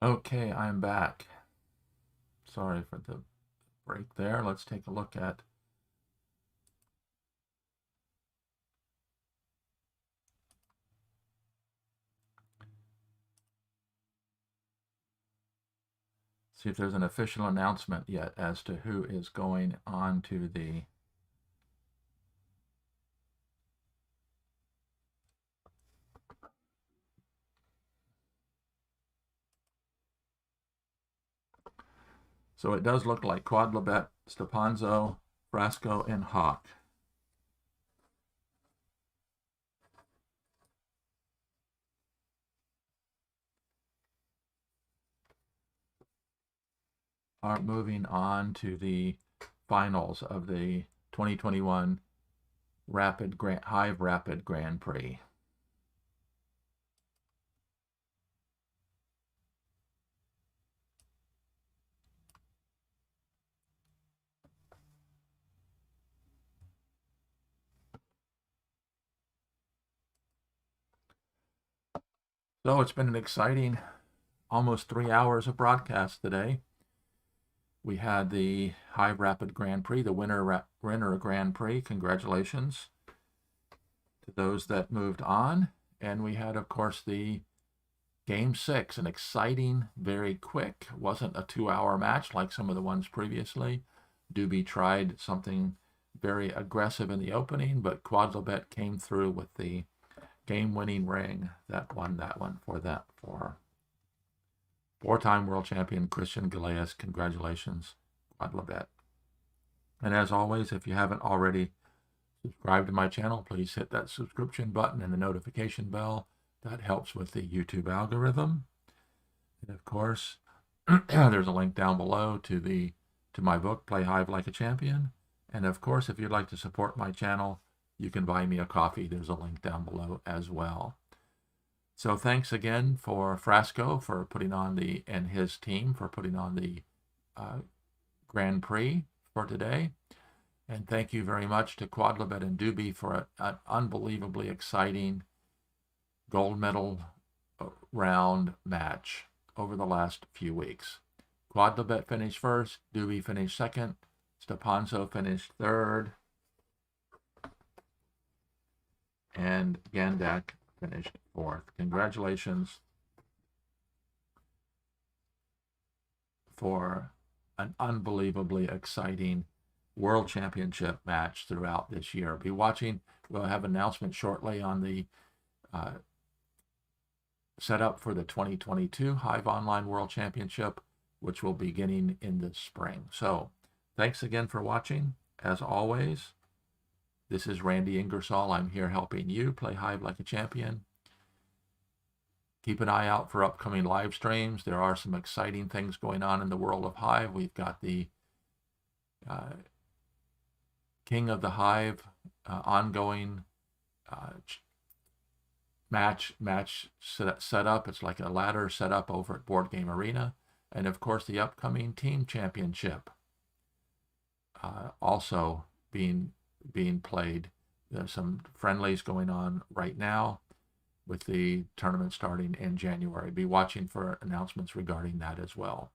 Okay, I'm back. Sorry for the break there. Let's take a look at see if there's an official announcement yet as to who is going on to the So it does look like Quodlibet, Stepanzo, Frasco, and Hawk. Are moving on to the finals of the 2021 Hive Rapid Grand Prix. So it's been an exciting almost 3 hours of broadcast today. We had the Hive Rapid Grand Prix, the winner Grand Prix. Congratulations to those that moved on. And we had, of course, the Game 6, an exciting, very quick, wasn't a 2-hour match like some of the ones previously. Dube tried something very aggressive in the opening, but Quodlibet came through with the game-winning ring that won that one for Four-time world champion Christian Galeas, congratulations, Quodlibet. And as always, if you haven't already subscribed to my channel, please hit that subscription button and the notification bell. That helps with the YouTube algorithm. And of course, there's a link down below to my book, Play Hive Like a Champion. And of course, if you'd like to support my channel, you can buy me a coffee. There's a link down below as well. So thanks again for Frasco for putting on and his team for putting on the Grand Prix for today. And thank you very much to Quodlibet and Dube for an unbelievably exciting gold medal round match over the last few weeks. Quodlibet finished first, Dube finished second, Stepanzo finished third, and Gandak finished fourth. Congratulations for an unbelievably exciting World Championship match throughout this year. Be watching. We'll have announcements shortly on the setup for the 2022 Hive Online World Championship, which will be beginning in the spring. So thanks again for watching. As always, this is Randy Ingersoll. I'm here helping you play Hive like a champion. Keep an eye out for upcoming live streams. There are some exciting things going on in the world of Hive. We've got the King of the Hive ongoing match set up. It's like a ladder set up over at Board Game Arena. And of course, the upcoming Team Championship also being played. There's some friendlies going on right now with the tournament starting in January. Be watching for announcements regarding that as well.